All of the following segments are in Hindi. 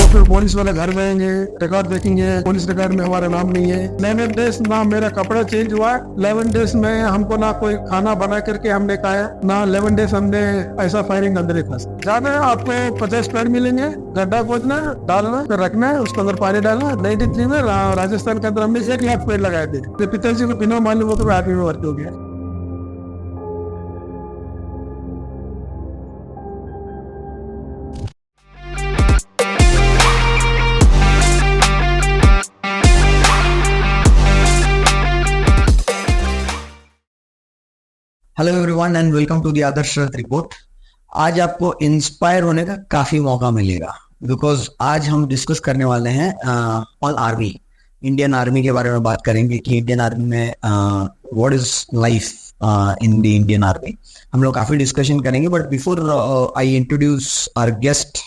फिर पुलिस वाले घर में आएंगे, रिकॉर्ड देखेंगे, पुलिस रिकॉर्ड में हमारा नाम नहीं है। 11 डेज ना मेरा कपड़ा चेंज हुआ। 11 डेज में हमको ना कोई खाना बना करके हमने खाया, ना 11 डेज हमने ऐसा फायरिंग अंदर ही था। जाना है आपको 50 पेड़ मिलेंगे, गड्ढा खोदना, डालना, फिर रखना है, उसके अंदर पानी डालना। 93 में राजस्थान के अंदर हमने 1 लाख पेड़ लगाए थे। पिताजी को बिना मालूम होकर आर्मी में भर्ती हो गया। Hello everyone and welcome to the Adarsh report. आज आपको इंस्पायर होने का काफी मौका मिलेगा बिकॉज आज हम डिस्कस करने वाले हैं ऑल आर्मी, इंडियन आर्मी के बारे में बात करेंगे कि इंडियन आर्मी में what is life in the Indian army. हम लोग काफी डिस्कशन करेंगे, but before I introduce our guest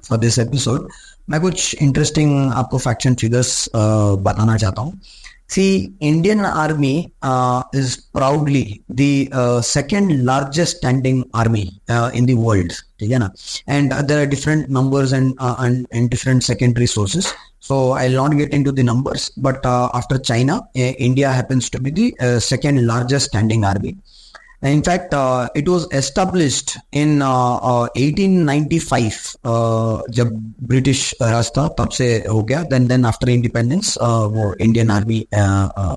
for this episode, मैं कुछ इंटरेस्टिंग आपको फैक्ट्स एंड फिगर्स बताना चाहता हूँ। See, Indian Army is proudly the second largest standing army in the world, ठीक है ना? And there are different numbers and different secondary sources. So I'll not get into the numbers, but after China, India happens to be the second largest standing army. In fact, it was established in 1895 जब ब्रिटिश राज था तब से हो गया। then after independence वो इंडियन आर्मी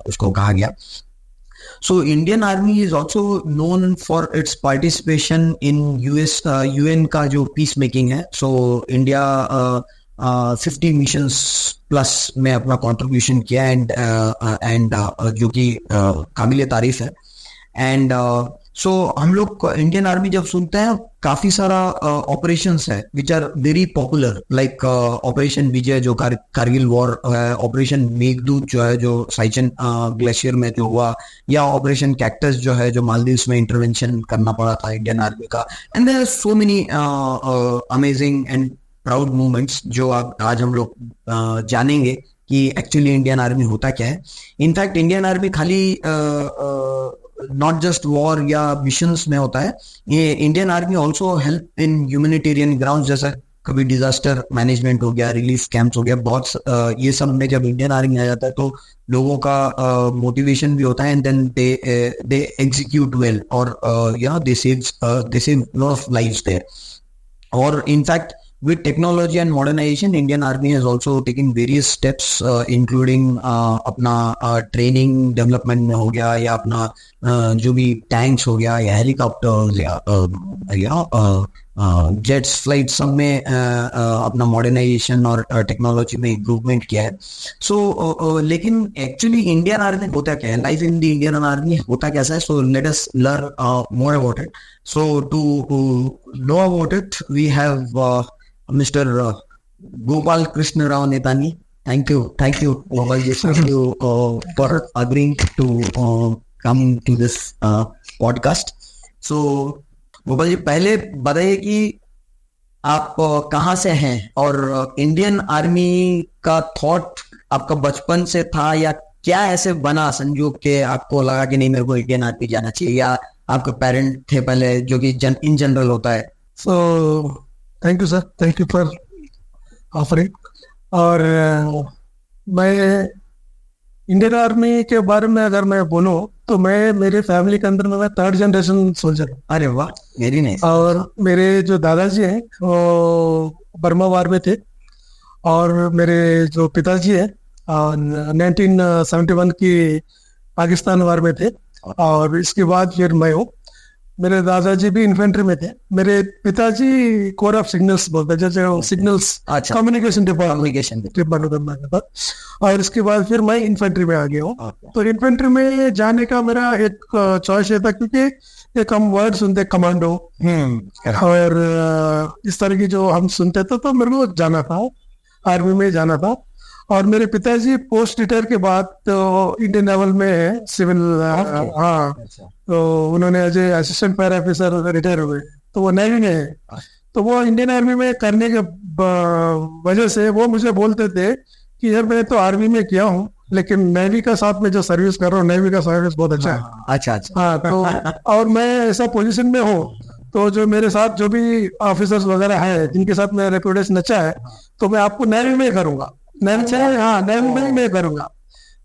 उसको कहा गया। So Indian Army is also known for its participation in UN का जो पीस मेकिंग है। So India 50 missions plus में अपना contribution किया and जो कि काबिल तारीफ है। एंड सो हम लोग इंडियन आर्मी जब सुनते हैं काफी सारा ऑपरेशंस है which are very popular, like operation Vijay जो कारगिल वॉर है, ऑपरेशन मेघदूत जो है जो साइचन ग्लेशियर में जो हुआ, या ऑपरेशन कैक्टस जो है जो मालदीव्स में इंटरवेंशन करना पड़ा था इंडियन आर्मी का। And there are so many amazing and proud movements जो आज हम लोग जानेंगे कि एक्चुअली इंडियन आर्मी होता क्या है। इनफैक्ट इंडियन आर्मी खाली नॉट जस्ट वॉर या मिशंस में होता है, ये Indian army also help in humanitarian ground, जैसा कभी डिजास्टर मैनेजमेंट हो गया, रिलीफ कैंप्स हो गया, बहुत ये सब में जब इंडियन आर्मी आ जाता है तो लोगों का मोटिवेशन भी होता है and then they execute well और they save lot of lives there. और in fact with technology and modernization, Indian Army has also taken various steps, including अपना training development में हो गया, या अपना जो भी tanks हो गया, या helicopters या jets flight, सब में अपना modernization और technology में improvement किया है। So लेकिन actually Indian Army होता क्या है, life in the Indian Army होता कैसा है? So let us learn more about it. So to know about it, we have Mr. Gopal Krishna Rao Netani. Thank you, Gopal ji, for agreeing to come to this podcast. So, Gopal ji, पहले बताइए कि आप कहाँ से हैं और इंडियन आर्मी का थॉट आपका बचपन से था, या क्या ऐसे बना संयोग के आपको लगा कि नहीं मेरे को इंडियन आर्मी जाना चाहिए, या आपके पेरेंट थे पहले जो कि इन जनरल होता है? So thank you sir, thank you for offering. और मैं इंडियन आर्मी के बारे में अगर मैं बोलूं तो मैं मेरे फैमिली के अंदर में मैं 3rd जनरेशन सोल्जर हूँ। अरे वाह, वेरी नाइस। और मेरे जो दादाजी हैं वो बर्मा वार में थे, और मेरे जो पिताजी हैं 1971 की पाकिस्तान वार में थे, और इसके बाद फिर मैं हूँ। मेरे दादाजी भी इन्फेंट्री में थे। मेरे पिताजी कोर ऑफ सिग्नल्स बोलते हैं, जैसे सिग्नल्स कम्युनिकेशन डिपार्टमेंट में था, और इसके बाद फिर मैं इन्फेंट्री में आ गया हूँ। तो इन्फेंट्री में जाने का मेरा एक चॉइस था, क्योंकि एक हम वर्ड सुनते कमांडो और इस तरह की जो हम सुनते थे, तो मेरे को जाना था, आर्मी में जाना था। और मेरे पिताजी पोस्ट रिटायर के बाद तो इंडियन नेवल में सिविल, तो उन्होंने as a assistant fire officer retire हुए, तो वो नेवी में है। तो वो इंडियन आर्मी में करने के वजह से वो मुझे बोलते थे कि यार मैं तो आर्मी में किया हूँ, लेकिन नेवी का साथ में जो सर्विस कर रहा हूँ, नेवी का सर्विस बहुत अच्छा है। अच्छा। हाँ, तो और मैं ऐसा पोजीशन में हूँ तो जो मेरे साथ जो भी ऑफिसर्स वगैरह हैं जिनके साथ मेरा रेपुटेशन अच्छा है, तो मैं आपको नेवी में करूंगा, नेवी में, हाँ नेवी में मैं करूंगा।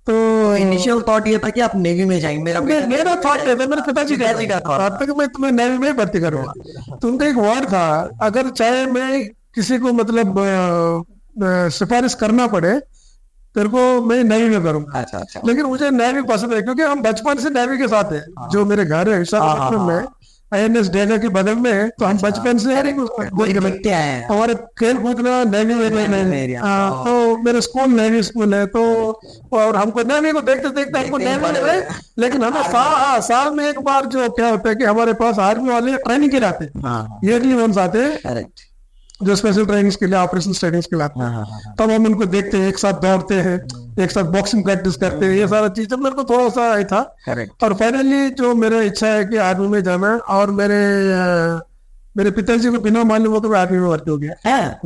तो इनिशियल थॉट ये था कि आप नेवी में जाएंगे, मेरा थॉट है, मेरे पिताजी का थॉट था कि मैं तुम्हें नेवी में भर्ती करूंगा। तो उनका एक वर्ड था, अगर चाहे मैं किसी को मतलब सिफारिश करना पड़े तेरे को, मैं नेवी में करूंगा। अच्छा अच्छा। लेकिन मुझे नेवी पसंद है क्योंकि हम बचपन से नेवी के साथ है। जो मेरे घर है विशाखापट्टनम में, INS डेगा के बगल में है, तो हम बचपन से देखते आए हैं। हमारे खेल कूदना नेवी में। तो मेरे स्कूल नेवी स्कूल है, तो और हमको नेवी को देखते देखते हमको नेवी में, लेकिन हमें साल में एक बार जो क्या होता है कि हमारे पास आर्मी वाले ट्रेनिंग के लिए आते हैं, ईयरली वंस आते हैं, करेक्ट, जो स्पेशल ट्रेनिंग्स के लिए, ऑपरेशन ट्रेनिंग्स के लिए आते हैं। तब हम उनको देखते हैं, एक साथ दौड़ते हैं, एक साथ बॉक्सिंग प्रैक्टिस करते हैं, ये सारा चीज मेरे को थोड़ा सा ही था। करेक्ट। और फाइनली जो मेरा इच्छा है कि आर्मी में जाना, और मेरे पिताजी को बिना मालूम हो तो मैं आर्मी में भर्ती हो गया है।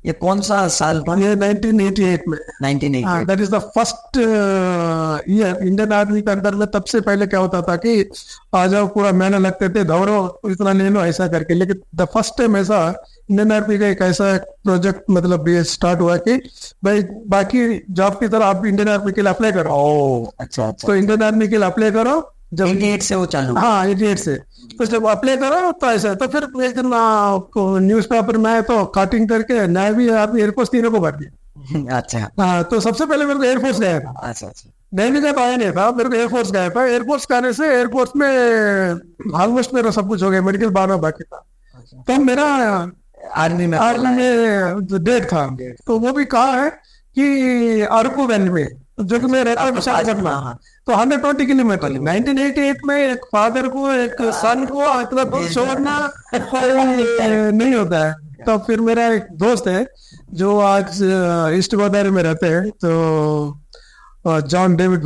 ये कौन सा साल था? ये 1988 में। 1988। That is the first year Indian army के अंदर में। तब से पहले क्या होता था कि आ जाओ, पूरा महीना लगते थे, दौड़ो, इतना ले लो, ऐसा करके। लेकिन द फर्स्ट टाइम ऐसा इंडियन आर्मी का एक ऐसा प्रोजेक्ट मतलब ये स्टार्ट हुआ कि भाई बाकी जॉब की तरह आप इंडियन आर्मी के लिए अप्लाई करो। अच्छा अच्छा। तो इंडियन आर्मी के लिए अप्लाई करो। जब 88 से वो चालू? हाँ 88 से। तो जब अप्लाई करो तो ऐसा, तो फिर एक दिन न्यूज पेपर में आए तो काटिंग करके नेवी आर्मी एयरफोर्स तीनों को भर दिया। अच्छा। हाँ, तो सबसे पहले मेरे को एयरफोर्स गया था। अच्छा अच्छा। नेवी का तो आया नहीं था, मेरे को एयरफोर्स गया था। एयरफोर्स का आने से एयरफोर्स में ऑलमोस्ट मेरा सब कुछ हो गया, मेडिकल बारना बाकी था। तो मेरा आर्मी में जो डेट था, तो वो भी कहा है कि अरकू वैली में, जो कि मैं रहता हूँ विशाखापट्टनम। तो 120 किलोमीटर। 1988 में एक फादर को, एक सन को इतना दूर छोड़ना नहीं होता है। तो फिर मेरा एक दोस्त है जो आज ईस्ट गोदावरी में रहते हैं, तो जॉन डेविड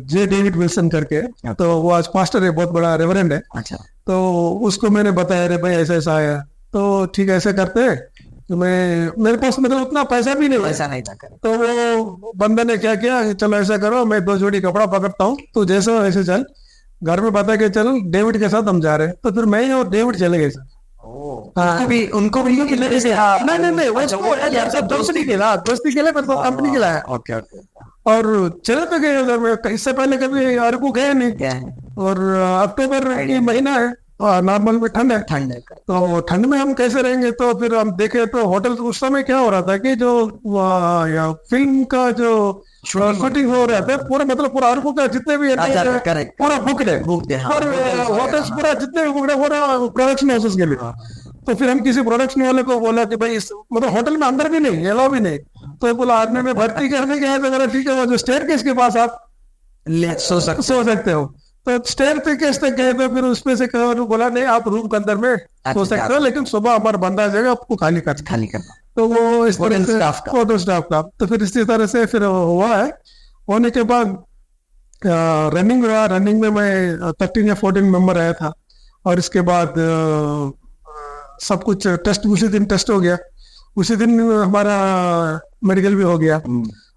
जे डेविड विल्सन करके, तो वो आज पास्टर है, बहुत बड़ा रेवरेंड है। अच्छा। तो उसको मैंने बताया, रे भाई ऐसा ऐसा आया, तो ठीक है ऐसे करते हैं। तो मेरे पास मतलब उतना पैसा भी नहीं, पैसा नहीं था। तो वो बंदे ने क्या किया, चलो ऐसा करो, मैं 2 जोड़ी कपड़ा पकड़ता हूँ, तो जैसे हो वैसे चल, घर में बता के चल, डेविड के साथ हम जा रहे हैं। तो फिर मैं और डेविड चले गए। उनको भी नहीं, वो दोस्ती के लिए, दोस्ती के लिए, कंपनी के लिए। Okay okay. और चले तो गए उधर में, इससे पहले कभी अरकू गए नहीं। और अक्टूबर ये महीना है, नॉर्मल में ठंड है। तो ठंड में हम कैसे रहेंगे? तो फिर हम देखे तो होटल, उस समय क्या हो रहा था कि जो फिल्म का जो शूटिंग हो रहा था, पूरा मतलब पूरा अरकू का जितने भी पूरा बुकड है, और होटल्स पूरा जितने भी बुकड है, पूरा प्रोडक्शन हाउसेस के लिए। तो फिर हम किसी प्रोडक्शन वाले को बोला कि भाई मतलब होटल में अंदर भी नहीं, अलाउ भी नहीं। तो बोला आर्मी में भर्ती करने के है, ठीक है, वो जो स्टेयरकेस के पास आप सो सकते हो। तो स्टेयरकेस तक गए, तो फिर उसमें से बोला नहीं, आप रूम के अंदर में सो सकते हो, लेकिन सुबह हमारा बंदा आ जाएगा, आपको खाली करना। तो वो इस तरह से फोटो स्टाफ का, तो फिर इसी तरह से फिर हुआ है। होने के बाद रनिंग हुआ, रनिंग में मैं 13 या 14 मेंबर आया था। और इसके बाद सब कुछ टेस्ट, उसी दिन टेस्ट हो गया, उसी दिन हमारा मेडिकल भी हो गया।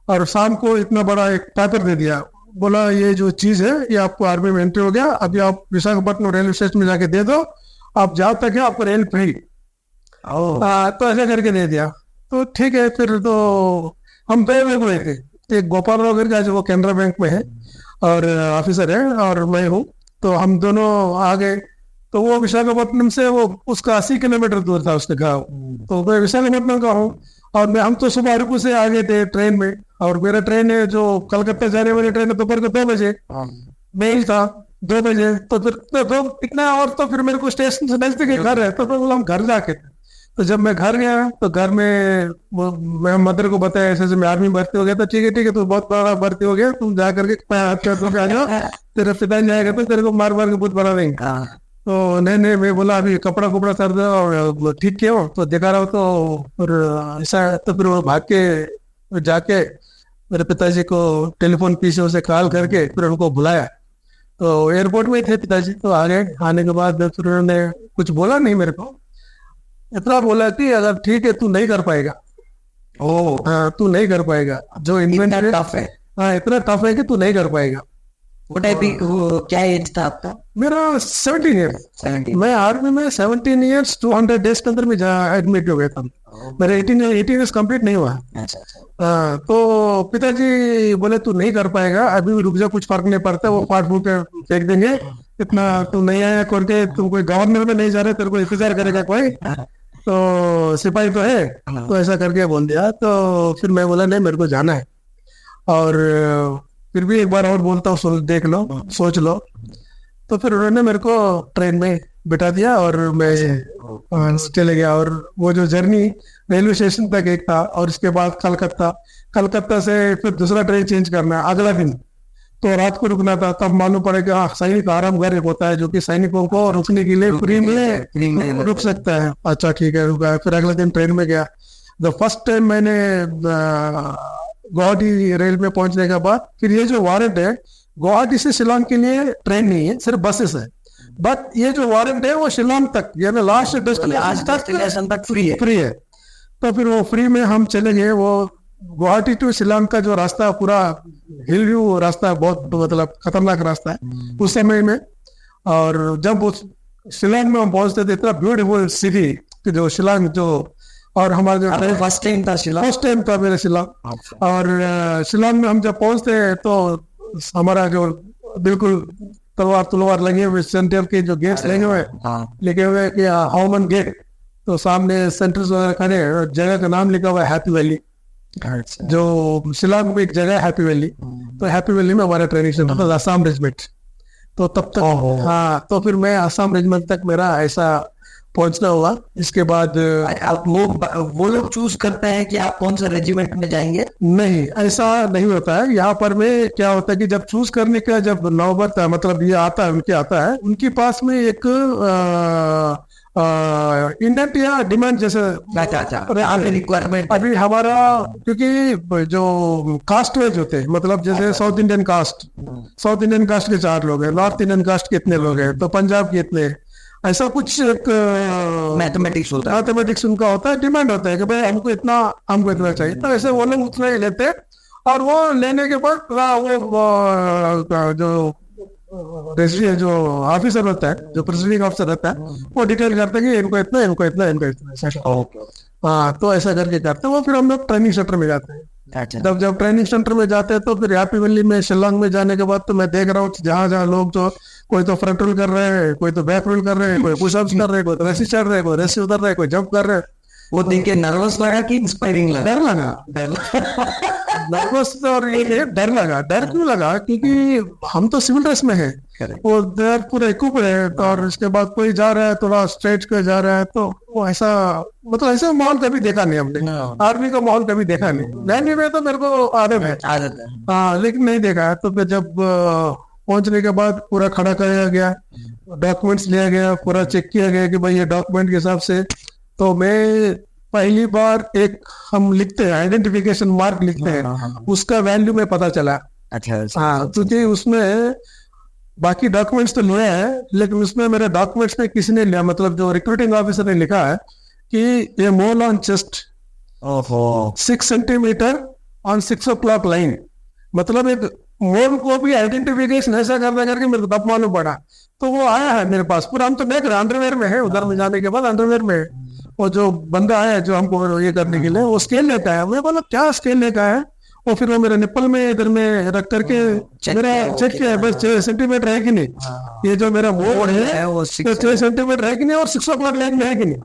और शाम को इतना बड़ा एक पेपर दे दिया, बोला ये जो चीज है ये आपको आर्मी में एंट्री हो गया, अभी आप विशाखापट्टनम रेलवे स्टेशन में जाके दे दो, आप जहाँ तक है आपको रेल फ्री। तो ऐसा करके दे दिया। तो ठीक है, फिर तो हम पे हुए थे, एक गोपाल राव का जो वो कैनरा बैंक में है और ऑफिसर है, और मैं हूँ, तो हम दोनों आ गए। तो वो विशाखापट्टनम से वो उसका 80 किलोमीटर दूर था उसका गाँव। तो मैं विशाखापट्टनम का हूँ, और हम तो सुबह अरकू से आ गए थे ट्रेन में, और मेरा ट्रेन है जो कलकत्ता जाने वाली ट्रेन है दोपहर को 2 बजे, मैं ही था 2 बजे। तो फिर तो इतना, और तो फिर मेरे को स्टेशन से नजदीक घर है, तो बोला हम घर जाके। तो जब मैं घर गया तो घर में मैं मदर को बताया ऐसे मैं आर्मी भर्ती हो गया। तो ठीक है तू बहुत बड़ा भर्ती हो गया, तुम जा करके आ जाओ, तेरा पिता जाएगा तो तेरे को मार के बहुत बना देंगे। तो नहीं, मैं बोला अभी कपड़ा कुपड़ा कर दो और ठीक किया हो, तो दिखा रहा हो तो। और ऐसा तो फिर वो भाग के जाके मेरे पिताजी को टेलीफोन पीछे से कॉल करके फिर उनको बुलाया। तो एयरपोर्ट में थे पिताजी, तो आ गए। आने के बाद फिर उन्होंने कुछ बोला नहीं मेरे को, इतना बोला कि अगर ठीक है तू नहीं कर पाएगा, हाँ तू नहीं कर पाएगा, जो इन्वेंटरी टफ है, हाँ इतना टफ है कि तू नहीं कर पाएगा। क्या एज था आपका? मेरा 17 ईयर्स। 17। मैं आर्मी में 17 ईयर्स 200 डेज के अंदर में एडमिट हो गया था। मेरा 18 ईयर्स कंप्लीट नहीं हुआ। अच्छा अच्छा। तो पिताजी बोले तू नहीं कर पाएगा, अभी भी रुक जा, कुछ फर्क नहीं पड़ता, वो पार्ट फूट के फेंक देंगे, इतना तू नहीं आया करके, तुम कोई गवर्नमेंट में नहीं जा रहे, तेरे को इंतजार करेगा कोई, तो सिपाही तो है, तो ऐसा करके बोल दिया। तो फिर मैं बोला नहीं, मेरे को जाना है। और फिर भी एक बार और बोलता हूँ, देख लो, सोच लो। तो फिर उन्होंने मेरे को ट्रेन में बिठा दिया और मैं चले गया। और वो जो जर्नी रेलवे स्टेशन तक एक था, और इसके बाद कलकत्ता से फिर दूसरा ट्रेन चेंज करना अगला दिन, तो रात को रुकना था। तब मालूम पड़े कि सैनिक आराम घर एक होता है जो कि सैनिकों को रुकने के लिए फ्री में रुक सकता है। अच्छा ठीक है, रुका। फिर अगले दिन ट्रेन में गया। द फर्स्ट टाइम मैंने गुवाहाटी रेल में पहुंचने के बाद, फिर ये जो वारंट है, गुवाहाटी से शिलांग के लिए ट्रेन नहीं है, सिर्फ बसेस है। बट ये जो वारंट है वो शिलांग तक, यानी लास्ट डेस्टिनेशन तक फ्री है। तो फिर वो फ्री में हम चले गए। वो गुवाहाटी टू शिलांग का जो रास्ता, पूरा हिल व्यू रास्ता, बहुत मतलब खतरनाक रास्ता है उस समय में। और जब उस शिलांग में हम पहुंचते थे, इतना ब्यूटीफुल सिटी कि जो शिलांग जो, और हमारा जो फर्स्ट टाइम था शिलांग? फर्स्ट टाइम था मेरा शिलांग। और शिलांग में हम जब पहुंचते हैं तो हमारा जो बिल्कुल तलवार लगे हुए, सेंटर के जो गेट्स लगे हुए लिखे हुए कि हाउमन गेट, तो सामने सेंटर्स वगैरह खड़े, जगह का नाम लिखा हुआ है हैप्पी वैली। जो शिलांग में एक जगह है हैप्पी वैली, तो हैप्पी वैली में हमारा ट्रेनिंग सेंटर था, असम रेजिमेंट। तो तब तक हाँ, तो फिर मैं असम रेजिमेंट तक मेरा ऐसा पहुंचना हुआ। इसके बाद आप वो लोग चूज करते हैं कि आप कौन सा रेजिमेंट में जाएंगे? नहीं, ऐसा नहीं होता है यहाँ पर। में क्या होता है कि जब चूज करने का जब नौबत, मतलब ये आता है, उनके पास में एक इंडेंट या डिमांड जैसे रिक्वायरमेंट। अभी हमारा, क्योंकि जो कास्ट वाइज होते हैं, मतलब जैसे साउथ इंडियन कास्ट के 4 लोग हैं, नॉर्थ इंडियन कास्ट के इतने लोग हैं, तो पंजाब के इतने, ऐसा कुछ एक मैथमेटिक्स उनका होता है, डिमांड होता है कि भाई हमको इतना चाहिए। तो ऐसे वो लोग उतना ही लेते हैं। और वो लेने के बाद वो जो ऑफिसर होता है, जो प्रेसिडिंग ऑफिसर रहता है, वो डिटेल करता है कि इनको इतना। हाँ, तो ऐसा करके करते हैं वो। फिर हम लोग ट्रेनिंग सेंटर में जाते हैं। जब ट्रेनिंग सेंटर में जाते हैं तो फिर हैप्पी वैली में, शिलांग में जाने के बाद तो मैं देख रहा हूँ जहाँ लोग, जो कोई तो फ्रंट रोल कर रहे हैं, कोई तो बैक रोल कर रहे हैं, कोई पुशअप्स कर रहे हैं, कोई तो रस्सी चढ़ रहे हैं, कोई रस्सी उतर रहे हैं, कोई जंप कर रहे हैं। वो देख के नर्वस लगा कि इंस्पायरिंग लगा? डर लगा नर्वस। और ये डर क्यों लगा? क्योंकि हम तो सिविल ड्रेस में है, वो डर पूरे इक्विप है। तो और उसके बाद कोई जा रहा है थोड़ा स्ट्रेच के जा रहा है, तो वो ऐसा, मतलब ऐसा माहौल कभी देखा नहीं हमने। आर्मी का माहौल कभी देखा नहीं। नैनी में तो मेरे को आदत है, हाँ, लेकिन नहीं देखा है। तो फिर जब पहुंचने के बाद पूरा खड़ा कराया गया, डॉक्यूमेंट्स लिया गया, पूरा चेक किया गया कि भाई ये डॉक्यूमेंट के हिसाब से। तो मैं पहली बार एक हम लिखते हैं, आइडेंटिफिकेशन मार्क लिखते हैं, उसका वैल्यू में पता चला। अच्छा हाँ, क्योंकि उसमें बाकी डॉक्यूमेंट्स तो लिए हैं, लेकिन उसमें मेरे डॉक्यूमेंट्स में किसी ने लिया, मतलब जो रिक्रूटिंग ऑफिसर ने लिखा है कि ये मोल on chest 6 centimetre on 6 o'clock line, मतलब एक मोल को भी आइडेंटिफिकेशन ऐसा करके मेरे को तब मालूम पड़ा। तो वो आया है मेरे पास पूरा, हम तो देख रहे हैं अंडरवेयर में है, उधर में जाने के बाद अंडरवेयर में वो जो बंदा आया जो हमको ये करने के लिए, वो स्केल लेता है। मैं बोला क्या स्केल लेता है? और फिर वो मेरे निप्पल में इधर में रख करके मेरा चेक किया, बस 6 सेंटीमीटर है कि नहीं, ये जो मेरा मोड़ है वो 6 सेंटीमीटर है कि नहीं, और 6 o'clock लाइन में है कि नहीं।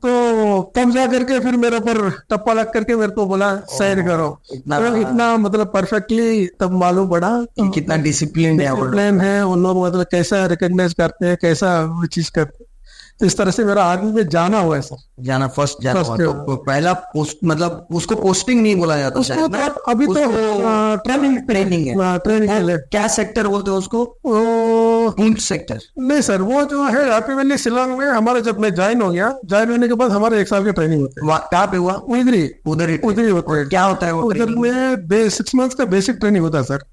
तो तब जा करके फिर मेरे पर टप्पा लग करके मेरे को बोला साइन करो। इतना मतलब परफेक्टली तब मालूम पड़ा कितना डिसिप्लिन है उन लोग, मतलब कैसा रिकॉग्नाइज करते हैं, कैसा वो चीज करते हैं। तो इस तरह से मेरा आर्मी में जाना हुआ है सर। फर्स्ट जाना हुआ। तो पहला पोस्ट, मतलब उसको पोस्टिंग नहीं बोला जाता शायद ना? अभी तो ट्रेनिंग है। ट्रेनिंग क्या सेक्टर बोलते हैं उसको? पूंछ सेक्टर? नहीं सर, वो जो है हैप्पी वैली शिलांग में हमारे, जब मैं ज्वाइन हो गया, ज्वाइन होने के बाद हमारे 1 साल की ट्रेनिंग होती है। कहाँ पे हुआ? उधर ही होता है। क्या होता है वो? उधर में 6 months का बेसिक ट्रेनिंग होता है सर।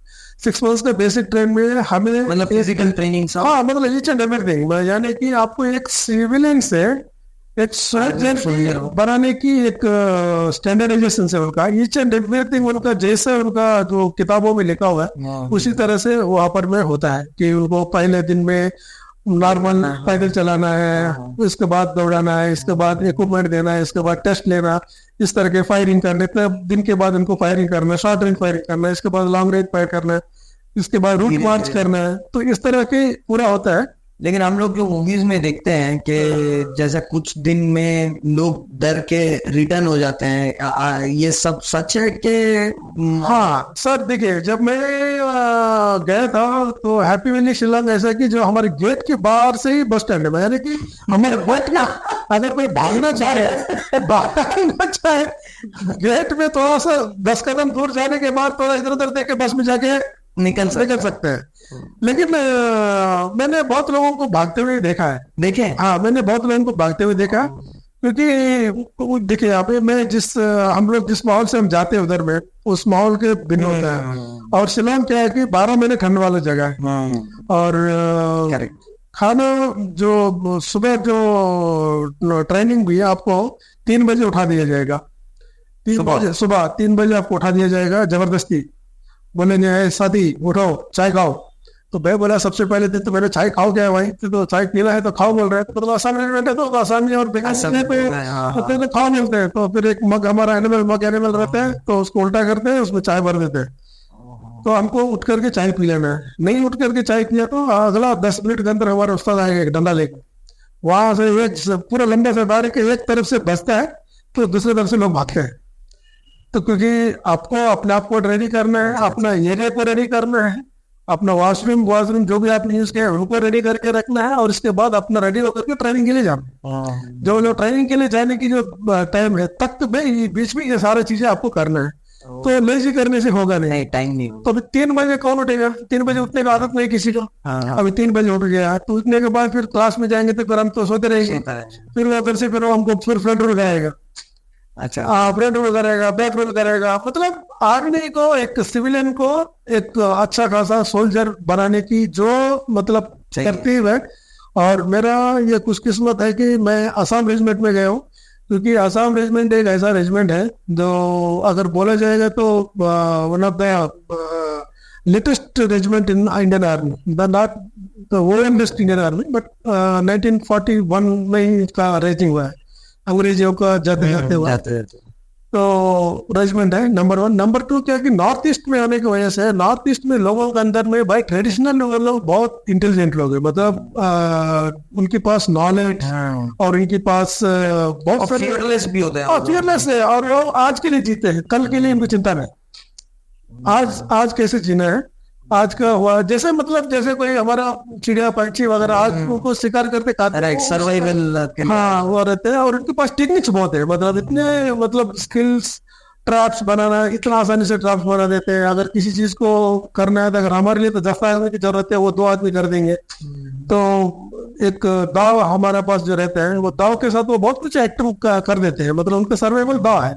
6 months का बेसिक ट्रेनिंग में हमें, मतलब फिजिकल ट्रेनिंग सब? हाँ, मतलब ईच एंड एवरीथिंग, यानी कि आपको एक सिविलियन से एक सोल्जर बनाने की एक स्टैंडर्डाइजेशन से उनका ईच एंड एवरीथिंग उनका जैसे उनका जो किताबों में लिखा हुआ है उसी तरह से वहां पर में होता है कि उनको पहले दिन में नॉर्मल पैदल चलाना है, इसके बाद दौड़ाना है, इसके बाद इक्विपमेंट देना है, इसके बाद टेस्ट लेना, इस तरह के फायरिंग करने, इतने दिन के बाद उनको फायरिंग करना है, शॉर्ट रेंज फायरिंग करना है, इसके बाद लॉन्ग रेंज फायर करना है, इसके बाद रूट मार्च करना है, तो इस तरह के पूरा होता है। लेकिन हम लोग जो मूवीज में देखते हैं कि जैसे कुछ दिन में लोग डर के रिटर्न हो जाते हैं, ये सब सच है कि हाँ सर, देखिए जब मैं गया था तो हैप्पी वैली शिलोंग ऐसा कि जो हमारे गेट के बाहर से ही बस स्टैंड है, यानी कि हमें बैठना, अगर कोई भागना चाहे भागना चाहे गेट में थोड़ा सा 10 कदम दूर जाने के बाद थोड़ा इधर उधर देख के बस में जाके निकल सकते हैं। लेकिन मैंने बहुत लोगों को भागते हुए देखा है। देखे? हाँ, मैंने बहुत लोगों को भागते हुए देखा, क्योंकि देखिए यहाँ पे मैं हम लोग जिस माहौल से हम जाते हैं उधर में उस माहौल के भिन्न होता है। और शिलोंग क्या है कि 12 महीने ठंड वाला जगह है, और खाना जो सुबह जो ट्रेनिंग भी है आपको 3 बजे उठा दिया जाएगा, 3 बजे सुबह 3 बजे आपको उठा दिया जाएगा जबरदस्ती, बोले साथी उठो चाय खाओ। तो मैं बोला सबसे पहले दिन तो मैंने चाय खाओ क्या है भाई, तो चाय पीना है तो खाओ बोल रहे हैं, तो आसाम में बैठे तो आसाम में और तो खाओ मिलते हैं, तो फिर एक मग हमारा एनिमल रहता है तो उसको उल्टा करते हैं, उसमें चाय भर देते हैं, तो हमको उठ करके चाय पी लेना है। नहीं उठ करके चाय पिया तो अगला 10 मिनट के अंदर हमारा उस्ताद आएगा एक डंडा लेकर, वहां से एक पूरा लंबे से बार के एक तरफ से बसता है तो दूसरी तरफ से लोग भागते हैं। तो क्योंकि आपको अपने आप को रेडी करना है, अपना एरिया को रेडी करना है, अपना वॉशरूम जो भी आपने यूज किया है उनको रेडी करके रखना है, और इसके बाद अपना रेडी होकर के ट्रेनिंग के लिए जाना है। जो ट्रेनिंग के लिए जाने की जो टाइम है तक में बीच में ये सारी चीजें आपको करना है, तो लेजी करने से होगा नहीं, टाइम नहीं। तो अभी 3 बजे कौन उठेगा? 3 बजे उठने की आदत नहीं किसी को। अभी 3 बजे उठ गया तो उठने के बाद फिर क्लास में जाएंगे तो फिर हम तो सोते रहेंगे, फिर उधर से फिर हमको फिर फ्रंट रोल जाएगा, अच्छा फ्रंट रोल करेगा, बैक रोल करेगा। मतलब आर्मी को, एक सिविलियन को एक अच्छा खासा सोल्जर बनाने की जो मतलब तरतीब है। और मेरा ये खुशकिस्मत है कि मैं असम रेजिमेंट में गया हूँ, क्योंकि असम रेजिमेंट एक ऐसा रेजिमेंट है जो अगर बोला जाएगा तो one of the latest regiment in Indian army, not the oldest Indian army, but 1941 में ही इसका रेजिंग हुआ है, अंग्रेजियों का जाते हुआ। तो रेजिमेंट है नंबर 1। नंबर 2 क्या कि नॉर्थ ईस्ट में होने की वजह से नॉर्थ ईस्ट में लोगों के अंदर में भाई ट्रेडिशनल लोग बहुत इंटेलिजेंट लोग हैं, मतलब उनके पास नॉलेज और उनके पास बहुत फियरलेस भी होते हैं, फियरलेस है, और वो आज के लिए जीते हैं, कल के लिए इनको चिंता नहीं। आज कैसे जीना है, आज का हुआ जैसे, मतलब जैसे कोई हमारा चिड़िया पंछी वगैरह आज उनको शिकार करते खाते, सर्वाइवल हाँ वो रहते हैं, और उनके पास टेक्निक्स बहुत है, मतलब इतने मतलब स्किल्स, ट्रैप्स बनाना, इतना आसानी से ट्रैप्स बना देते हैं। अगर किसी चीज को करना है तो अगर हमारे लिए तो 10 आदमी की जरूरत है, वो 2 आदमी कर देंगे। तो एक दाव हमारे पास जो रहते हैं, वो दाव के साथ वो बहुत कुछ एक्टिव कर देते हैं, मतलब उनका सर्वाइवल दाव है।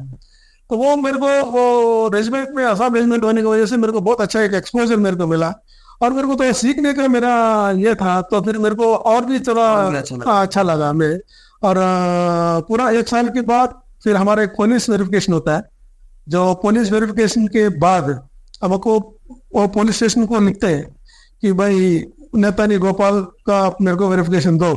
तो वो मेरे को वो रेजिमेंट में, असम रेजिमेंट होने की वजह से मेरे को बहुत अच्छा एक एक्सपोजर मेरे को मिला, और मेरे को तो ये सीखने का मेरा ये था, तो फिर मेरे को और भी थोड़ा अच्छा लगा मैं। और पूरा 1 साल के बाद फिर हमारा एक पुलिस वेरिफिकेशन होता है, जो पुलिस वेरिफिकेशन के बाद हमको वो पुलिस स्टेशन को लिखते हैं कि भाई नेतानी गोपाल का मेरे को वेरिफिकेशन दो।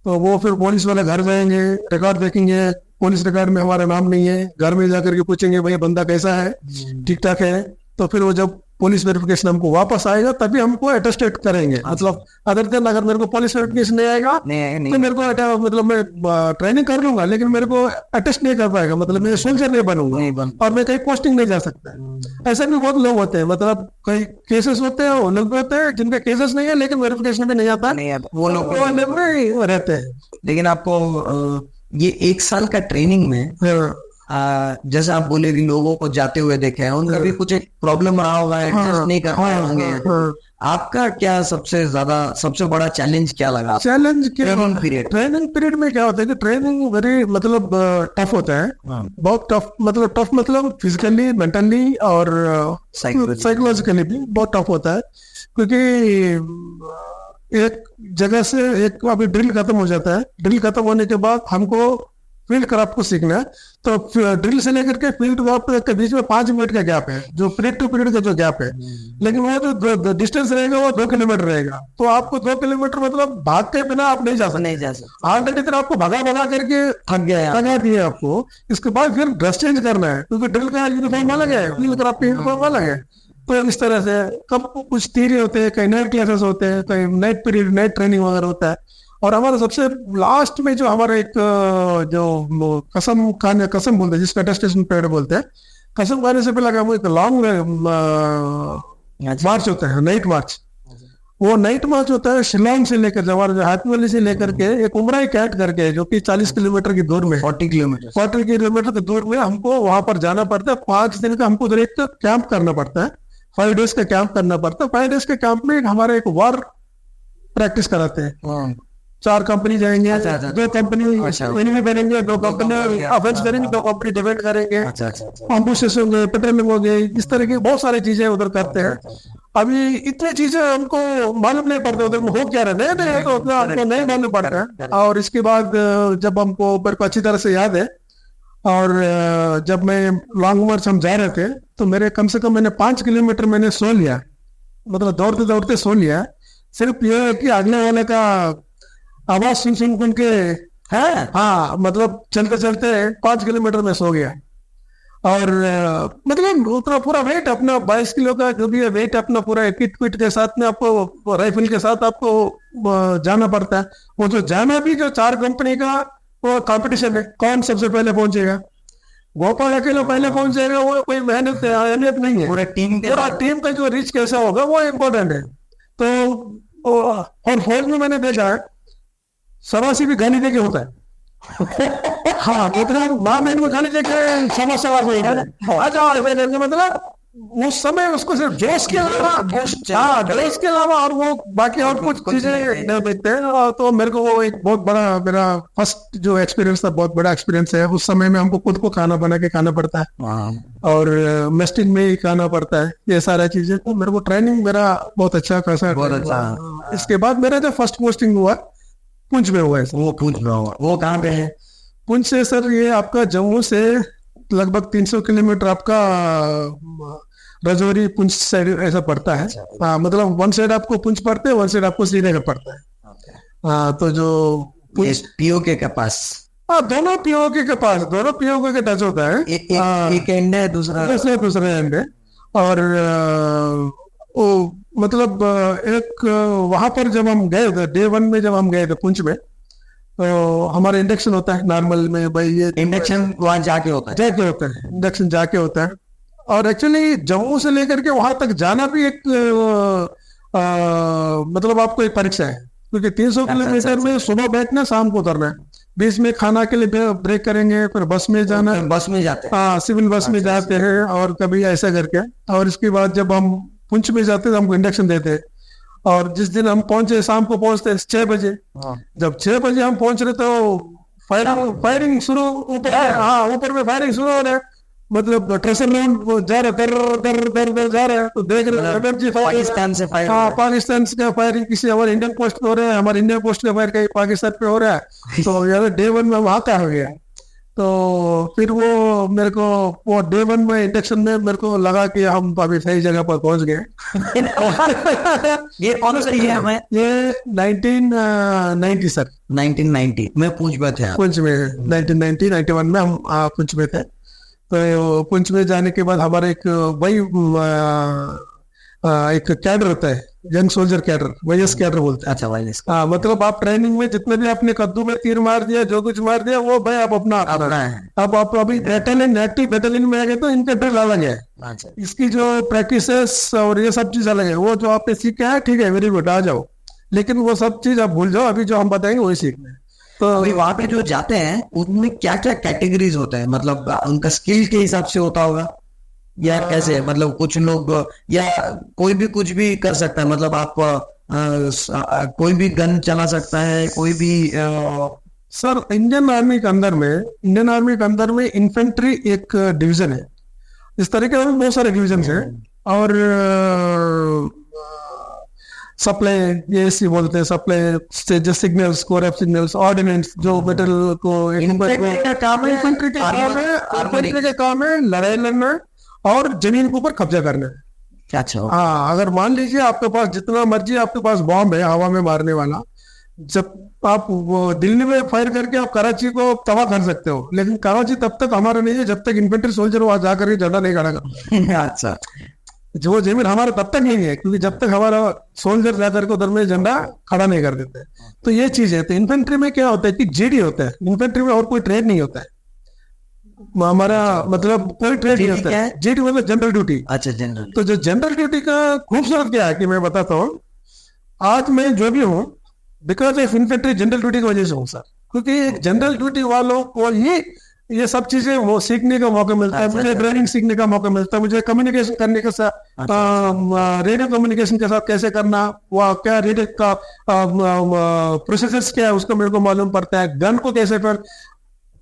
तो वो फिर पुलिस वाले घर जाएंगे, रिकॉर्ड देखेंगे, पुलिस रिकॉर्ड में हमारा नाम नहीं है, घर में जाकर के पूछेंगे भाई बंदा कैसा है, ठीक ठाक है। तो फिर वो जब पुलिस वेरिफिकेशन हमको वापस आएगा तभी हमको अटेस्टेड करेंगे। मतलब अदर देन अगर मेरे को पुलिस वेरिफिकेशन नहीं आएगा तो मेरे को मतलब मैं ट्रेनिंग कर लूंगा, लेकिन मेरे को अटेस्ट नहीं कर पाएगा, मतलब मैं सोल्जर नहीं बनूंगा, और मैं कहीं पोस्टिंग नहीं जा सकता। ऐसे भी बहुत लोग होते हैं, मतलब कई केसेस होते हैं, वो लोग होते हैं जिनके केसेस नहीं है लेकिन वेरिफिकेशन भी नहीं आता, वो लोग रहते हैं। लेकिन आपको ये 1 साल का ट्रेनिंग में जैसे आप बोले कि लोगों को जाते हुए देखे हैं, उनका भी कुछ एक प्रॉब्लम रहा होगा, एडजस्ट नहीं कर पाए होंगे। आपका क्या सबसे बड़ा चैलेंज क्या लगा? चैलेंज ट्रेनिंग पीरियड में क्या होता है कि ट्रेनिंग वेरी मतलब टफ होता है, बहुत टफ, मतलब टफ मतलब फिजिकली, मेंटली और साइकोलॉजिकली भी बहुत टफ होता है। क्योंकि एक जगह से एक अभी ड्रिल खत्म हो जाता है, ड्रिल खत्म होने के बाद हमको फील्ड क्राफ्ट को सीखना है। तो ड्रिल से लेकर के फील्ड क्राफ्ट के बीच में 5 मिनट का गैप है, जो पीरियड टू पीरियड का जो गैप है, लेकिन वह जो डिस्टेंस रहेगा वो 2 किलोमीटर रहेगा। तो आपको 2 किलोमीटर मतलब भाग के बिना आप नहीं जा सकते। ऑलरेडी तरह आपको भगा भगा करके थक गया लगा दिए आपको। इसके बाद फिर ड्रेस चेंज करना है, क्योंकि ड्रिल का यूनिफॉर्म अलग है, फील्ड क्राफ्ट का यूनिफॉर्म अलग है। तो इस तरह से कब कुछ थ्योरी होते हैं, कहीं नाइट क्लासेस होते हैं, कहीं नाइट पीरियड नाइट ट्रेनिंग वगैरह होता है। और हमारा सबसे लास्ट में जो हमारा एक जो कसम बोलते हैं, जिसका अटेस्टेशन पीरियड बोलते हैं, कसम खाने से पहले हम एक लॉन्ग मार्च होता है, नाइट मार्च। वो नाइट मार्च होता है शिलोंग से लेकर हमारे हाथी वैली से लेकर के एक उमराई कैंट करके, जो कि 40 किलोमीटर की दूर में, 40 किलोमीटर की दूर में हमको वहां पर जाना पड़ता है। 5 दिन का हमको उधर एक कैंप करना पड़ता है, 5 डेज का कैंप करना पड़ता है। 5 डेज के कैंप में हमारे एक वार प्रैक्टिस कराते हैं। 4 कंपनी जाएंगे, 2 कंपनी इनमें बनेंगे, 2 कंपनी ऑफेंस करेंगे, 2 कंपनी डिफेंड करेंगे, एम्बुशेस होंगे, पेट्रोलिंग हो गई, इस तरह की बहुत सारी चीजें उधर करते हैं। अभी इतनी चीजें हमको मालूम नहीं पड़ता उधर हो क्या रहे, नहीं तो उतना हमको नहीं मालूम पड़ता है। और इसके बाद जब हमको मेरे को अच्छी तरह से याद है, और जब मैं लॉन्ग मार्च हम जा रहे थे, तो मेरे कम से कम मैंने 5 किलोमीटर मैंने सो लिया, मतलब दौड़ते दौड़ते सो लिया। सिर्फ ये कि अगले वाले का आवाज सुन के है, हाँ, मतलब चलते चलते 5 किलोमीटर में सो गया। और मतलब उतना पूरा वेट अपना 22 किलो का जो भी है वेट अपना पूरा किट पिट के साथ में आपको राइफल के साथ आपको जाना पड़ता है। वो जो जाना भी जो 4 कंपनी का वो कंपटीशन है, कौन सबसे पहले पहुंचेगा। गोपाल अकेले पहले पहुंच जाएगा, वो कोई मेहनत अहमियत नहीं है। पूरा टीम का जो रीच कैसा होगा वो इम्पोर्टेंट है। तो और फौज में मैंने देखा है सवासी भी गाली देके होता है। हाँ, मतलब माँ बहन को गाली देके समस्या मतलब उस समय उसको सिर्फ जोश के अलावा और वो बाकी और कुछ चीजें देखते हैं। तो मेरे को वो एक बहुत बड़ा मेरा फर्स्ट जो एक्सपीरियंस था, बहुत बड़ा एक्सपीरियंस है। उस समय में हमको खुद को खाना बना के खाना पड़ता है और मेस्टिन में ही खाना पड़ता है, ये सारा चीजें। तो मेरे को ट्रेनिंग मेरा बहुत अच्छा खासा, बहुत अच्छा। इसके बाद मेरा जो फर्स्ट पोस्टिंग हुआ पुंछ में हुआ है। वो पुंछ में हुआ, वो कहाँ पे है? पुंछ से सर ये आपका जम्मू से लगभग 300 किलोमीटर आपका रजौरी पुंछ साइड ऐसा पड़ता है। हाँ, मतलब वन साइड आपको पुंछ पड़ते है, वन साइड आपको श्रीनगर पड़ता है। हाँ, तो जो पीओके के पास, हाँ, दोनों पीओके के पास, दोनों पीओके के टच होता है। एक एंड है, दूसरा एंड है। और वो मतलब एक वहां पर जब हम गए थे डे 1 में, जब हम गए थे पुंछ में, तो हमारा इंडक्शन होता है नॉर्मल में। भाई ये इंडक्शन वहां जाके होता है, इंडक्शन जाके होता है। और एक्चुअली जम्मू से लेकर के वहां तक जाना भी एक मतलब आपको एक परीक्षा है, क्योंकि 300 किलोमीटर में सुबह बैठना, शाम को उतरना है। बीच में खाना के लिए ब्रेक करेंगे, फिर बस में जाना, बस में जाते हैं। हाँ, सिविल बस में जाते हैं, और कभी ऐसा करके। और इसके बाद जब हम पुंछ में जाते तो हमको इंडक्शन देते। और जिस दिन हम पहुंचे, शाम को पहुंचते 6 बजे। जब 6 बजे हम पहुंच रहे तो फायरिंग शुरू, ऊपर में फायरिंग शुरू हो रहा है। मतलब ट्रेसर लोग जा रहे दर जा रहे हैं, तो देख रहे पाकिस्तान से फायर, हाँ, पाकिस्तान से फायरिंग किसी हमारे इंडियन पोस्ट पे हो रहा है, हमारे इंडियन पोस्ट का फायर कहीं पाकिस्तान पे हो रहा है। तो यार डे 1 में वहां का हो गया। तो फिर वो मेरे को वो डे 1 में इंडक्शन में मेरे को लगा कि हम अभी सही जगह पर पहुंच गए। ये कौन सा ईयर है? ये 1990 सर, 1990 में पुंछ में थे। पुंछ में 1991 में हम पुंछ में थे। तो पुंछ में जाने के बाद हमारा एक वही एक कैडर होता है, young soldier cadre, YS cadre बोलते हैं। अच्छा, वाईएस। हाँ, मतलब आप ट्रेनिंग में जितने भी आपने कद्दू में तीर मार दिया, जो कुछ मार दिया, वो भाई आप अपना है। अब आप अभी बैटालियन में आ गए तो इनका ड्रिल अलग है, इसकी जो प्रैक्टिसेस और ये सब चीज अलग है। वो जो आपने सीखा है, ठीक है, वेरी गुड, आ जाओ, लेकिन वो सब चीज आप भूल जाओ। अभी जो हम बताएंगे वही सीखना है। तो अभी वहां पे जो जाते हैं उनमें क्या क्या कैटेगरीज होते हैं? मतलब उनका स्किल के हिसाब से होता होगा या कैसे? मतलब कुछ लोग या कोई भी कुछ भी कर सकता है, मतलब आप कोई भी गन चला सकता है, कोई भी सर इंडियन आर्मी के अंदर में इन्फेंट्री एक डिवीजन है। इस तरीके के बहुत सारे डिवीजन है। और सप्लाई, ये सी बोलते हैं सप्लाई, जो सिग्नल्स, कोर सिग्नल्स, ऑर्डिनेंस, जो मेटल को इन्फेंट्री का काम है, इन्फेंट्री के काम है लड़ाई लड़ना और जमीन के ऊपर कब्जा करना। अच्छा, हाँ, अगर मान लीजिए आपके पास जितना मर्जी आपके पास बॉम्ब है हवा में मारने वाला, जब आप वो दिल्ली में फायर करके आप कराची को तबाह कर सकते हो, लेकिन कराची तब तक हमारा नहीं है जब तक इन्फेंट्री सोल्जर वहां जाकर के झंडा नहीं खड़ा कर। अच्छा, जो जमीन हमारा तब तक नहीं है, क्योंकि जब तक हमारा सोल्जर जाकर के उधर में झंडा खड़ा नहीं कर देते। तो ये चीज है। तो इन्फेंट्री में क्या होता है कि जीडी होता है इन्फेंट्री में, और कोई ट्रेड नहीं होता है हमारा, मतलब कोई ट्रेड नहीं होता है। जीडी मतलब जनरल ड्यूटी। अच्छा, जनरल। तो जो जनरल ड्यूटी का खूबसूरत क्या है कि मैं बताता हूँ, आज मैं जो भी हूँ because of infantry general duty की वजह से हूँ सर, क्योंकि एक जनरल ड्यूटी वालों को ही ये सब चीजें वो सीखने का मौका मिलता है। मुझे ड्राइविंग सीखने का मौका मिलता है, मुझे कम्युनिकेशन करने के साथ, रेडियो कम्युनिकेशन के साथ कैसे करना, वह क्या रेडियो का प्रोसेसर्स क्या है उसको मेरे को मालूम पड़ता है। गन को कैसे पर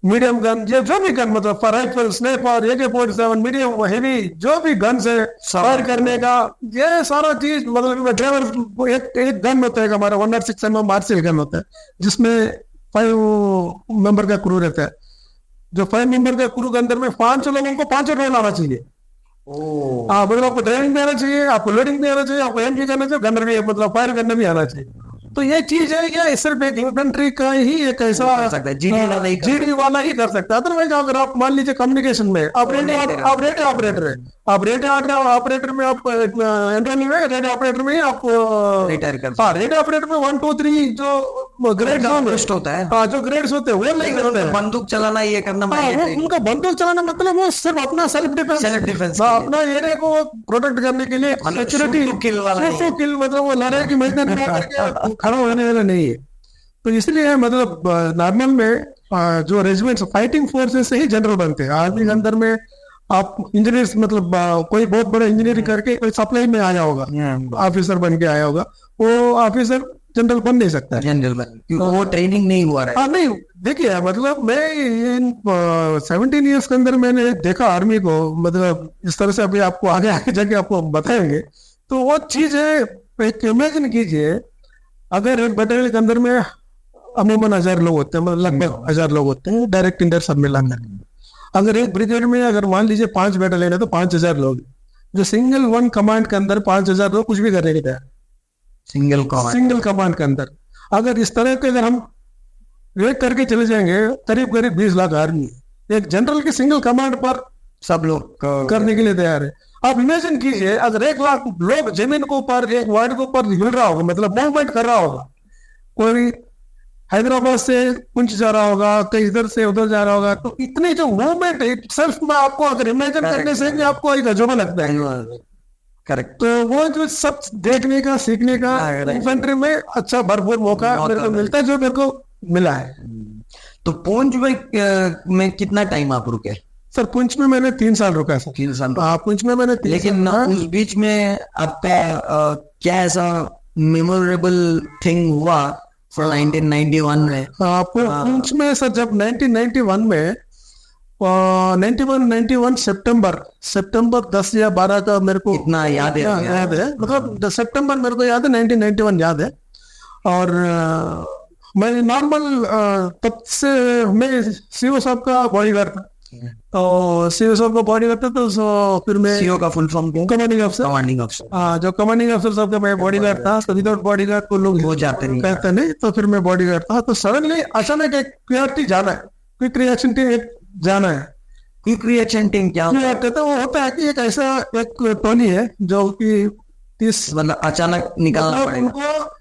मीडियम गन, ये जो भी गन मतलब rifle, sniper, AK-47, medium heavy जो भी गन से फायर करने का, ये सारा चीज मतलब ड्राइवर एक गन होता है हमारा 106 mm मार्शल गन होता है, जिसमें 5 मेंबर का क्रू रहता है। जो 5 मेंबर के क्रू के अंदर में 5 लोगों को 5 रोल आना चाहिए। हाँ, मतलब आपको ड्राइविंग भी आना चाहिए, आपको लोडिंग भी आना चाहिए, आपको एम भी करना चाहिए, गनर भी मतलब फायर करना भी आना चाहिए। तो ये चीज है, ये सिर्फ एक इन्फेंट्री का ही एक ऐसा जीडी वाला ही कर सकता है। अदरवाइज अगर आप मान लीजिए कम्युनिकेशन में आप रेडियो ऑपरेटर है, आप रेडियो ऑपरेटर में आप एंट्रोनी में रेडियो ऑपरेटर में ही आप रिटायर कर, हाँ रेडियो ऑपरेटर में 1 2 3 जो ग्रेड्स होता है, हाँ जो ग्रेड्स होते हैं वो नहीं करते हैं। बंदूक चलाना ये करना, उनका बंदूक चलाना मतलब वो सिर्फ अपना सेल्फ डिफेंस, अपना एरिया को प्रोटेक्ट करने के लिए, सिक्योरिटी किल मतलब वो लड़ाई की मैदान में खड़ा होने वाला नहीं है। तो इसलिए मतलब नॉर्मल में जो रेजिमेंट्स फाइटिंग फोर्सेस से ही जनरल बनते हैं। आर्मी के अंदर में आप इंजीनियर मतलब कोई बहुत बड़ा इंजीनियरिंग करके कोई सप्लाई में आया होगा, ऑफिसर बन के आया होगा, वो ऑफिसर जनरल बन नहीं सकता है, जनरल बन, क्योंकि वो ट्रेनिंग नहीं हुआ है। हाँ नहीं, देखिए मतलब मैं इन 17 ईयर्स के अंदर मैंने देखा आर्मी को, मतलब इस तरह से अभी आपको आगे आगे जाके आपको बताएंगे। तो वो चीज है, एक इमेजिन कीजिए अगर एक बटालियन के अंदर में अमूमन 1000 लोग होते हैं, मतलब लगभग 1000 लोग होते हैं डायरेक्ट इंडर सब मिलाकर। अगर एक ब्रिगेड में अगर मान लीजिए 5 बटालियन है तो 5000 लोग, जो सिंगल वन कमांड के अंदर 5000 लोग कुछ भी करने के तैयार, सिंगल कमांड के अंदर। अगर इस तरह के अगर हम वेट करके चले जाएंगे, करीब करीब 20 लाख आर्मी एक जनरल के सिंगल कमांड पर सब लोग करने के लिए तैयार है। आप इमेजिन कीजिए अगर 1 लाख लोग जमीन के ऊपर एक वार्ड के ऊपर हिल रहा होगा, मतलब मूवमेंट कर रहा होगा, कोई हैदराबाद से पुंछ जा रहा होगा, कहीं इधर से उधर जा रहा होगा, तो इतने जो मूवमेंट है सिर्फ में आपको अगर इमेजिन करने से भी आपको एक अजूबा लगता है। करेक्ट। तो वो जो सब देखने का सीखने का इन्फेंट्री में अच्छा भरपूर मौका मेरे को मिलता है, जो मेरे को मिला है। तो पुंछ में कितना टाइम आप रुके? सर पुंछ में मैंने 3 साल रुका सर। 3 साल? हाँ पुंछ में मैंने 3 लेकिन उस बीच में आपका क्या ऐसा मेमोरेबल थिंग हुआ फॉर 1991 में? पुंछ में सर जब 1991 में 91 सितंबर 10 या 12 का मेरे को इतना याद है, मतलब सितंबर मेरे को याद है, 1991 याद है। और मैं नॉर्मल तब से मैं सीओ साहब का बॉडीगार्ड था, तो सीओ साहब का बॉडीगार्ड था। तो फिर मैं सीओ का फुल फॉर्म कमांडिंग अफसर, हाँ जो कमांडिंग अफसर साहब का मैं बॉडीगार्ड था। तो विदाउट बॉडीगार्ड को लोग हो जाते नहीं, कहते नहीं, तो फिर मैं बॉडीगार्ड था। तो सडनली अचानक एक क्विक जाना है, क्विक रिएक्शन टीम जाना है। क्विक रिएक्शन टीम क्या कहते? वो होता है कि एक ऐसा एक टोली है जो कि 30 मतलब अचानक निकालना पड़ेगा, उनको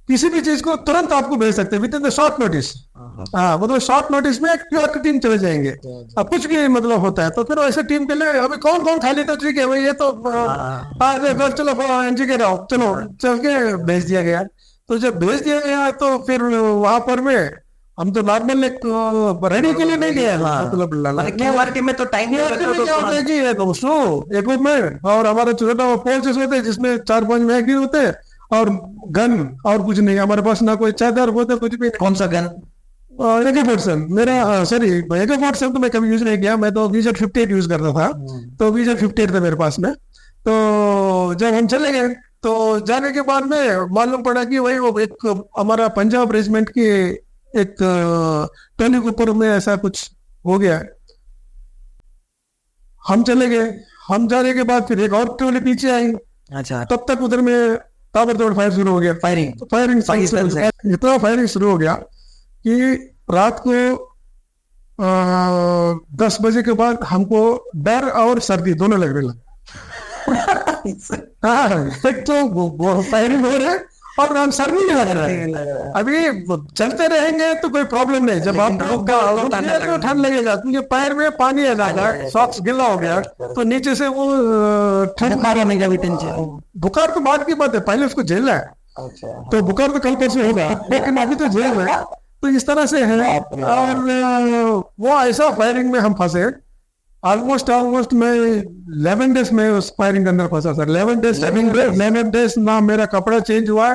किसी भी चीज को तुरंत आपको भेज सकते हैं with in the short notice. हाँ मतलब शॉर्ट नोटिस में क्यूआर की टीम चले जाएंगे, अब कुछ भी मतलब होता है। तो फिर ऐसे टीम के लिए अभी कौन कौन खाली, तो ठीक है भाई ये तो चलो एनजी के रहो, चलो चल के भेज दिया गया। तो जब भेज दिया गया तो फिर वहां पर में हम तो नॉर्मल रेडी के लिए नहीं गया, मतलब में तो टाइम इक्विपमेंट और हमारा छोटा फोर्सेस होते हैं जिसमें 4-5 मैगजीन होते हैं और गन और कुछ नहीं। हमारे पास ना कोई चादर होता कुछ भी। कौन सा गन? AK-47 मेरा, सॉरी AK-47 तो मैं कभी यूज नहीं किया, मैं तो VZ-58 यूज करता था। तो VZ-58 था मेरे पास में। तो जब हम चले गए तो जाने के बाद में मालूम पड़ा कि वही वो एक हमारा पंजाब रेजिमेंट की एक टर्निंग ऊपर में ऐसा कुछ हो गया है। हम चले गए, हम जाने के बाद फिर एक और टोली पीछे आई। अच्छा, तब तक उधर में ताबड़तोड़ फायर शुरू हो गया। फायरिंग फायरिंग पाकिस्तान से। इतना फायरिंग शुरू हो गया कि रात को 10 बजे के बाद हमको डर और सर्दी दोनों लगने लगा। हाँ, एक तो फायरिंग हो रहा है और हम सर नहीं लग रहा है। अभी चलते रहेंगे तो कोई प्रॉब्लम नहीं, जब आप तो ठंड लगेगा क्योंकि पैर में पानी आ जाएगा, सॉक्स गीला हो गया तो नीचे से वो ठंड होने का भी टेंशन। बुखार तो बाद की बात है, पहले उसको झेलना है। तो बुखार तो कल परसों होगा, लेकिन अभी तो जेल में। तो इस तरह से है। और वो ऐसा फायरिंग में हम फंसे। ऑलमोस्ट मैं 11 डेज में उस फायरिंग के अंदर फंसा सर। 11 डेज ना मेरा कपड़ा चेंज हुआ।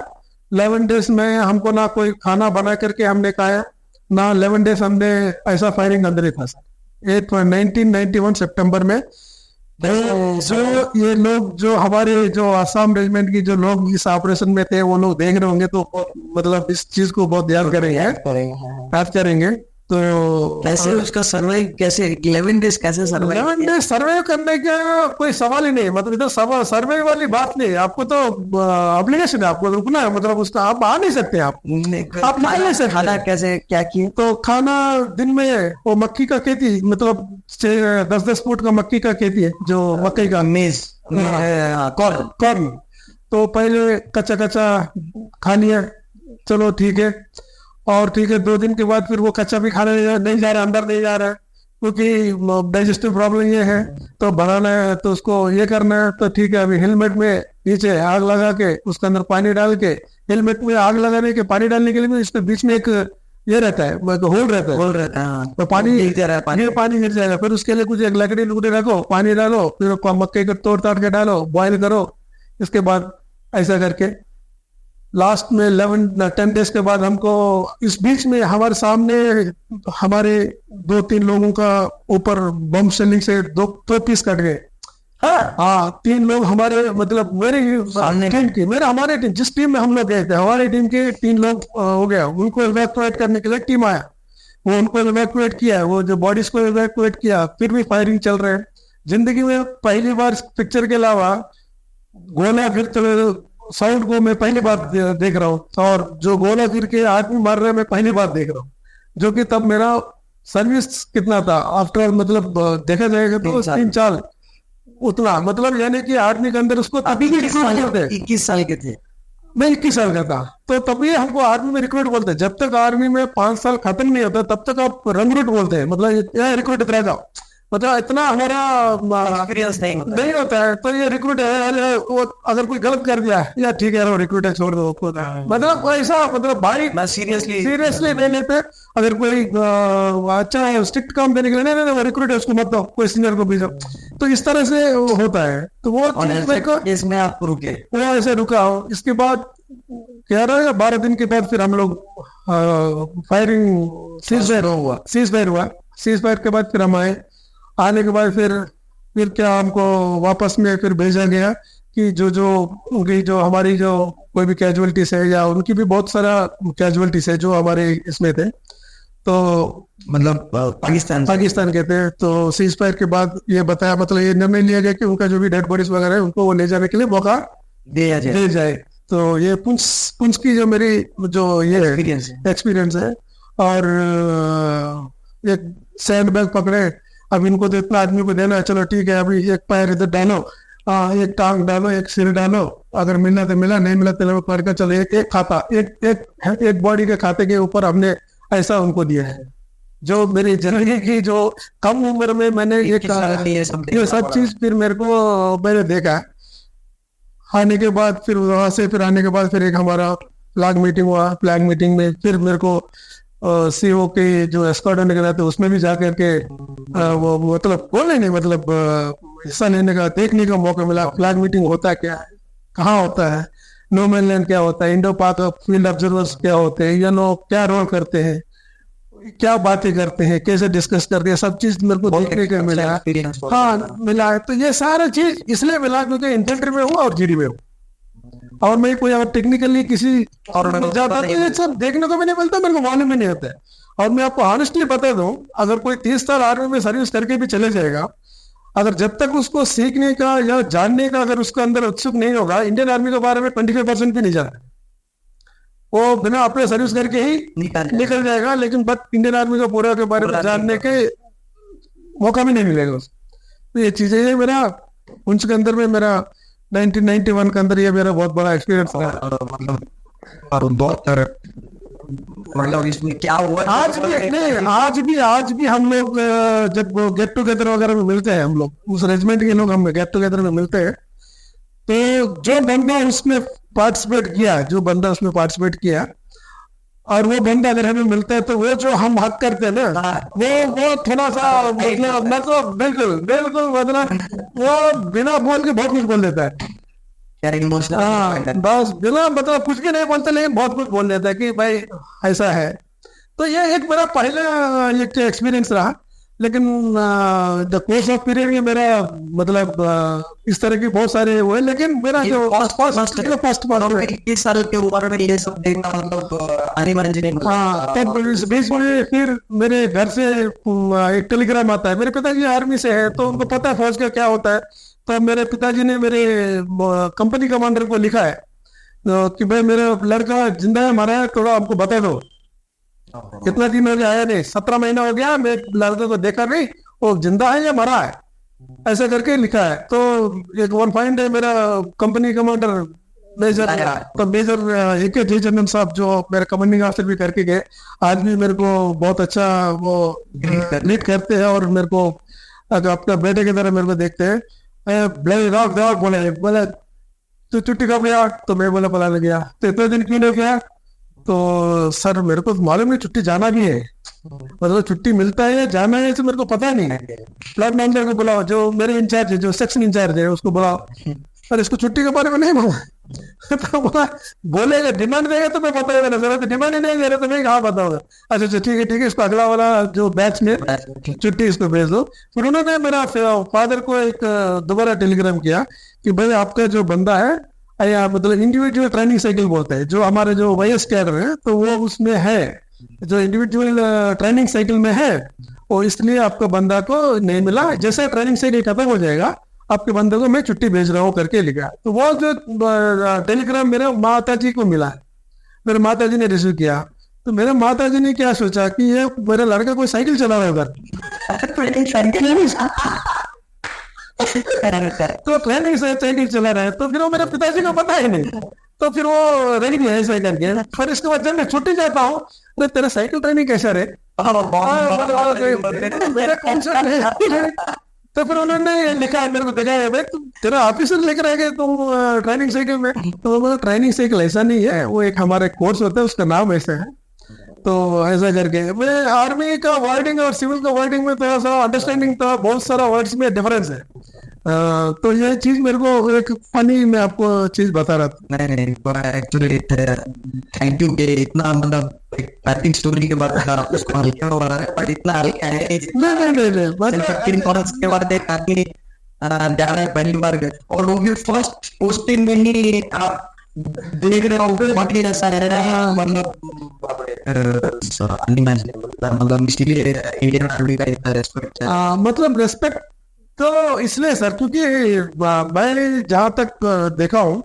11 डेज में हमको ना कोई खाना बना करके हमने खाया, ना 11 डेज हमने ऐसा फायरिंग अंदर ही फंसा। 1991 सितंबर में जो ये लोग जो हमारे जो आसाम रेजिमेंट की जो लोग इस ऑपरेशन में थे वो लोग देख रहे होंगे तो मतलब इस चीज को बहुत याद करेंगे। तो कैसे उसका सर्वाइव, कैसे 11 डेज कैसे सर्वाइव? 11 डेज सर्वाइव करने का कोई सवाल ही नहीं। मतलब इधर सर्वाइव वाली बात नहीं, आपको तो ऑब्लिगेशन है, आपको रुकना है। मतलब उसका आप आ नहीं सकते, आप मान नहीं सकते। खाना कैसे क्या किए? तो खाना दिन में वो मक्की का खेती, मतलब 10-10 फुट का मक्की का खेती है, जो मकई का मेज कॉर्न। तो पहले कच्चा खा लिया, चलो ठीक है। और ठीक है, 2 दिन के बाद फिर वो कच्चा भी खाने नहीं जा रहा, अंदर नहीं जा रहा है क्योंकि डाइजेस्टिव प्रॉब्लम ये है। तो बनाना है तो उसको ये करना है। तो ठीक है, अभी हेलमेट में नीचे आग लगा के उसके अंदर पानी डाल के, हेलमेट में आग लगाने के पानी डालने के लिए भी इसके बीच में एक ये रहता है, होल रहता है। तो पानी गिर जाएगा। फिर उसके लिए कुछ एक लकड़ी लुकड़ी रखो, पानी डालो, फिर मक्के को तोड़ ताड़ के डालो, बॉयल करो। इसके बाद ऐसा करके लास्ट में 10 डेज के बाद हमको इस बीच में हमारे सामने हमारे 2-3 लोगों का ऊपर बम शेलिंग से 2 पीस कट गए। हाँ, 3 लोग हमारे, मतलब हमारे टीम जिस टीम में हम लोग गए थे, हमारे टीम के 3 लोग हो गया। उनको इवैक्यूएट करने के लिए टीम आया, वो उनको इवैक्यूएट किया, वो जो बॉडीज को इवैक्यूएट किया। फिर भी फायरिंग चल रहे हैं। जिंदगी में पहली बार पिक्चर के अलावा गोला फिर साउंड को मैं पहली बार देख रहा हूँ, और जो गोला फिर के आदमी मार रहे हैं मैं पहली बार देख रहा हूँ। जो कि तब मेरा सर्विस कितना था आफ्टर, मतलब देखा जाएगा तो 3 साल उतना, मतलब यानी कि आर्मी के अंदर उसको अभी 21 साल के थे। मैं 21 साल का था। तो तभी हमको आर्मी में रिक्रूट बोलते हैं। जब तक आर्मी में 5 साल खत्म नहीं होता तब तक आप रंगरूट बोलते हैं, मतलब यहाँ रिक्रूट रह जाओ। मतलब इतना हमारा एक्सपीरियंस नहीं होता है। तो ये रिक्रूट है, वो अगर कोई गलत कर दिया या ठीक है रिक्रूट है छोड़ दो, मतलब ऐसा, मतलब भाई सीरियसली नहीं लेते। अगर कोई अच्छा है स्ट्रिक्ट काम देने के लिए, नहीं रिक्रूट है उसको मत दो, कोई सीनियर को भेजो। तो इस तरह से होता है। तो वो इसमें आप रुके, वो ऐसे रुका हो। इसके बाद क्या रहेगा, 12 दिन के बाद फिर हम लोग फायरिंग सीज फायर के बाद फिर हम आने के बाद फिर क्या हमको वापस में फिर भेजा गया कि जो हमारी जो कोई भी कैजुअलिटीज है, या उनकी भी बहुत सारा कैजुअलिटीज है जो हमारे इसमें थे। तो मतलब पाकिस्तान के थे। तो सीज फायर के बाद ये बताया, मतलब ये निर्णय लिया गया कि उनका जो भी डेड बॉडीज वगैरह है उनको वो ले जाने के लिए मौका दे जाए। तो ये पुंछ की जो मेरी जो ये एक्सपीरियंस है। और एक सैंड बैग पकड़े, अब इनको तो इतना आदमी को देना है, चलो ठीक है, अभी एक पैर इधर डालो, एक टांग डालो, एक सिर डालो, अगर मिला तो मिला, नहीं मिला तो करके चलो। एक खाता, एक बॉडी के खाते के ऊपर हमने ऐसा उनको दिया है। जो मेरी जिंदगी की जो कम उम्र में मैंने ये सब चीज फिर मैंने देखा। आने के बाद फिर वहां से फिर आने के बाद फिर एक हमारा फ्लैग मीटिंग हुआ। फ्लैग मीटिंग में फिर मेरे को सीओ के जो एस्कॉर्डन निकला था उसमें भी जाकर के वो मतलब बोलने नहीं, मतलब हिस्सा लेने का, देखने का मौका मिला। फ्लैग मीटिंग होता क्या है, कहाँ होता है, नो मैन लैंड क्या होता है, इंडो पाक फील्ड ऑब्जर्वर्स क्या होते हैं, या नो क्या रोल करते हैं, क्या बातें करते हैं, कैसे डिस्कस करते हैं, सब चीज मेरे को देखने को मिला। हाँ मिला है। तो ये सारा चीज इसलिए मिला क्योंकि इन्फेंट्री में हूँ और जीडी में हूँ, और मैं कोई अगर टेक्निकली किसी और जाता तो ये सब देखने को भी नहीं मिलता, मेरे को मालूम भी नहीं होता है। और मैं आपको ऑनेस्टली बता दूं, अगर कोई 30 साल आर्मी में सर्विस करके भी चले जाएगा, अगर जब तक उसको सीखने का या जानने का अगर उसके अंदर उत्सुक नहीं होगा, इंडियन आर्मी के बारे में 25% भी नहीं जानता, वो बिना अपने सर्विस करके ही निकल जाएगा, लेकिन बट इंडियन आर्मी का पूरा के बारे में जानने के मौका भी नहीं मिलेगा उसको। तो ये चीजें, ये मेरा उनके अंदर में मेरा 1991 के अंदर ये मेरा बहुत बड़ा एक्सपीरियंस रहा। मतलब इसमें क्या हुआ? आज भी नहीं, आज भी हम लोग जब गेट टुगेदर वगैरह में मिलते हैं, हम लोग उस रेजिमेंट के लोग हम गेट टुगेदर में मिलते हैं, तो जो बंदा उसमें पार्टिसिपेट किया और वो बंदा अगर हमें मिलता है, तो वो जो हम हक करते हैं ना, वो थोड़ा सा मतलब मैं तो बिल्कुल बिल्कुल मतलब वो बिना बोल के बहुत कुछ बोल देता है। हाँ बस बिना मतलब कुछ भी नहीं बोलते, लेकिन बहुत कुछ बोल देता है कि भाई ऐसा है। तो ये एक मेरा पहला एक एक्सपीरियंस रहा, लेकिन द कोर्स ऑफ पीरियड में मेरा मतलब इस तरह की बहुत सारे हुए, लेकिन मेरा जो फर्स्ट इस साल के ऊपर में ये सब देखना मतलब अनिवार्य। हाँ, तब इस बीच में फिर मेरे घर से एक टेलीग्राम आता है। मेरे पिताजी आर्मी से है, तो उनको पता है फौज का क्या होता है। तो मेरे पिताजी ने मेरे कंपनी कमांडर को लिखा है कि भाई मेरा लड़का जिंदा है मरा है, थोड़ा हमको बता दो। कितना दिन हो गया आया नहीं, 17 महीना हो गया, मैं लड़के को देखा नहीं, वो जिंदा है या मरा है, ऐसा करके लिखा है। तो एक वन फाइंड है मेरा कंपनी कमांडर मेजर, तो मेजर AK जयचंदन साहब जो मेरे कमांडिंग ऑफिसर भी करके गए, आज भी मेरे को बहुत अच्छा वो लीड करते हैं, और मेरे को अपना बेटे की तरह मेरे को देखते हैं। बोले तू छुट्टी कब गया, तो मैं बोला पलाने गया। तो इतने दिन क्यों नहीं गया, तो सर मेरे को मालूम नहीं छुट्टी जाना भी है, मतलब छुट्टी मिलता है या जाना है, तो मेरे को पता नहीं है। फ्लाइट मैनेजर को बुलाओ, जो मेरे इंचार्ज है, जो सेक्शन इंचार्ज है, उसको बुलाओ, सर इसको छुट्टी के बारे में नहीं बोला। तो बोला बोलेगा डिमांड देगा तो मैं बताऊंगा ना सर, तो डिमांड ही नहीं दे रहे तो मैं कहाँ बताऊंगा। अच्छा अच्छा ठीक है इसको अगला वाला जो बैच में छुट्टी इसको भेज दो। फिर उन्होंने मेरा फादर को एक दोबारा टेलीग्राम किया कि भाई आपका जो बंदा है या मतलब इंडिविजुअल ट्रेनिंग साइकिल बोलते हैं, जो हमारे जो वाईएस कैडर है, तो वो उसमें है, जो इंडिविजुअल ट्रेनिंग साइकिल में है, वो इसलिए आपका बंदा को नहीं मिला। जैसे ट्रेनिंग साइकिल खत्म हो जाएगा, आपके बंदे को मैं छुट्टी भेज रहा हूँ करके लिखा। तो वो जो टेलीग्राम मेरे माता जी को मिला, मेरे माता जी ने रिसीव किया। तो मेरे माता जी ने क्या सोचा कि ये मेरा लड़का कोई साइकिल चला रहा है उधर, तो ट्रेनिंग से साइकिल चला रहा है। तो फिर वो मेरे पिताजी को पता ही नहीं, तो फिर वो रह गया ऐसा करके। फिर इसके बाद जब मैं छुट्टी जाता हूँ, तो तेरा साइकिल ट्रेनिंग कैसा रे, मेरा कौन सा है। तो फिर उन्होंने लिखा है मेरे को, देखा है भाई तेरा ऑफिसर लेकर आएगा तुम ट्रेनिंग साइकिल में। तो ट्रेनिंग साइकिल ऐसा नहीं है, वो एक हमारा कोर्स होता है, उसका नाम ऐसा है। तो ऐसा करके मैं आर्मी का वर्डिंग और सिविल का वर्डिंग में थोड़ा सा अंडरस्टैंडिंग था, बहुत सारा वर्ड्स में डिफरेंस है। तो ये चीज मेरे को एक फनी मैं आपको चीज बता रहा था। नहीं एक्चुअली थैंक यू कि इतना मतलब एक स्टोरी के बाद उसको हल्का हो रहा है, पर इतना हल्का है नहीं के बाद एक आदमी जा रहा है पहली बार गए, और वो भी फर्स्ट पोस्टिंग में ही आप देख रहे हो बाकी ऐसा है, मतलब इसलिए इंडियन आर्मी का इतना रेस्पेक्ट है। मतलब रेस्पेक्ट तो इसलिए सर, क्योंकि मैं जहाँ तक देखा हूँ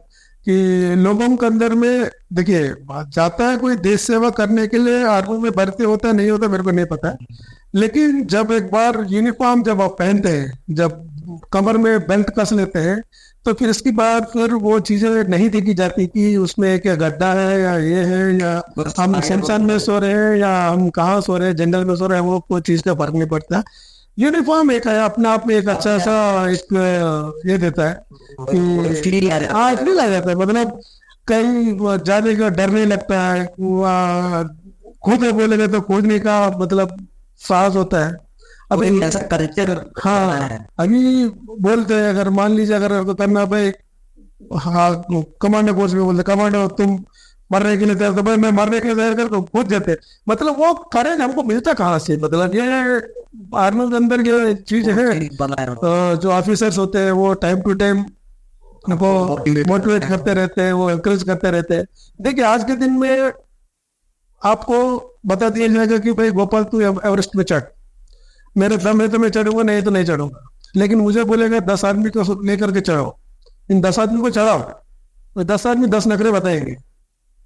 कि लोगों के अंदर में, देखिए जाता है कोई देश सेवा करने के लिए, आर्मी में भर्ती होता है नहीं होता मेरे को नहीं पता, लेकिन जब एक बार यूनिफॉर्म जब आप पहनते हैं, जब कमर में बेल्ट कस लेते हैं, तो फिर इसके बाद फिर वो चीजें नहीं देखी जाती कि उसमें क्या गड्ढा है या ये है, या हम शमशान में सो रहे हैं या हम कहाँ सो रहे हैं, जंगल में सो रहे हैं, वो कोई चीज का फर्क नहीं पड़ता। यूनिफॉर्म एक है अपने आप में एक अच्छा सा एक ये देता है कि फील आ जाता है, मतलब कहीं जाने का डर नहीं लगता है, खुद बोलेंगे तो खोजने का मतलब साहस होता है। अब ऐसा कल्चर, हाँ अभी बोलते हैं, अगर मान लीजिए अगर करना भाई, हाँ कमांडो कोर्स में बोलते कमांडो तुम मरने के लिए तैयार, तो भाई मैं मरने के लिए तैयार कर कूद जाते। मतलब वो करेज हमको मिलता कहाँ से? मतलब ये आर्मी के अंदर ये चीज है। जो ऑफिसर्स होते हैं वो टाइम टू टाइम उनको मोटिवेट करते रहते हैं, वो एनकरेज करते रहते हैं। देखिए आज के दिन में आपको बता दिया जाएगा कि भाई गोपाल तू एवरेस्ट में चढ़, मेरे दम है तो मैं चढ़ूंगा, नहीं तो नहीं चढ़ूंगा। लेकिन मुझे बोलेगा 10 आदमी को लेकर के चढ़ाओ, इन 10 आदमी को चढ़ाओ, तो 10 आदमी 10 नखरे बताएंगे,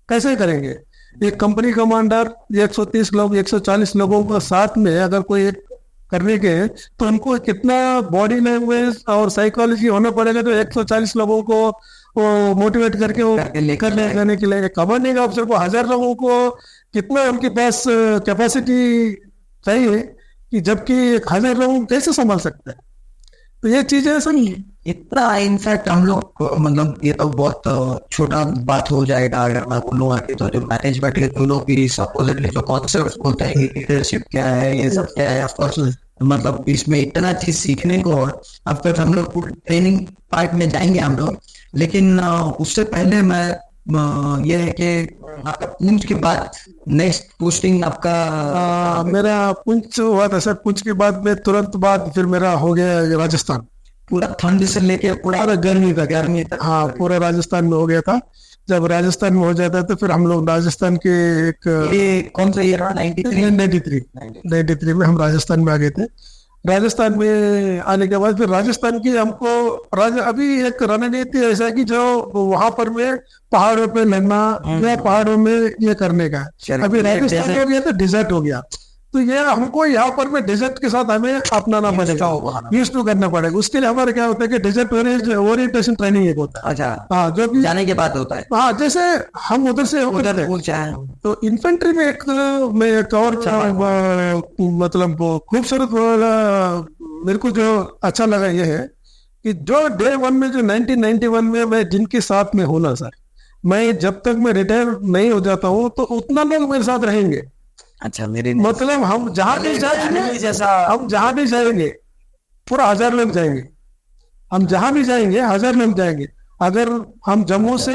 कैसे करेंगे? एक कंपनी कमांडर 130 लोग 140 लोगों को साथ में अगर कोई एक करने के हैं, तो उनको कितना बॉडी लैंग्वेज और साइकोलॉजी होना पड़ेगा, तो 140 लोगों को वो मोटिवेट करके वो करने करने के लिए। कमांडिंग ऑफिसर को 1000 लोगों को कितना उनके पास कैपेसिटी चाहिए, कि जबकि 1000 लोगों को कैसे संभाल सकते हैं? तो ये चीजें समझिए। इतना इनफैक्ट हम लोग मतलब ये तो बहुत छोटा बात हो जाएगा अगर मैं बोलूँगा कि तो जो मैनेजमेंट के दोनों की सपोजिटली जो कॉन्सेप्ट होता है, लीडरशिप क्या है, ये सब क्या है, ऑफ कोर्स मतलब इसमें इतना चीज सीखने को। और अब तक हम लोग ट्रेनिंग पार्ट में जाएंगे हम लोग, लेकिन उससे पहले मैं ये है कि आपका पुंछ के बाद नेक्स्ट पोस्टिंग आपका मेरा पुंछ हुआ था सर। पुंछ के बाद में तुरंत बाद फिर मेरा हो गया राजस्थान। पूरा ठंड से लेके पूरा गर्मी तक। हाँ, पूरा राजस्थान में हो गया था। जब राजस्थान में हो जाता है तो फिर हम लोग राजस्थान के एक ये कौन सा ईयर? 93 में हम राजस्थान में आ गए थे। राजस्थान में आने के बाद फिर राजस्थान की हमको अभी एक रणनीति ऐसा है कि जो वहां पर में पहाड़ों पे लगना या पहाड़ों में ये करने का। अभी राजस्थान में भी है तो डिजर्ट हो गया, तो ये हमको यहाँ पर में डेजर्ट के साथ हमें अपनाना पड़ेगा, यूज टू करना पड़ेगा। उसके लिए हमारे क्या होता है कि डेजर्ट ओरिएंटेशन ट्रेनिंग एक होता है। अच्छा, हाँ, जो कि जाने के बाद होता है। हाँ, जैसे हम उधर से तो इन्फेंट्री में एक और मतलब खूबसूरत मेरे को जो अच्छा लगा ये है कि जो डे 1 में जो 1991 में मैं जिनके साथ में हूँ ना सर, मैं जब तक मैं रिटायर नहीं हो जाता हूँ तो उतना लोग मेरे साथ रहेंगे। अच्छा, मेरे मतलब हम जहां भी जाएंगे, जैसा हम जहां भी जाएंगे पूरा 1000 लोग जाएंगे। हम जहां भी जाएंगे 1000 लोग जाएंगे। अगर हम जम्मू से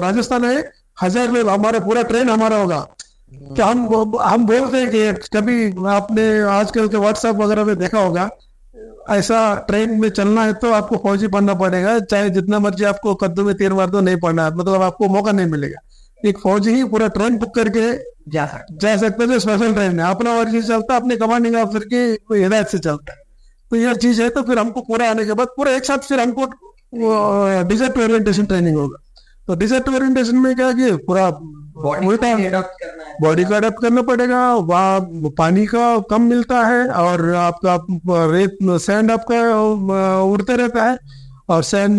राजस्थान आए, 1000 लोग हमारा पूरा ट्रेन हमारा होगा। कि हम बोलते हैं कि कभी आपने आजकल के व्हाट्सएप वगैरह में देखा होगा, ऐसा ट्रेन में चलना है तो आपको फौजी बनना पड़ेगा, चाहे जितना मर्जी आपको कद्दू में तीर मार दो, नहीं पड़ना, मतलब आपको मौका नहीं मिलेगा। एक फौजी ही पूरा ट्रेन बुक करके जा सकते थे। स्पेशल ट्रेन है, अपना और चीज चलता, अपने कमांडिंग ऑफिसर की हिदायत से चलता है। तो यह चीज है। तो फिर हमको पूरा आने के बाद पूरा एक साथ फिर हमको डिजर्ट ओरिएंटेशन ट्रेनिंग होगा। तो डिजर्ट ओरिएंटेशन में क्या कि पूरा बॉडी को अडेप्ट करना पड़ेगा। वहाँ पानी का कम मिलता है और आपका रेत सैंड आपका उड़ते रहता है, और सैंड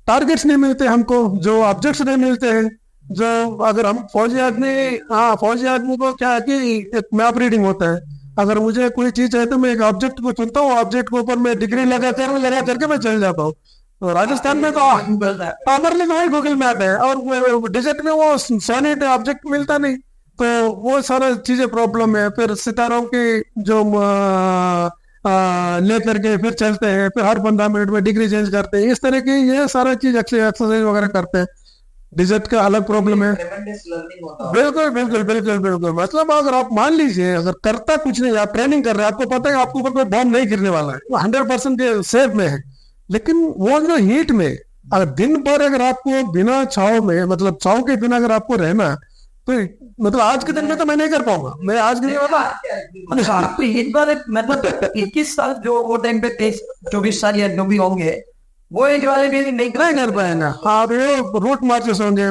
टारगेट्स नहीं मिलते हमको, जो ऑब्जेक्ट्स नहीं मिलते हैं। जो अगर हम फौजी आदमी को क्या है कि एक मैप रीडिंग होता है। अगर मुझे कोई चीज है तो मैं एक ऑब्जेक्ट को चुनता हूँ, ऑब्जेक्ट के ऊपर मैं डिग्री लगा करके मैं चल जाता हूँ। तो राजस्थान में तो नॉर्मली वही गूगल मैप है, और डिजर्ट में वो सॉलिड ऑब्जेक्ट मिलता नहीं, तो वो सारा चीजें प्रॉब्लम है। फिर सितारों की जो लेकर के फिर चलते हैं, फिर हर 15 मिनट में डिग्री चेंज करते हैं, इस तरह की ये सारा चीज एक्सरसाइज वगैरह करते हैं। डिजर्ट का अलग प्रॉब्लम है। बिल्कुल बिल्कुल बिल्कुल बिल्कुल। मतलब अगर आप मान लीजिए, अगर करता कुछ नहीं, आप ट्रेनिंग कर रहे हैं, आपको पता है आपके ऊपर कोई बॉम्ब नहीं गिरने वाला है, वो 100% सेफ में है। लेकिन वो जो हीट में अगर दिन भर अगर आपको बिना छाव में, मतलब छाव के बिना अगर आपको रहना, तो मतलब आज के दिन में तो मैं नहीं कर पाऊंगा। मैं आज के दिन आपको एक बार मतलब 21 साल जो वो टाइम पे 24 साल या जो भी होंगे, वो एक वाले भी नहीं कर पाएगा। हाँ, रूट मार्चेस होंगे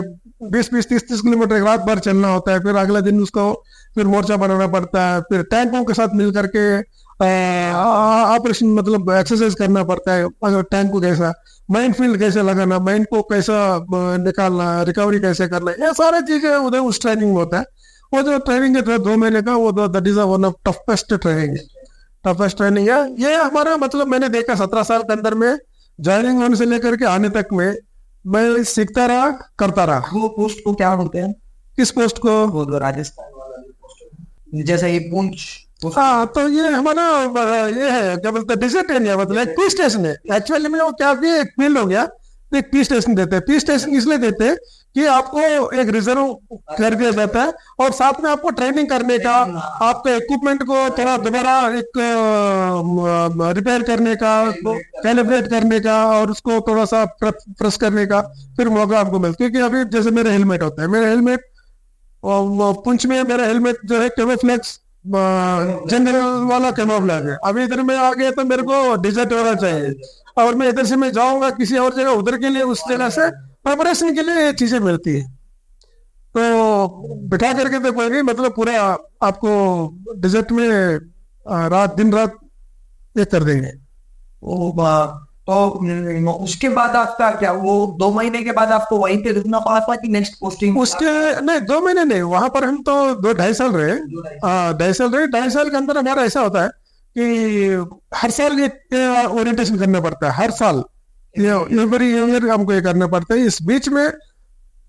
20-20, 30-30 किलोमीटर एक रात भर चलना होता है। फिर अगले दिन उसको फिर मोर्चा बनाना पड़ता है, फिर टैंकों के साथ मिल करके ऑपरेशन मतलब एक्सरसाइज करना पड़ता है। अगर टैंक को कैसा माइन फील्ड कैसे लगाना, माइन को कैसा निकालना, रिकवरी कैसे करना, ये सारी चीजें उधर उस ट्रेनिंग में होता है। वो जो ट्रेनिंग है 2 महीने का, वो that is one of toughest training है। टफेस्ट ट्रेनिंग है ये हमारा। मतलब मैंने देखा 17 साल के अंदर में ज्वाइनिंग होने से लेकर के आने तक में मैं सीखता रहा, करता रहा। वो पोस्ट को क्या बोलते हैं? किस पोस्ट को? वो राजस्थान वाला जैसा ये पुंछ। हाँ, तो ये हमारा ये है क्या बोलते हैं, डिजर्ट एरिया, मतलब एक स्टेशन है एक्चुअली में। वो क्या एक फील्ड हो गया एक पी स्टेशन देते हैं। पी स्टेशन इसलिए देते हैं कि आपको एक रिजर्व करके देता है और साथ में आपको ट्रेनिंग करने का, आपके इक्विपमेंट को थोड़ा दोबारा एक रिपेयर करने का, कैलिब्रेट करने का और उसको थोड़ा सा प्रेस करने का फिर मौका आपको मिलता है। क्योंकि अभी जैसे मेरा हेलमेट होता है, मेरा हेलमेट पुंछ में मेरा हेलमेट जो है कैमोफ्लेक्स जनरल वाला कैमोफ्लेक्स है। अभी इधर में आ गया तो मेरे को डिजर्ट होना चाहिए, और मैं इधर से मैं जाऊंगा किसी और जगह, उधर के लिए उस जगह से प्रिपरेशन के लिए चीजें मिलती है। तो बिठा करके तो कोई नहीं, मतलब पूरा आपको डिजर्ट में रात दिन रात ये कर देंगे। तो उसके बाद आपका क्या, वो 2 महीने के बाद आपको वहीं पे रुकना पड़ा कि नेक्स्ट पोस्टिंग? उसके नहीं, 2 महीने नहीं, वहां पर हम तो 2-2.5 साल रहे। 2.5 साल के अंदर हमारा ऐसा होता है कि हर साल ये ओरिएंटेशन करना पड़ता है, हर साल ये एवरी ईयर हमको ये करना पड़ता है। इस बीच में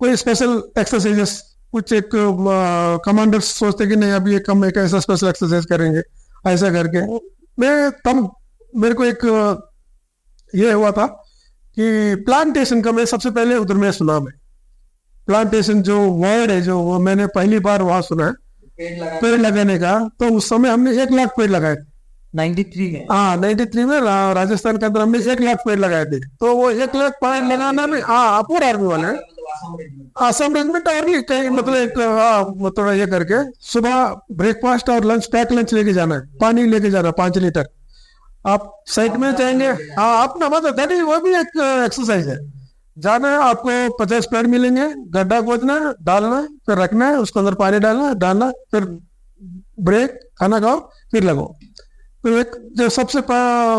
कोई स्पेशल एक्सरसाइजेस, कुछ एक कमांडर्स सोचते कि नहीं अभी एक ऐसा स्पेशल एक्सरसाइज करेंगे, ऐसा करके मैं तब मेरे को एक ये हुआ था कि प्लांटेशन का मैं सबसे पहले उधर में सुना। मैं प्लांटेशन जो वर्ड है, जो वो मैंने पहली बार वहां सुना है पेड़ लगाने का, तो उस समय हमने 1 लाख पेड़ लगाए थे 93 में। हाँ 93 में राजस्थान के अंदर हमने 1 लाख पेड़ लगाए थे। तो वो 1 लाख पेड़ लगाना में पूरा आर्मी वाले हैं, आसाम रेजिमेंट आर्मी कहीं मतलब एक मतलब ये करके सुबह ब्रेकफास्ट और लंच, पैक लंच लेके जाना है, पानी लेके जाना है 5 लीटर। आप साइड में जाएंगे, हाँ अपना मतलब दैट इज, वो भी एक एक्सरसाइज है। जाना है, आपको 50 पेड़ मिलेंगे, गड्ढा खोदना है, डालना है, फिर रखना है, उसके अंदर पानी डालना, फिर ब्रेक, खाना खाओ, फिर लगो। तो एक जो सबसे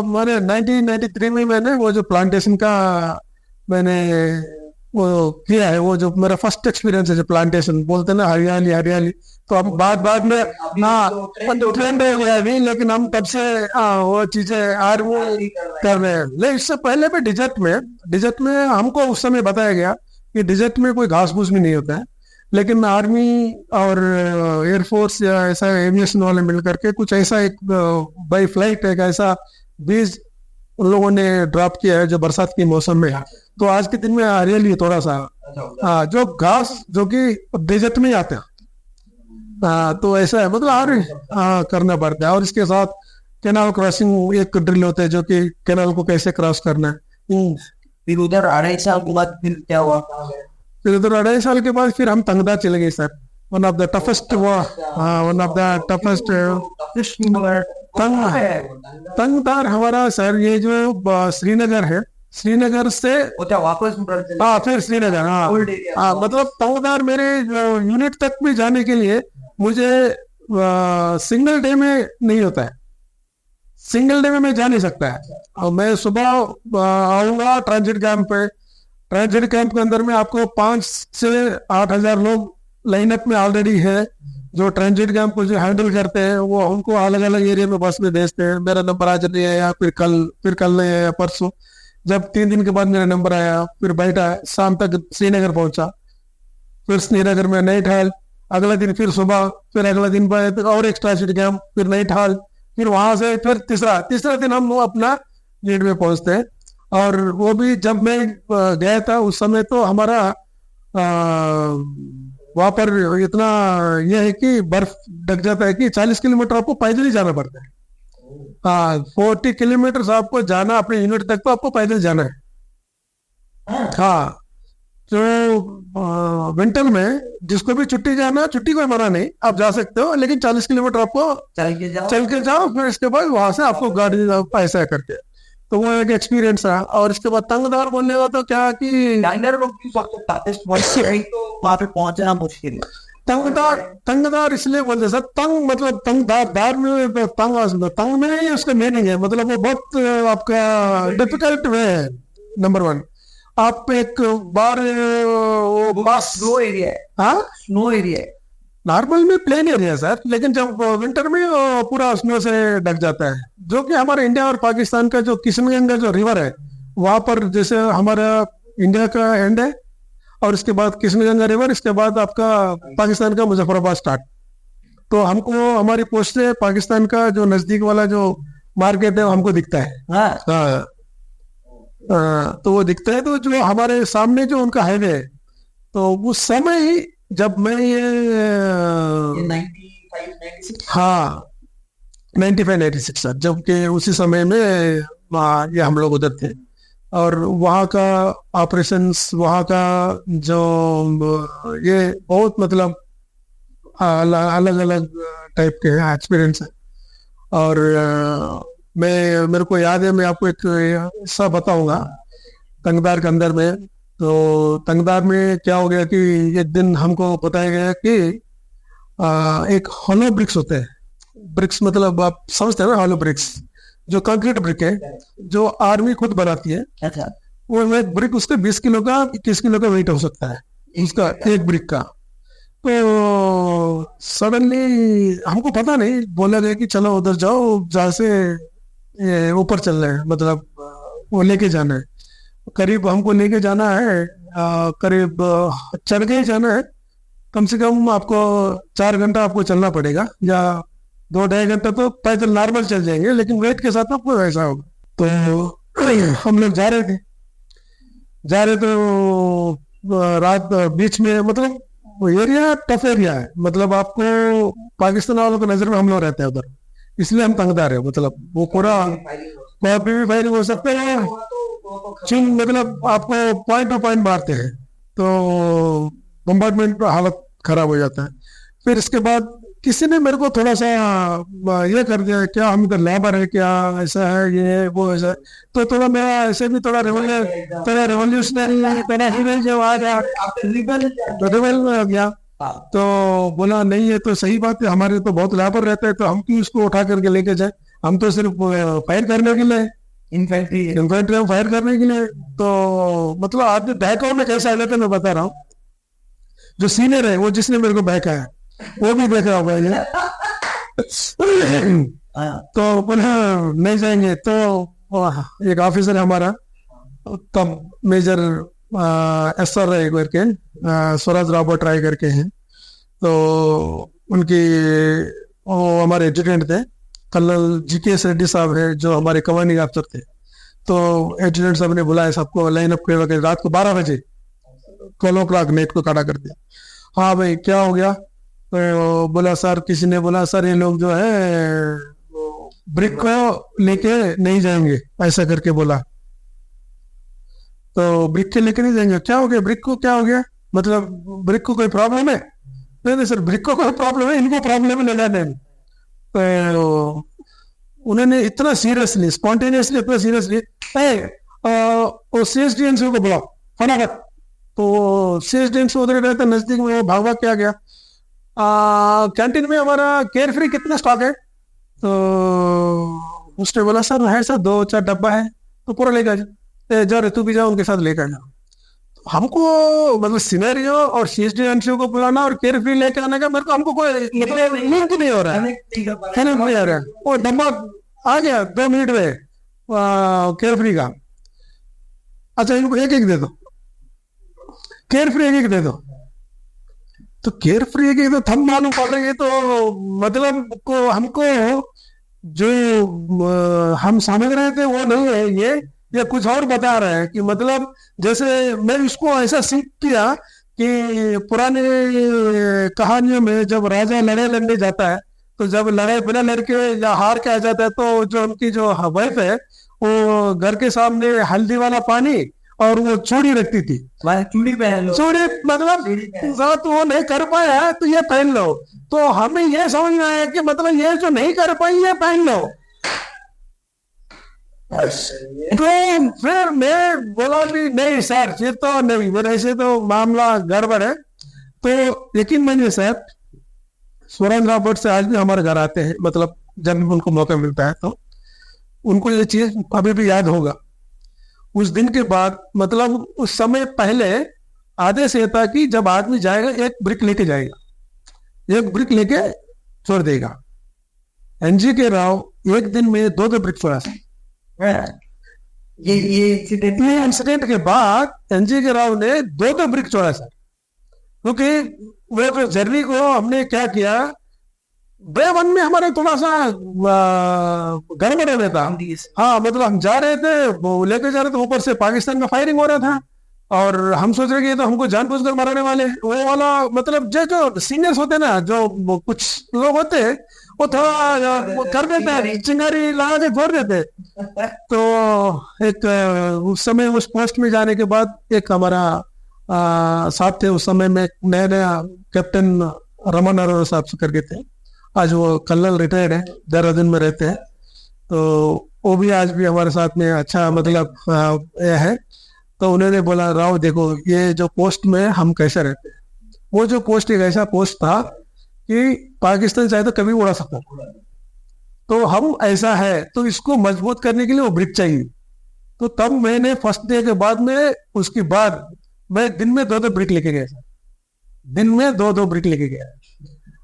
मैंने 1993 में मैंने वो जो प्लांटेशन का मैंने वो किया है, वो जो मेरा फर्स्ट एक्सपीरियंस है, जो प्लांटेशन बोलते हैं ना, हरियाली हरियाली। तो अब बाद में ट्रेंड हो गया नहीं, लेकिन हम तब से वो चीजें आर्मी कर रहे हैं। लेकिन इससे पहले भी डिजर्ट में हमको उस समय बताया गया कि डिजर्ट में कोई घास फूस भी नहीं होता है, लेकिन आर्मी और एयरफोर्स या ऐसा एविएशन वाले मिल करके कुछ ऐसा एक बाई फ्लाइट एक ऐसा बीज उन लोगों ने ड्रॉप किया है जो बरसात के मौसम में। तो आज के दिन में हरियाली थोड़ा सा, जो घास जो कि डेजर्ट में आते हैं, तो ऐसा है, मतलब करना पड़ता है। और इसके साथ कैनाल क्रॉसिंग एक ड्रिल होता है, जो कि कैनाल को कैसे क्रॉस करना है। फिर उधर 2.5 साल के बाद फिर क्या हुआ? फिर उधर 2.5 साल के बाद फिर हम तंगदार चले गए sir. One of the toughest Tangdhar हमारा सर, ये जो श्रीनगर है, श्रीनगर से वापस फिर श्रीनगर, मतलब तंगदार मेरे यूनिट तक भी जाने के लिए मुझे सिंगल डे में नहीं होता है, सिंगल डे में मैं जा नहीं सकता है। और मैं सुबह आऊंगा ट्रांजिट कैंप पे, ट्रांजिट कैंप के अंदर में आपको 5 से 8 हजार लोग लाइनअप में ऑलरेडी है, जो ट्रांजिट कैंप को जो हैंडल करते हैं। वो उनको अलग अलग एरिया में बस में भेजते हैं। मेरा नंबर आज नहीं आया, फिर कल नहीं आया, परसों। जब 3 दिन के बाद मेरा नंबर आया, फिर बैठा, शाम तक श्रीनगर पहुंचा, फिर श्रीनगर में नाइट हॉल, अगला दिन फिर सुबह, फिर अगला दिन बाद और एक ट्रांजिट कैंप, फिर नाइट हॉल, फिर वहां से फिर तीसरा दिन हम अपना यूनिट में पहुंचते हैं। और वो भी जब मैं गया था उस समय तो हमारा वहां पर इतना यह है कि बर्फ ढक जाता है कि 40 किलोमीटर आपको पैदल ही जाना पड़ता है। 40 किलोमीटर आपको जाना अपने यूनिट तक, तो आपको पैदल जाना है। तो विंटर में जिसको भी छुट्टी जाना, छुट्टी कोई मना नहीं, आप जा सकते हो, लेकिन 40 किलोमीटर आपको चल के जाओ, फिर इसके बाद वहां से आपको गाड़ी ऐसा करके। तो वो एक एक्सपीरियंस रहा। और इसके बाद तंगदार बोलने का तो क्या कि वहां पे पहुंचना मुश्किल है। तंगदार इसलिए बोलते सर, तंग मतलब दार में तंग में ही उसका मीनिंग है, मतलब वो बहुत आपका डिफिकल्ट वे है। नंबर 1, आप एक बार स्नो एरिया है। स्नो एरिया है, नॉर्मल में प्लेन एरिया है सर, लेकिन जब विंटर में पूरा स्नो से ढक जाता है। जो कि हमारे इंडिया और पाकिस्तान का जो किशनगंगा जो रिवर है, वहां पर जैसे हमारा इंडिया का एंड है, और इसके बाद किशनगंगा रिवर, इसके बाद आपका पाकिस्तान का मुजफ्फराबाद स्टार्ट। तो हमको हमारी पोस्ट से पाकिस्तान का जो नजदीक वाला जो मार्केट है हमको दिखता है। तो वो दिखता है, तो जो हमारे सामने जो उनका हाईवे है, तो उस समय ही जब मैं ये 95-96। हाँ 95-96 सर, जबकि उसी समय में ये हम लोग उधर थे, और वहाँ का ऑपरेशंस, वहाँ का जो ये बहुत मतलब अलग अलग टाइप के एक्सपीरियंस है। और मैं मेरे को याद है, मैं आपको एक हिस्सा बताऊंगा तंगदार के अंदर में। तो तंगदार में क्या हो गया कि एक दिन हमको बताया गया कि एक हॉलो ब्रिक्स होते हैं। ब्रिक्स मतलब आप समझते हैं ना, हॉलो ब्रिक्स जो कंक्रीट ब्रिक है, जो आर्मी खुद बनाती है। अच्छा। वो एक ब्रिक उसके 20 किलो का 21 किलो का वेट हो सकता है इसका, एक ब्रिक का। तो सडनली हमको पता नहीं, बोला गया कि चलो उधर जाओ जहाँ से ये ऊपर चल रहे हैं, मतलब वो लेके जाना है। करीब हमको लेके जाना है, करीब चढ़ के ही जाना है। कम से कम आपको 4 घंटा आपको चलना पड़ेगा, या 2-2.5 घंटा तो पैदल नॉर्मल चल जाएंगे, लेकिन वेट के साथ आपको वैसा होगा। तो हम लोग जा रहे थे, तो रात बीच में, मतलब वो एरिया टफ एरिया है, मतलब आपको पाकिस्तान वालों की नजर में हम लोग रहते हैं उधर, इसलिए हम तंगदार है। मतलब वो पूरा वहाँ पे भी फायरिंग हो सकते हैं, चीन मतलब आपको पॉइंट टू पॉइंट मारते हैं, तो बम्बार्डमेंट का हालत खराब हो जाता है। फिर इसके बाद किसी ने मेरे को थोड़ा सा ये कर दिया, क्या हम इधर लेबर है क्या, ऐसा है ये वो ऐसा है। तो थोड़ा मेरा ऐसे भी थोड़ा रेवोल्यूशनरी थोड़ा हिमेल जो आ गया, तो रिबेल में आ गया। तो बोला नहीं, ये तो सही बात है, हमारे तो बहुत लेबर रहते हैं, तो हम क्यों इसको उठा करके लेके जाए, हम तो सिर्फ फायर करने के लिए, इन्फेंट्री में फायर करने के लिए। तो मतलब आदमी बहकाव में कैसे आ जाते मैं बता रहा हूँ। जो सीनियर है, वो जिसने मेरे को बहकाया, वो भी देखा होगा ये। तो बोला नहीं जाएंगे। तो एक ऑफिसर है हमारा, तब मेजर SR राय करके, स्वराज रावत राय करके हैं, तो उनकी वो हमारे एजुटेंट थे। कर्नल GKS रेड्डी साहब है जो हमारे कमांडिंग अफसर थे। तो एजुटेंट साहब ने बुलाया सबको, लाइन अप करके रात को 12 बजे 12 o'clock नेट को खड़ा कर दिया। हाँ भाई क्या हो गया? तो बोला सर, किसी ने बोला सर ये लोग जो है ब्रिक को लेके नहीं जाएंगे, ऐसा करके बोला। तो ब्रिक के लेके नहीं जाएंगे, क्या हो गया? ब्रिक को क्या हो गया? मतलब ब्रिक को कोई प्रॉब्लम है? नहीं सर, ब्रिक को कोई प्रॉब्लम है, इनको प्रॉब्लम है, ले जाने। तो उन्होंने इतना सीरियसली, स्पॉन्टेनियसली इतना सीरियसली वो CSDNC को बुलाओ फटाफट। तो CSDNC उधर रहता नजदीक में, वो भाग के आ गया। कैंटीन में हमारा केयर फ्री कितना स्टॉक है? तो उसने बोला सर है सर 2-4 डब्बा है, तो पूरा लेकर जा रहे, तू भी जाओ उनके साथ लेकर जा। तो हमको मतलब सिनेरियो और CSDNC को बुलाना और केयर फ्री लेकर आने का मेरे को, हमको कोई मतलब लिंक नहीं हो रहा है, नहीं आ रहा है। वो डब्बा आ गया 2 मिनट में केयर फ्री का। अच्छा इनको एक एक दे दो, केयर फ्री एक एक दे दो। तो केयर फ्री एक तो थम मालूम पड़ रही है, तो मतलब को हमको जो हम समझ रहे थे वो नहीं है, ये कुछ और बता रहे हैं। कि मतलब जैसे मैं इसको ऐसा सीख किया कि पुराने कहानियों में जब राजा लड़ाई लड़ने जाता है, तो जब लड़ाई बिना लड़के या हार के आ जाता है, तो जो उनकी जो वाइफ है वो घर के सामने हल्दी वाला पानी और वो चूड़ी रखती थी, चूड़ी पहन लो, चूड़ी मतलब तो वो नहीं कर पाया तो ये पहन लो। तो हमें ये समझ में आया कि मतलब ये जो नहीं कर पाई ये पहन लो। तो फिर मैं बोला भी नहीं सर ये तो नहीं, मेरे ऐसे तो मामला गड़बड़ है। तो यकीन मानिए सर, स्वराज रावत से आज भी हमारे घर आते हैं, मतलब जब उनको मौका मिलता है तो उनको ये चीज अभी भी याद होगा। उस दिन के बाद मतलब उस समय पहले आदेश ये था कि जब आदमी जाएगा एक ब्रिक लेके जाएगा, एक ब्रिक लेके छोड़ देगा। NGK राव एक दिन में 2 ब्रिक छोड़ा। ये इंसिडेंट के बाद NGK राव ने 2 ब्रिक छोड़ा सर, क्योंकि वो जर्नी को हमने क्या किया, डे वन में हमारा थोड़ा सा गड़बड़ हो रहा था। हाँ मतलब हम जा रहे थे, वो लेके जा रहे थे, ऊपर से पाकिस्तान का फायरिंग हो रहा था और हम सोच रहे कि ये तो हमको जानबूझकर मारने वाले हैं। वो वाला मतलब जो सीनियर्स होते हैं ना, जो वो कुछ लोग होते हैं, वो थोड़ा वो कर देते हैं, चिंगारी लगा के छोड़ देते हैं। तो एक उस समय उस पोस्ट में जाने के बाद एक हमारा साथ थे उस समय में नया नया कैप्टन रमन अरोड़ा साहब से करके थे। आज वो कर्नल रिटायर्ड है, देहरादून में रहते हैं। तो वो भी आज भी हमारे साथ में अच्छा मतलब ये है। तो उन्होंने बोला राव देखो ये जो पोस्ट में हम कैसे रहते हैं, वो जो पोस्ट एक ऐसा पोस्ट था कि पाकिस्तान चाहे तो कभी उड़ा सकता था। तो हम ऐसा है तो इसको मजबूत करने के लिए वो ब्रिक चाहिए। तो तब मैंने फर्स्ट डे के बाद में उसके बाद मैं दिन में 2-2 ब्रिक लेके गया, दिन में 2-2 ब्रिक लेके गया।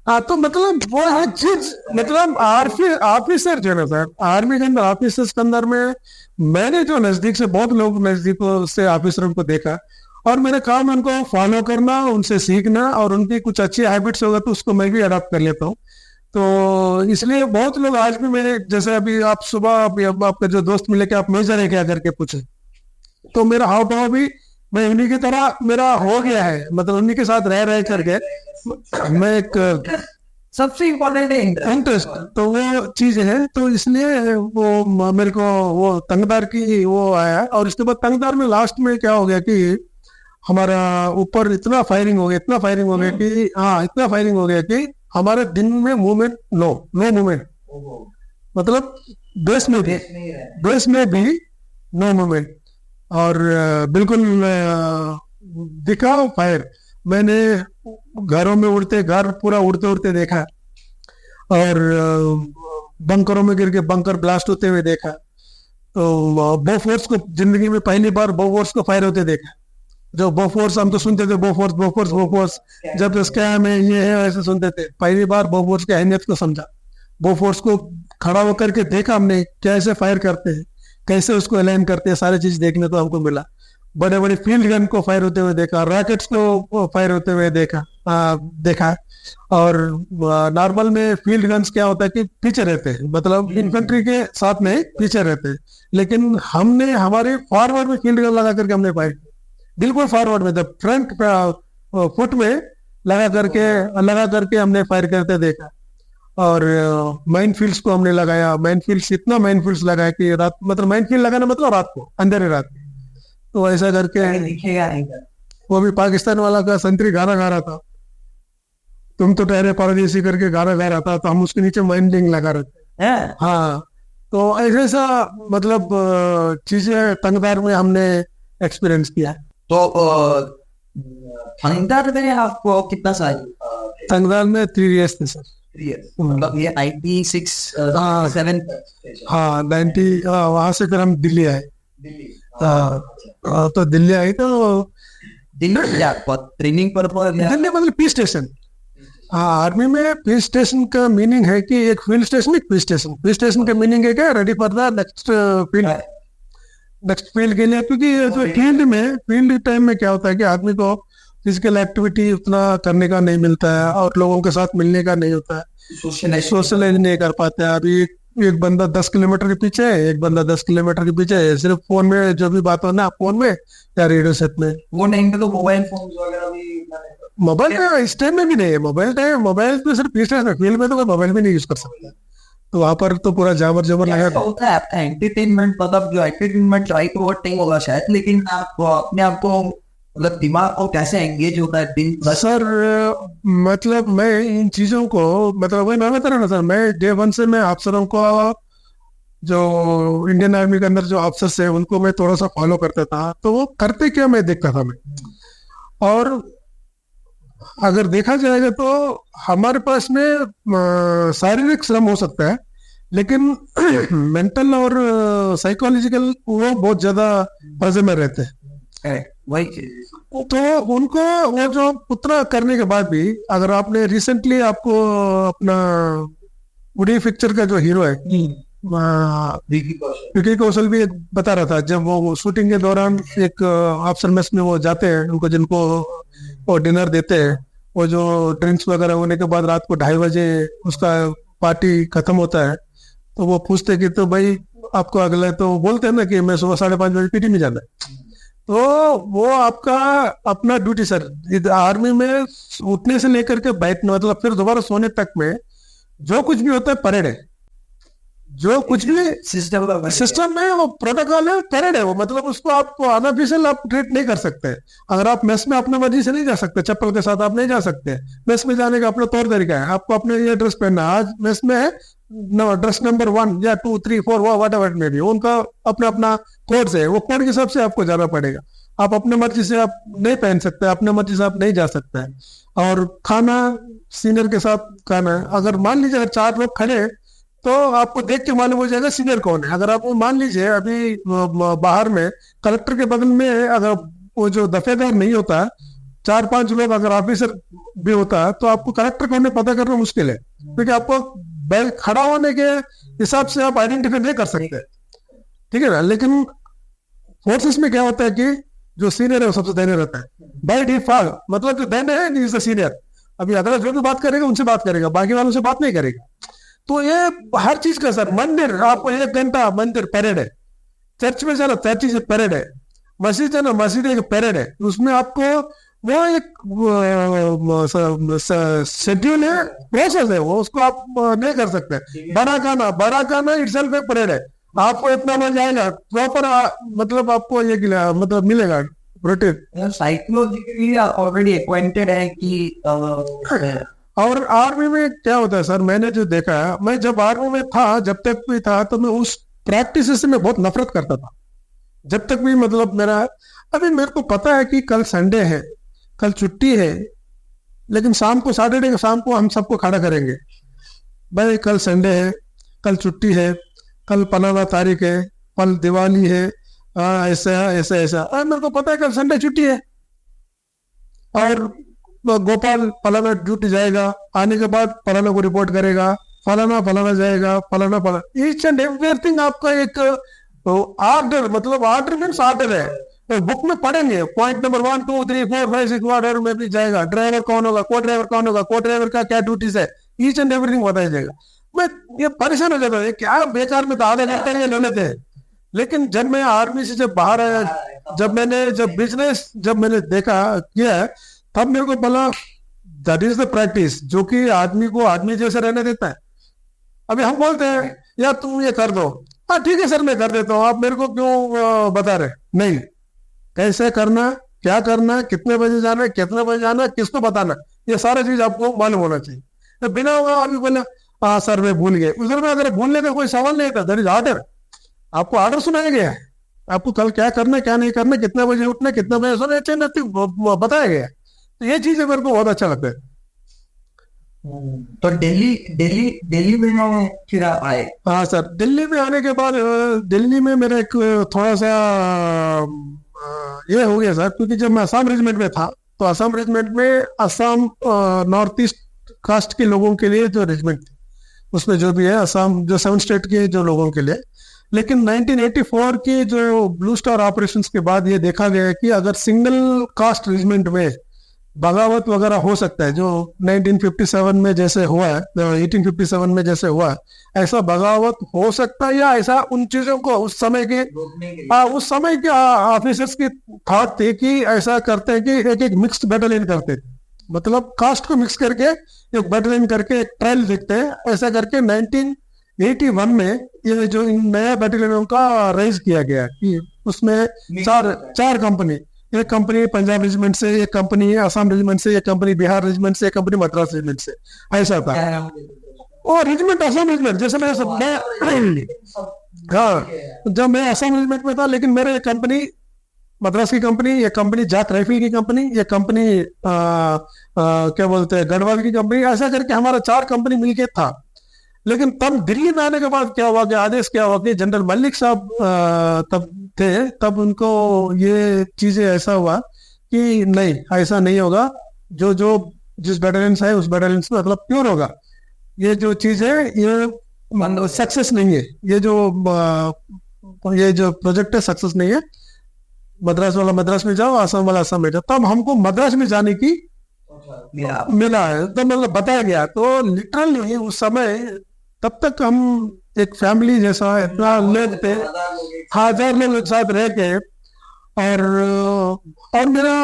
हाँ तो मतलब वो है चीज, मतलब ऑफिसर जो है ना सर, आर्मी के अंदर ऑफिसर्स के अंदर में मैंने जो नजदीक से बहुत लोग नजदीक से ऑफिसरों को देखा और मेरे काम है उनको फॉलो करना, उनसे सीखना और उनकी कुछ अच्छी हैबिट्स होगा तो उसको मैं भी अडॉप्ट कर लेता हूँ। तो इसलिए बहुत लोग आज भी मेरे जैसे अभी आप सुबह अब आपका जो दोस्त मिले कि आप मेजर है क्या करके पूछे, तो मेरा हाव भाव भी मैं उन्हीं की तरह मेरा हो गया है, मतलब उन्हीं के साथ रह रह करके मैं एक सबसे इम्पोर्टेंट है इंटरेस्ट, तो वो चीज है। तो इसलिए वो मेरे को वो तंगदार की वो आया। और इसके बाद तंगदार में लास्ट में क्या हो गया कि हमारा ऊपर इतना फायरिंग हो गया, इतना फायरिंग हो गया कि हाँ इतना फायरिंग हो गया कि हमारे दिन में मूवमेंट नो मूवमेंट, मतलब बेस में भी नो मूवमेंट। और बिल्कुल दिखा फायर, मैंने घरों में घर पूरा उड़ते उड़ते देखा और बंकरों में गिर के बंकर ब्लास्ट होते हुए देखा। तो बोफोर्स को जिंदगी में पहली बार बोफोर्स को फायर होते देखा। जो बोफोर्स हम तो सुनते थे बोफोर्स जब स्कैम है ये है ऐसे सुनते थे, पहली बार बोफोर्स की अहमियत को समझा। बोफोर्स को खड़ा होकर के देखा हमने कैसे फायर करते हैं, कैसे उसको अलाइन करते हैं, सारी चीज देखने को हमको मिला। बड़े बड़े फील्ड गन को फायर होते हुए देखा, रॉकेट्स को फायर होते हुए देखा। और नॉर्मल में फील्ड गन्स क्या होता है कि पीछे रहते हैं, मतलब इन्फेंट्री के साथ में पीछे रहते हैं, लेकिन हमने हमारे फॉरवर्ड में फील्ड गन लगा करके हमने फायर, बिल्कुल फॉरवर्ड में फ्रंट फुट में लगा करके हमने फायर करते देखा। और माइन फील्ड्स को हमने लगाया, माइन फील्ड्स लगाया कि रात, मतलब माइन फील्ड लगाना मतलब रात को, अंधेरे रात। तो ऐसा करके दिखेगा नहीं। वो भी पाकिस्तान वाला का संतरी गाना गा रहा था, तुम तो ठहरे परदेसी करके गाना गा रहा था, तो हम उसके नीचे माइंडिंग लगा रहे थे। हाँ तो ऐसा मतलब चीजें तंगदार में हमने एक्सपीरियंस किया। तो तंगदार में आपको कितना साल? तंगदार में 3 years थे सर। मतलब ये 96 7 हाँ 90 वहां से फिर हम दिल्ली आए। तो दिल्ली आई तो दिल्ली क्या ट्रेनिंग पर दिल्ली मतलब पीस स्टेशन। हाँ आर्मी में पीस स्टेशन का मीनिंग है कि एक फील्ड स्टेशन, एक पीस स्टेशन। पीस स्टेशन का मीनिंग है क्या, ready for the next field के लिए। क्योंकि फील्ड टाइम में क्या होता है कि आदमी को फिजिकल एक्टिविटी उतना करने का नहीं मिलता है और लोगों के साथ मिलने का नहीं होता है, सोशलाइज नहीं कर पाते हैं। अभी एक बंदा 10 किलोमीटर के पीछे है, एक बंदा 10 किलोमीटर के पीछे है, सिर्फ फोन में जो भी बात हो ना, फोन में या रेडियो सेट में। वो टाइम पे तो मोबाइल फोन वगैरह भी, मोबाइल इस टाइम में भी नहीं है। मोबाइल तो सिर्फ फील्ड में तो कोई मोबाइल भी नहीं यूज कर सकता। तो वहां पर तो पूरा जामर लगा होता है आपका एंटरटेनमेंट, मतलब जो एंटरटेनमेंट राइट ओवर टाइम होगा शायद, लेकिन आप अपने आप को मतलब दिमाग को कैसे एंगेज होता है दिन सर। मतलब मैं इन चीजों को मतलब वही मैं बता रहा ना सर, मैं डे 1 से मैं अफसरों को, जो इंडियन आर्मी के अंदर जो अफसर्स है उनको मैं थोड़ा सा फॉलो करता था। तो वो करते क्या मैं देखता था मैं, और अगर देखा जाएगा तो हमारे पास में शारीरिक श्रम हो सकता है, लेकिन मेंटल और साइकोलॉजिकल वो बहुत ज्यादा मजे में रहते हैं। वही तो उनको वो जो उतना करने के बाद भी, अगर आपने रिसेंटली आपको अपना उड़ी पिक्चर का जो हीरो है विकी कौशल भी बता रहा था, जब वो शूटिंग के दौरान एक अफसर मेस में वो जाते हैं, उनको जिनको वो डिनर देते हैं, वो जो ड्रिंक्स वगैरह होने के बाद रात को 2:30 बजे उसका पार्टी खत्म होता है, तो वो पूछते कि तो भाई आपको अगले, तो बोलते हैं ना कि मैं सुबह 5:30 बजे पीटी में जाना है। तो वो आपका अपना ड्यूटी सर, आर्मी में उठने से लेकर के बैठने मतलब फिर दोबारा सोने तक में जो कुछ भी होता है परेड है, जो कुछ भी सिस्टम है वो प्रोटोकॉल है, परेड है वो, मतलब उसको आप अनऑफिशियल आप ट्रीट नहीं कर सकते। अगर आप मेस में अपने मर्जी से नहीं जा सकते, चप्पल के साथ आप नहीं जा सकते, मेस में जाने का अपना तौर तरीका है, आपको अपने ये ड्रेस पहनना, आज मेस में है ड्रेस नंबर 1 या 2 3 4 वट एवर में भी उनका अपना अपना कोड है, वो कोड के हिसाब से आपको जाना पड़ेगा। आप अपने मर्जी से आप नहीं पहन सकते, अपने मर्जी से आप नहीं जा सकते हैं। और खाना सीनियर के साथ खाना है, अगर मान लीजिए अगर 4 लोग खड़े तो आपको देख के मालूम हो जाएगा सीनियर कौन है। अगर आप मान लीजिए अभी बाहर में कलेक्टर के बगल में अगर वो जो दफेदार नहीं होता, 4-5 लोग अगर ऑफिसर भी होता तो आपको कलेक्टर कौन है पता करना मुश्किल है, क्योंकि आपको खड़ा होने के हिसाब से आप आइडेंटिफाई नहीं कर सकते, ठीक है ना। लेकिन फोर्सेस में क्या होता है कि जो सीनियर है वो सबसे देने रहता है, बाय डिफॉल्ट, मतलब जो देने है इज द सीनियर। अभी अगर जो भी बात करेगा उनसे बात करेगा, बाकी वालों से बात नहीं करेगा। तो ये हर चीज का सर, मंदिर आपको 1 घंटा मंदिर परेड है, चर्च में जाना चर्च से परेड है, मस्जिद है ना मस्जिद एक परेड है, उसमें आपको वो एक शेड्यूल है, प्रोसेस है वो, उसको आप नहीं कर सकते। बड़ा खाना इटसेल्फ एक परेड है, आपको इतना मजा आएगा प्रॉपर, मतलब आपको ये मतलब मिलेगा रूटीन। साइकोलॉजिकली ऑलरेडी एक्वाइंटेड है कि और आर्मी में क्या होता है सर, मैंने जो देखा है, मैं जब आर्मी में था, जब तक भी था, तो मैं उस प्रैक्टिस से मैं बहुत नफरत करता था। जब तक भी मतलब मेरा, अभी मेरे को पता है कि कल संडे है, कल छुट्टी है, लेकिन शाम को सैटरडे शाम को हम सबको खड़ा करेंगे, भाई कल संडे है, कल छुट्टी है, कल फलाना तारीख है, कल दिवाली है, ऐसा ऐसा ऐसा। मेरे को पता है कल संडे छुट्टी है, और गोपाल फलाना ड्यूटी जाएगा, आने के बाद फलाना को रिपोर्ट करेगा, फलाना फलाना जाएगा, फलाना फलाना, ईच एंड एवरीथिंग आपका एक ऑर्डर, मतलब ऑर्डर मीन्स ऑर्डर है। बुक में पढ़ेंगे पॉइंट नंबर 1 2 3 4 5 6 ऑर्डर में भी जाएगा, ड्राइवर कौन होगा, को ड्राइवर कौन होगा, को ड्राइवर का क्या ड्यूटीज है, ईच एंड एवरीथिंग बताया जाएगा। मैं ये परेशान हो जाता है, क्या बेकार में तो आधे घंटे ये ले लेते हैं। लेकिन जब मैं आर्मी से जब बाहर आया, जब बिजनेस जब मैंने देखा किया, तब मेरे को बोला दैट इज द प्रैक्टिस, जो कि आदमी को आदमी जैसे रहने देता है। अभी हम बोलते हैं यार तुम ये कर दो, हाँ ठीक है सर मैं कर देता हूँ, आप मेरे को क्यों बता रहे, नहीं, कैसे करना, क्या करना, कितने बजे जाना, कितने बजे जाना, किसको बताना, ये सारा चीज आपको मालूम होना चाहिए। तो बिना होगा अभी बोले हाँ सर मैं भूल गए, उधर में अगर भूलने का कोई सवाल नहीं था, दैट इज ऑर्डर, आपको ऑर्डर सुनाया गया है, आपको कल क्या करना क्या नहीं करना, कितने बजे उठना, कितने बजे सोना चाहिए, बताया गया। तो ये चीजें मेरे को बहुत अच्छा लगता है। तो दिल्ली में फिर आप आए? हाँ सर, दिल्ली में आने के बाद दिल्ली में मेरा एक थोड़ा सा ये हो गया सर, क्योंकि जब मैं असम रेजिमेंट में था, तो असम रेजिमेंट में असम नॉर्थ ईस्ट कास्ट के लोगों के लिए जो रेजिमेंट थी, उसमें जो भी है असम जो 7 स्टेट के जो लोगों के लिए। लेकिन 1984 के जो ब्लू स्टार ऑपरेशंस के बाद ये देखा गया कि अगर सिंगल कास्ट रेजिमेंट में बगावत वगैरह हो सकता है, जो 1957 में जैसे हुआ है, 1857 में जैसे हुआ है, ऐसा बगावत हो सकता है, या ऐसा उन चीजों को उस समय के ऑफिसर्स की थॉट थी कि ऐसा करते हैं कि एक मिक्स्ड बैटलियन करते थे, मतलब कास्ट को मिक्स करके एक बैटलियन करके एक ट्रायल देखते हैं। ऐसा करके 1981 में ये जो नया बैटलियन का रेज किया गया कि उसमें चार कंपनी, एक कंपनी पंजाब रेजिमेंट से, एक कंपनी असम रेजिमेंट से, एक कंपनी बिहार रेजिमेंट से, एक कंपनी मद्रास रेजिमेंट से, ऐसा था। और रेजिमेंट असम रेजिमेंट जैसे मैं हाँ, जब मैं असम रेजिमेंट में था, लेकिन मेरे एक कंपनी मद्रास की कंपनी, एक कंपनी जाट राइफल की कंपनी, एक कंपनी क्या बोलते हैं गढ़वाल की कंपनी, ऐसा करके हमारा 4 कंपनी मिलके था। लेकिन तब दिल्ली में आने के बाद क्या हुआ कि आदेश क्या हुआ कि जनरल मलिक साहब तब थे, तब उनको ये चीजें ऐसा हुआ कि नहीं ऐसा नहीं होगा, जो जिस बैटालियन है उस बैटालियन से मतलब प्योर होगा, ये जो चीज है ये सक्सेस नहीं है, ये जो प्रोजेक्ट है सक्सेस नहीं है, मद्रास वाला मद्रास में जाओ, असम वाला असम में जाओ। तब हमको मद्रास में जाने की मिला है, तो मतलब बताया गया। तो लिटरली उस समय तब तक हम एक फैमिली जैसा इतना लोग थे, 1000 लोग एक साथ रह के। और मेरा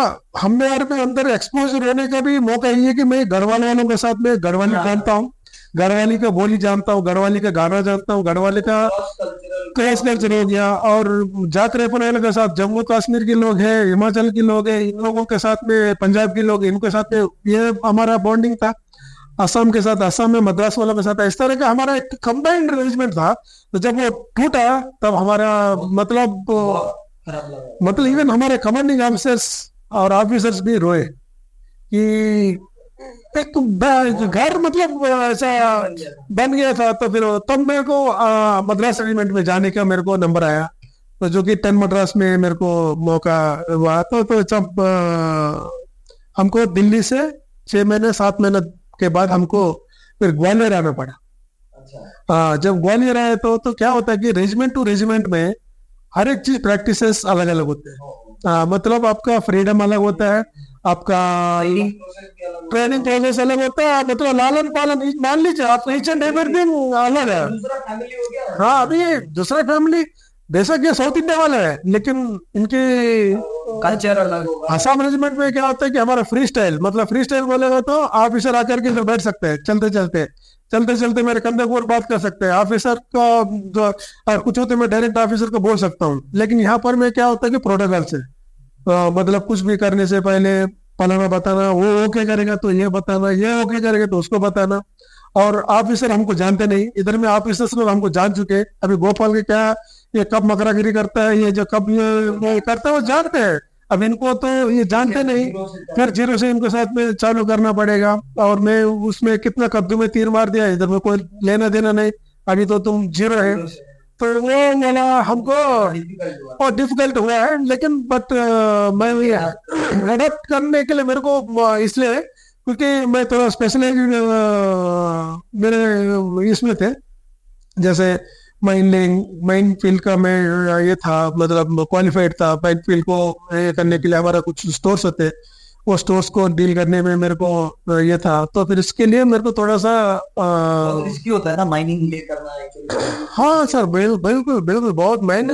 मेरे में अंदर एक्सपोजर होने का भी मौका ये है कि मैं वालों के साथ में गढ़वाली जानता हूँ, गढ़वाली का बोली जानता हूँ, गढ़वाली का गाना जानता हूँ, गढ़वाली का क्रॉस कल्चर हो गया। और जात रेपन के साथ जम्मू कश्मीर के लोग हैं, हिमाचल के लोग हैं, इन लोगों के साथ में पंजाब के लोग, इनके साथ में ये हमारा बॉन्डिंग था। असम के साथ, असम में मद्रास वालों के साथ, इस तरह का हमारा एक कंबाइंड अरेंजमेंट था। तो जब वो टूटा तब हमारा मतलब इवन हमारे कमांडिंग ऑफिसर्स और ऑफिसर्स भी रोए कि एक घर मतलब ऐसा बन गया था। तो फिर तब मेरे को मद्रास रेजिमेंट में जाने का मेरे को नंबर आया, तो जो कि 10 मद्रास में मेरे को मौका हुआ। तो जब हमको दिल्ली से 6 महीने 7 महीने के बाद हमको फिर ग्वालियर आना पड़ा। जब ग्वालियर आए तो क्या होता है कि रेजिमेंट टू रेजिमेंट में हर एक चीज प्रैक्टिसेस अलग अलग होते हैं। मतलब आपका फ्रीडम अलग होता है, आपका ट्रेनिंग प्रोसेस अलग होता है, मतलब लालन पालन मान लीजिए आप ईच एंड एवरीथिंग अलग है। हाँ, अभी दूसरा फैमिली बेशक ये साउथ इंडिया वाला है, लेकिन इनके कल्चर अलग। आसाम रेजिमेंट में क्या होता है कि हमारा फ्री स्टाइल, मतलब फ्री स्टाइल बोलेगा तो ऑफिसर आकर के इधर बैठ सकते हैं, चलते चलते मेरे कंधे को बात कर सकते हैं। ऑफिसर का जो कुछ होते मैं डायरेक्ट ऑफिसर को बोल सकता हूँ। लेकिन यहाँ पर मैं क्या होता है कि प्रोटोकॉल से मतलब कुछ भी करने से पहले फलाना बताना, वो ओके करेगा तो ये बताना, ये ओके करेगा तो उसको बताना। और ऑफिसर हमको जानते नहीं, इधर में ऑफिसर्स लोग हमको जान चुके। अभी गोपाल के क्या ये कब मकरागिरी करता है, ये जो कब ये करता है वो जानते हैं। अब इनको तो ये जानते नहीं, फिर जीरो से इनके साथ में चालू करना पड़ेगा। और मैं उसमें कितना कद्दू में तीर मार दिया, इधर में कोई लेना देना नहीं, अभी तो तुम जीरो है। तो वो वाला हमको और डिफिकल्ट हुआ है। लेकिन बट मैं अडेप्ट करने के लिए मेरे को इसलिए क्योंकि मैं थोड़ा स्पेशलाइज मेरे इसमें थे, जैसे माइन फील्ड का मैं ये था, मतलब क्वालिफाइड था। माइन फील्ड को ये करने के लिए हमारा कुछ स्टोर्स होते, वो स्टोर्स को डील करने में मेरे को ये था। तो फिर इसके लिए मेरे को थोड़ा सा रिस्की होता है ना माइनिंग ये करना। हाँ सर, बिल्कुल बिल्कुल बहुत माइन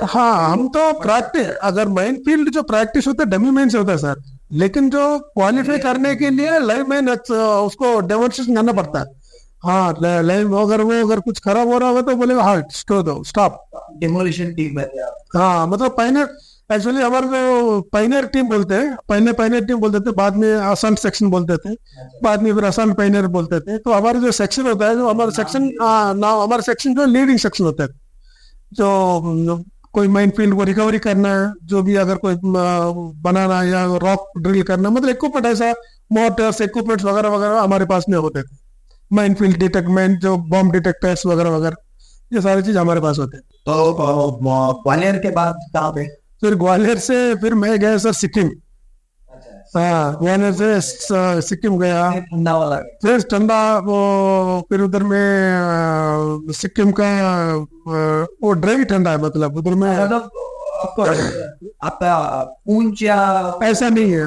हाँ, हम तो प्रैक्टिस, अगर माइन फील्ड जो प्रैक्टिस होता है डमी माइन से होता है सर, लेकिन जो क्वालिफाई करने के लिए लाइव माइन उसको डेमोन्स्ट्रेशन करना पड़ता है। हाँ, लाइव अगर कुछ खराब हो रहा होगा तो बोलेगा हाँ स्टॉप डेमोलिशन टीम है। हाँ, मतलब पाइनर, एक्चुअली हमारे को पाइनर टीम बोलते हैं, पहले पाइनर टीम बोलते थे, बाद में असंट सेक्शन बोलते थे, बाद में फिर असंट पाइनर बोलते थे। तो हमारा जो सेक्शन होता है, जो हमारा सेक्शन नाम हमारा सेक्शन जो लीडिंग सेक्शन होता है, जो कोई माइन फील्ड को रिकवरी करना है, जो भी अगर कोई बनाना या रॉक ड्रिल करना, मतलब इक्विपमेंट ऐसा मोटर्स इक्विपमेंट्स वगैरह वगैरह हमारे पास में होते थे। माइन फील्ड डिटेक्टमेंट, जो बॉम्ब डिटेक्टर्स वगैरह वगैरह, ये सारी चीज हमारे पास होते हैं। तो ग्वालियर के बाद कहाँ पे? फिर ग्वालियर से फिर मैं गया सर सिक्किम। हाँ, ग्वालियर से सिक्किम गया, ठंडा वाला। फिर ठंडा वो, फिर उधर में सिक्किम का वो ड्राई ठंडा है, मतलब उधर में आपका पूंछ या ऐसा नहीं है,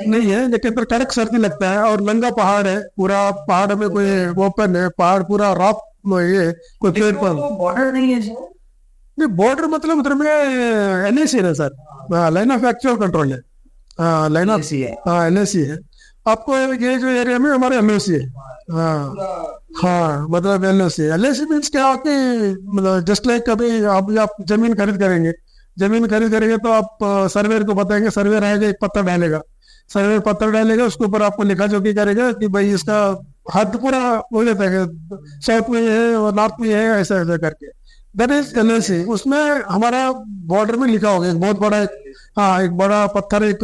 नहीं है, लेकिन फिर कड़क सर्दी लगता है। और नंगा पहाड़ है, पूरा पहाड़ में कोई ओपन है, पहाड़ पूरा रॉक, ये कोई पेड़ पर बॉर्डर नहीं है। नहीं, बॉर्डर मतलब उधर में LAC है sir, line of actual control है। हाँ, लाइन ऑफ LAC है। आपको ये जो एरिया में हमारे LOC है। हाँ, मतलब LAC मीन्स क्या कि मतलब जस्ट लाइक कभी आप जमीन खरीद करेंगे तो आप सर्वेयर को बताएंगे, सर्वेयर आएगा, एक पत्थर डालेगा, उसके ऊपर आपको लिखा जोखी करेगा कि भाई इसका हद पूरा हो जाता है, साउथ में है और नॉर्थ में है, ऐसा ऐसा करके। That is LAC। उसमें हमारा बॉर्डर में लिखा होगा एक बहुत बड़ा, एक बड़ा पत्थर एक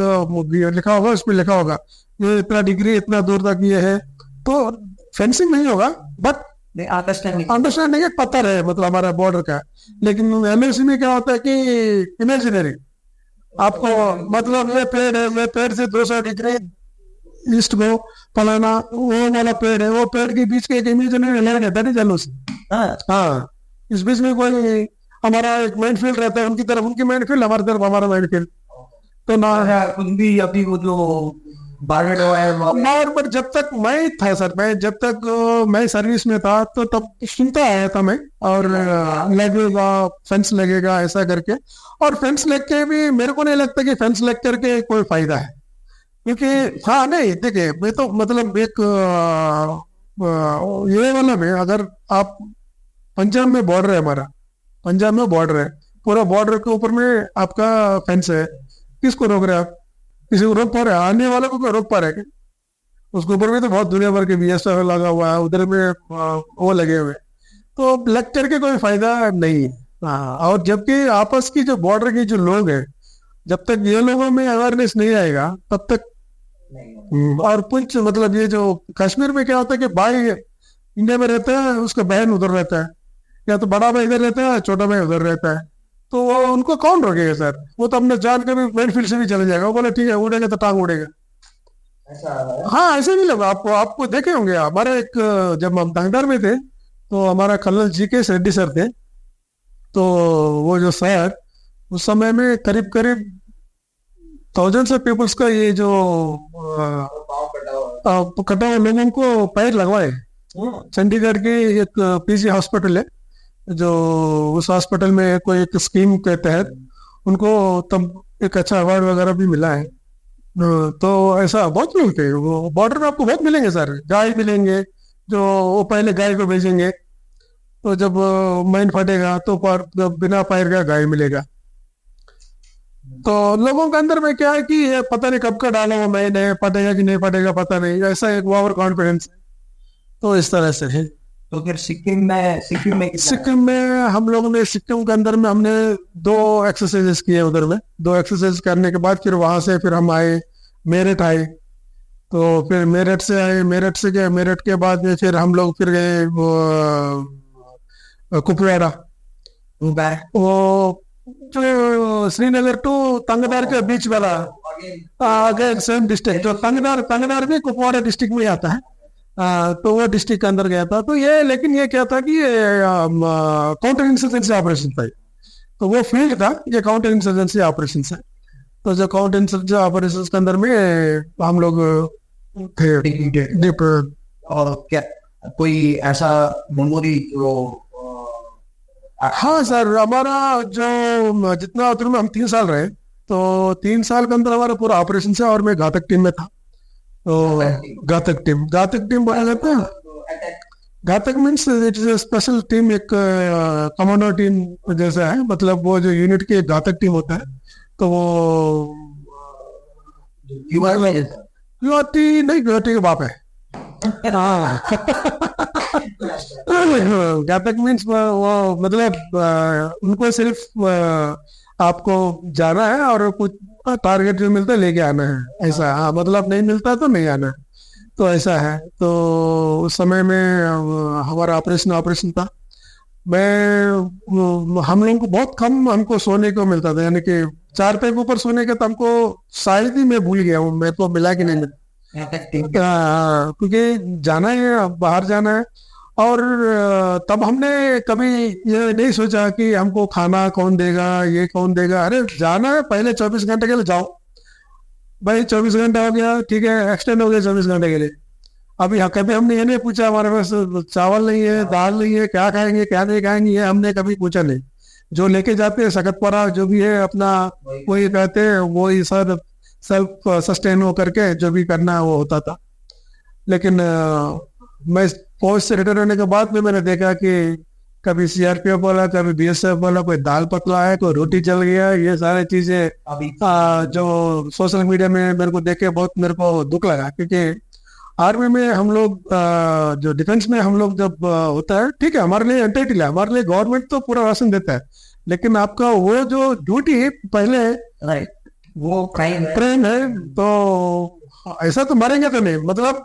लिखा होगा, उसमें लिखा होगा ये इतना डिग्री इतना दूर तक ये है। तो फेंसिंग नहीं होगा, बट अंडरस्टैंडिंग एक पत्थर है, मतलब हमारा बॉर्डर का। लेकिन LAC में क्या होता है कि इमेजिनरी आपको, मतलब ये पेड़ है, वे पेड़ से 200 डिग्री ईस्ट को फलाना वो वाला पेड़ है, वो पेड़ के बीच के एक इमेजिनरी लैंड है, दैट इज LAC। हाँ, इस बीच में कोई हमारा एक माइन फील्ड रहता है, उनकी तरफ उनकी माइन फील्ड, हमारी तरफ हमारा माइन फील्ड। तो ना कुछ भी अभी वो जो बारगेट हुआ है और पर जब तक मैं था सर, मैं जब तक मैं सर्विस में था तो तब सुनता आया था मैं, और लगेगा फेंस लगेगा ऐसा करके, और फेंस लग के भी मेरे को नहीं लगता कि फेंस लग करके कोई फायदा है, क्योंकि हाँ नहीं देखिए मैं तो मतलब एक ये वाला में अगर आप पंजाब में बॉर्डर है हमारा, पंजाब में बॉर्डर है, पूरा बॉर्डर के ऊपर में आपका फेंस है, किसको रोक रहे हैं आप? किसी को रोक पा रहे हैं? आने वाले को रोक पा रहे हैं क्या? उसके ऊपर भी तो बहुत दुनिया भर के बीएसएफ लगा हुआ है, उधर में वो लगे हुए हैं। तो लग करके कोई फायदा नहीं है। हाँ, और जबकि आपस की जो बॉर्डर के जो लोग हैं, जब तक ये लोगों में अवेयरनेस नहीं आएगा तब तक और कुछ मतलब ये जो कश्मीर में क्या होता है कि भाई इंडिया में रहता है, उसका बहन उधर रहता है, या तो बड़ा भाई इधर रहता है, छोटा भाई उधर रहता है, तो वो उनको कौन रोकेगा सर? वो तो अपने जान के भी मेन फील्ड से भी चले जाएगा, वो बोले ठीक है उड़ेगा तो टांग उड़ेगा। हाँ ऐसे भी लोग आपको आपको देखे होंगे। हमारे एक जब हम तंगदार में थे तो हमारा कर्नल जी.के. रेड्डी सर थे, तो वो जो सर उस समय में करीब करीब थाउजेंड्स ऑफ पीपल्स का ये जो कटा हुआ लोगों को पैर लगवाए। चंडीगढ़ के एक पीजी हॉस्पिटल है, जो उस हॉस्पिटल में कोई एक स्कीम के तहत उनको तब एक अच्छा अवार्ड वगैरह भी मिला है। तो ऐसा बहुत लोग थे। वो बॉर्डर में आपको बहुत मिलेंगे सर, गाय मिलेंगे, जो वो पहले गाय को भेजेंगे, तो जब माइन फटेगा तो बिना पैर का गाय मिलेगा। तो लोगों के अंदर में क्या है कि ये पता नहीं कब का डाला हुआ मैन है, फटेगा कि नहीं फटेगा पता नहीं, ऐसा एक ओवर कॉन्फिडेंस है। तो इस तरह से है। तो फिर सिक्किम में हम लोगों ने सिक्किम के अंदर में हमने 2 एक्सरसाइजेस किए उधर में। 2 एक्सरसाइज करने के बाद फिर वहां से फिर हम आए, मेरठ आए। तो फिर मेरठ से आए, मेरठ से गए, मेरठ के बाद में फिर हम लोग फिर गए वो कुपवाड़ा, वो जो श्रीनगर टू तंगदार के बीच वाला आगे सेम डिस्ट्रिक्ट, जो तंगदार भी कुपवाड़ा डिस्ट्रिक्ट में आता है। तो वो डिस्ट्रिक्ट के अंदर गया था। तो ये लेकिन ये क्या था कि काउंटर इंसर्जेंसी ऑपरेशन था, तो वो फील्ड था, ये काउंटर इंसर्जेंसी ऑपरेशन है। तो जो काउंटर इंसर्जेंसी ऑपरेशन के अंदर में हम लोग थे डीप। और क्या कोई ऐसा मेमोरी जो हाँ सर, हमारा जो जितना उधर में हम 3 साल रहे, तो 3 साल के अंदर हमारा पूरा ऑपरेशन से, और मैं घातक टीम में था। तो घातक टीम बोला जाता है। घातक means it is special team, एक कमांडो टीम जैसा है, मतलब वो जो यूनिट की एक घातक टीम होता है। तो वो युवाटी नहीं, युवाटी के बाप है। हाँ घातक मीन्स वो मतलब उनको सिर्फ आपको जाना है और कुछ टारगेट जो मिलता है लेके आना है, ऐसा। हाँ मतलब नहीं मिलता तो नहीं आना, तो ऐसा है। तो उस समय में हमारा ऑपरेशन था। हम लोगों को बहुत कम हमको सोने को मिलता था, यानी कि 4 पे के ऊपर सोने का तो हमको शायद ही मैं भूल गया हूँ, मेरे को मिला कि नहीं मिला, क्योंकि जाना है, बाहर जाना है। और तब हमने कभी ये नहीं सोचा कि हमको खाना कौन देगा, ये कौन देगा। अरे जाना है, पहले 24 घंटे के लिए जाओ भाई, 24 घंटा हो गया ठीक है, एक्सटेंड हो गया 24 घंटे के लिए। अभी कभी हमने ये नहीं पूछा हमारे पास चावल नहीं है, दाल नहीं है, क्या खाएंगे क्या नहीं खाएंगे, ये हमने कभी पूछा नहीं। जो लेके जाते हैं सकतपरा जो भी है अपना, वही कहते हैं, वही सर सेल्फ सस्टेन हो करके जो भी करना है वो होता था। लेकिन मैं फौज से रिटर्न होने के बाद में मैंने देखा कि कभी सीआरपीएफ वाला, कभी बीएसएफ वाला, कोई दाल पतला है, कोई रोटी जल गया, ये सारी चीजें अभी जो सोशल मीडिया में मेरे को देखे बहुत मेरे को दुख लगा। क्योंकि आर्मी में हम लोग जो डिफेंस में हम लोग जब होता है, ठीक है हमारे लिए एंटाइटल है, हमारे लिए गवर्नमेंट तो पूरा राशन देता है, लेकिन आपका वो जो ड्यूटी पहले वो क्राइम है, तो ऐसा तो मरेंगे तो नहीं, मतलब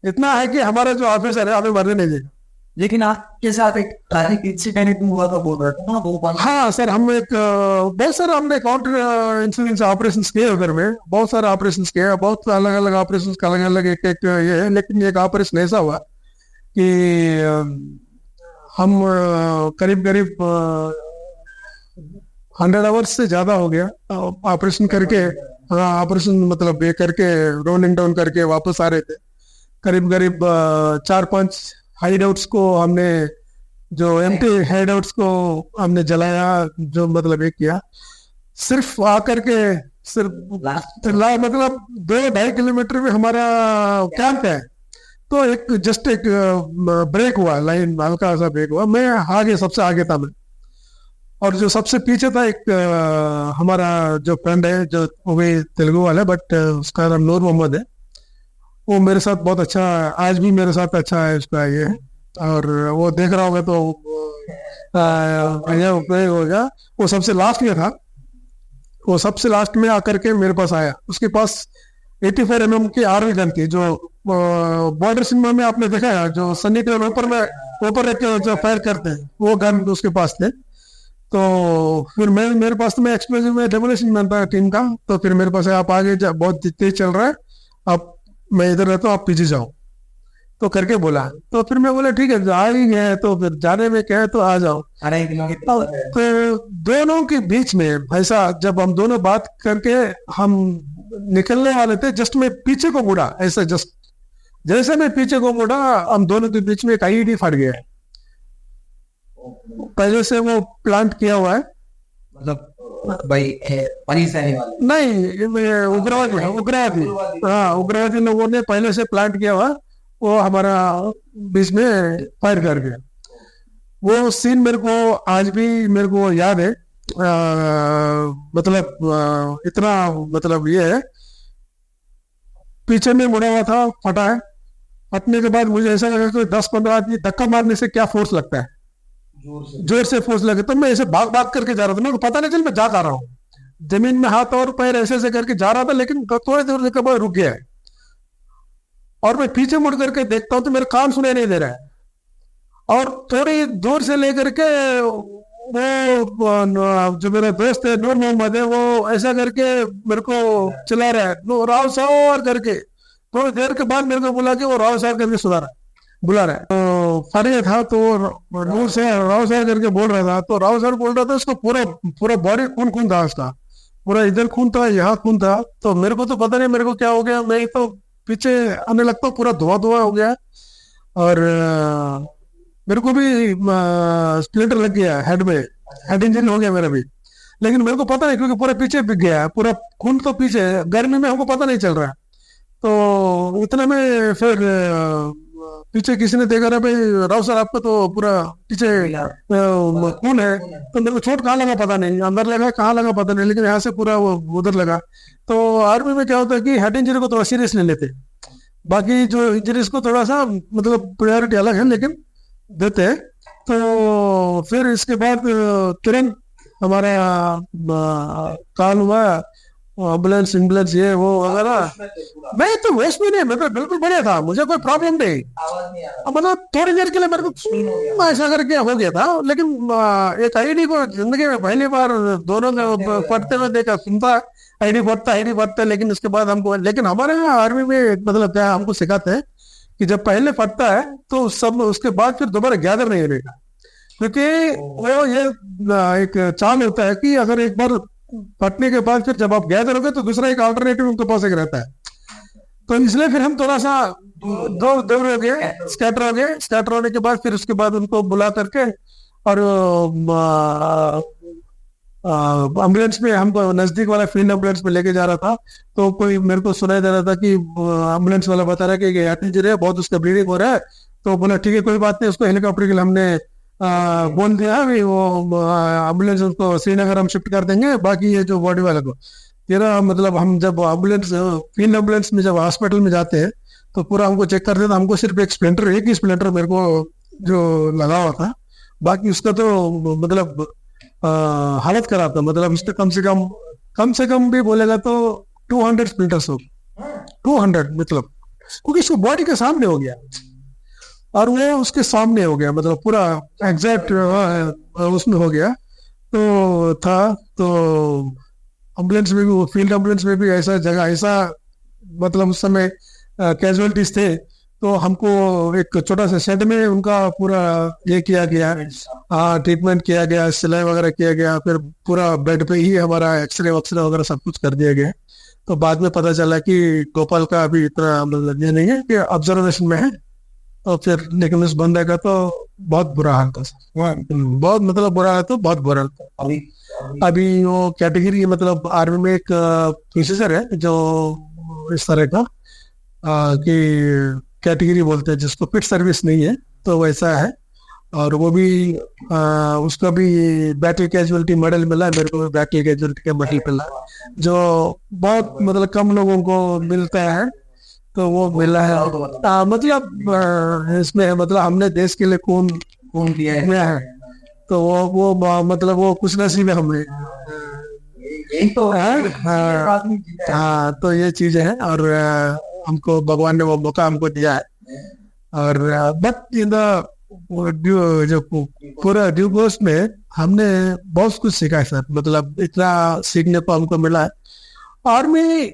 इतना है कि हमारा जो ऑफिसर है हमें मरने नहीं देगा। लेकिन आपके साथ एक ट्रैजिक इंसिडेंट हुआ था बोल रहे थे ना वो? हाँ सर, हम एक बहुत सारे हमने काउंटर इंसिडेंस ऑपरेशन किए उधर में, बहुत सारे ऑपरेशन किए, बहुत अलग अलग ऑपरेशन का अलग अलग एक ये है। लेकिन एक ऑपरेशन ऐसा हुआ कि हम करीब करीब 100 आवर्स से ज्यादा हो गया ऑपरेशन करके। हाँ ऑपरेशन मतलब ये करके रोलिंग डाउन करके वापस आ रहे थे। करीब करीब 4-5 हाइडआउट्स को हमने, जो एम्प्टी हाइडआउट्स को हमने जलाया, जो मतलब ये किया। सिर्फ आकर के सिर्फ मतलब 2-2.5 किलोमीटर में हमारा कैंप है। तो एक जस्ट एक ब्रेक हुआ, लाइन हल्का सा ब्रेक हुआ, मैं आगे सबसे आगे था मैं। और जो सबसे पीछे था एक हमारा जो फ्रेंड है, जो वो भी तेलुगु वाला है, बट उसका नाम नूर मोहम्मद है। वो मेरे साथ बहुत अच्छा, आज भी मेरे साथ अच्छा है उसका ये। और वो देख रहा होगा तो प्रयोग होगा। वो सबसे लास्ट में था। वो सबसे लास्ट में आकर के मेरे पास आया। उसके पास 85 mm की आर्मी गन थी, जो बॉर्डर सिनेमा में आपने देखा है, जो सन्नी देओल ऊपर एक जो फायर करते हैं, वो गन उसके पास थे। तो फिर मेरे पास तो मैं एक्सप्लोजिव में डेमोलिशन मैन था टीम का। तो फिर मेरे पास है, आप आगे बहुत तेज चल रहा है, आप मैं इधर रहता हूँ, आप पीछे जाओ, तो करके बोला। तो फिर मैं बोला ठीक है, आ ही गए तो फिर जाने में क्या है, तो आ जाओ। तो दोनों के बीच में ऐसा, जब हम दोनों बात करके हम निकलने वाले थे, जस्ट मैं पीछे को मुड़ा, ऐसा जस्ट जैसे मैं पीछे को मुड़ा, हम दोनों के बीच में एक आईईडी फट गया। पहले से वो प्लांट किया हुआ है, मतलब भाई पानी से आने वाले नहीं, ये उग्रवादी, हाँ उग्रवादी लोगों ने पहले से प्लांट किया हुआ, वो हमारा बीच में फायर कर गया। वो सीन मेरे को आज भी मेरे को याद है। मतलब इतना मतलब ये है, पीछे में मुड़ा हुआ था, फटा है। फटने के बाद मुझे ऐसा लगा कि 10-15 आदमी धक्का मारने से क्या फोर्स लगता है, जोर से फोर्स लगे। तो मैं ऐसे भाग भाग करके जा रहा था, मेरे को पता नहीं चल मैं जा रहा हूँ। जमीन में हाथ और पैर ऐसे ऐसे करके जा रहा था, लेकिन थोड़ी देर के बाद रुक गया है। और मैं पीछे मुड़ करके देखता हूँ तो मेरे कान सुनाई नहीं दे रहा है। और थोड़ी दूर से लेकर के वो जो मेरा दोस्त है नूर मोहम्मद है, वो ऐसा करके मेरे को चिल्ला रहा है, राव साहब करके। थोड़ी देर के बाद मेरे को बुला के वो राव साहब करके बुला रहा है। तो फरे था, तो नूर से राव साहब करके बोल रहा था। तो राव साहब बोल रहा था, उसको पूरा बॉडी खून था उसका, पूरा इधर खून था, यहाँ खून था। तो मेरे को तो पता नहीं मेरे को क्या हो गया, मैं तो पीछे आने लगता हूँ, पूरा धुआं धुआं हो गया। और मेरे को भी स्प्लिंटर लग गया हेड में, हेड इंजरी हो गया मेरा भी। लेकिन मेरे को पता नहीं, क्योंकि पूरा पीछे बिक गया है, पूरा खून तो पीछे है, गर्मी में हमको पता नहीं चल रहा है। तो इतना में फिर पीछे किसी ने देखा, रहा भाई राव सर आपका तो पूरा पीछे खून है। तो मेरे को चोट कहाँ लगा पता नहीं, अंदर लगा कहाँ लगा पता नहीं, लेकिन यहाँ से पूरा वो उधर लगा। तो आर्मी में क्या होता है कि हेड इंजरी को थोड़ा सीरियस ले लेते, बाकी जो इंजरीज को थोड़ा सा मतलब प्रायोरिटी अलग है, लेकिन देते हैं। तो फिर इसके बाद तुरंत हमारा कॉल हुआ, एम्बुलेंस ये वो वगैरह। मैं तो वेस्ट में नहीं, मैं तो बिल्कुल बढ़िया था, मुझे कोई प्रॉब्लम नहीं। मतलब थोड़ी देर के लिए मेरे को ऐसा करके हो गया था। लेकिन एक आईडी को जिंदगी में पहली बार दोनों ने पढ़ते हुए देखा, सुनता आईडी पढ़ता, लेकिन उसके बाद हमको, लेकिन हमारे यहाँ आर्मी में मतलब क्या हमको सिखाते हैं कि जब पहले फटता है तो सब उसके बाद फिर दोबारा गैदर नहीं होगा, क्योंकि वो ये एक चाल होता है कि अगर एक बार फटने के बाद फिर जब आप गैदर हो गए तो दूसरा एक अल्टरनेटिव उनके पास एक रहता है। तो इसलिए फिर हम थोड़ा सा दो हो गए, स्कैटर होने के बाद फिर उसके बाद उनको बुला करके और एम्बुलेंस में, हमको नजदीक वाला फील्ड एम्बुलेंस में लेके जा रहा था। तो कोई मेरे को सुनाई दे रहा था कि एम्बुलेंस वाला बता रहा है कि हार्ट इंजरी है, बहुत उसका ब्लीडिंग हो रहा है। तो बोला ठीक है कोई बात नहीं, उसको हेलीकॉप्टर के लिए हमने बोल दिया भी, वो एम्बुलेंस उसको श्रीनगर हम शिफ्ट कर देंगे, बाकी ये जो बॉडी वाले को तेरा मतलब हम जब एम्बुलेंस फील्ड एम्बुलेंस में जब हॉस्पिटल में जाते हैं तो पूरा हमको चेक करते थे। हमको सिर्फ एक ही स्प्लेंटर मेरे को जो लगा हुआ था, बाकी उसका तो मतलब हालत खराब था। मतलब उसने कम से कम भी बोलेगा तो 200 स्प्लिंटर्स हो, 200 मतलब, क्योंकि इसको बॉडी के सामने हो गया और वो उसके सामने हो गया, मतलब पूरा एग्जैक्ट उसमें हो गया। तो था तो एम्बुलेंस में भी, फील्ड एम्बुलेंस में भी ऐसा जगह, ऐसा मतलब उस समय कैजुअलिटीज थे। तो हमको एक छोटा सा शेड में उनका पूरा ये किया गया, हाँ ट्रीटमेंट किया गया, सिलाई वगैरह किया गया, फिर पूरा बेड पे ही हमारा एक्सरे वगैरह सब कुछ कर दिया गया। तो बाद में पता चला कि गोपाल का अभी इतना मतलब ये नहीं है कि ऑब्जर्वेशन में है। तो फिर लेकिन उस बंदे का तो बहुत बुरा हाल था सर, बहुत मतलब बुरा हाल तो बहुत बुरा हाल था। अभी अभी वो कैटेगरी मतलब आर्मी में एक प्रोसीजर है जो इस तरह का कि कैटेगरी बोलते हैं जिसको फिट सर्विस नहीं है, तो वैसा है। और वो भी उसका भी बैटल कैजुअलिटी मेडल मिला, मेरे को बैटल कैजुअलिटी का मेडल मिला, जो बहुत मतलब कम लोगों को मिलता है, तो वो मिला है। मतलब इसमें मतलब हमने देश के लिए खून कौन दिया है? है, तो वो मतलब वो कुछ नसीब है हमें। यही तो हाँ, आदमी जीता है। हाँ, तो ये चीज है। और हमको भगवान ने वो मौका हमको दिया है। और बट इन द जो पूरा ड्यू कोर्स में हमने बहुत कुछ सीखा है सर, मतलब इतना सीखने को हमको मिला है। आर्मी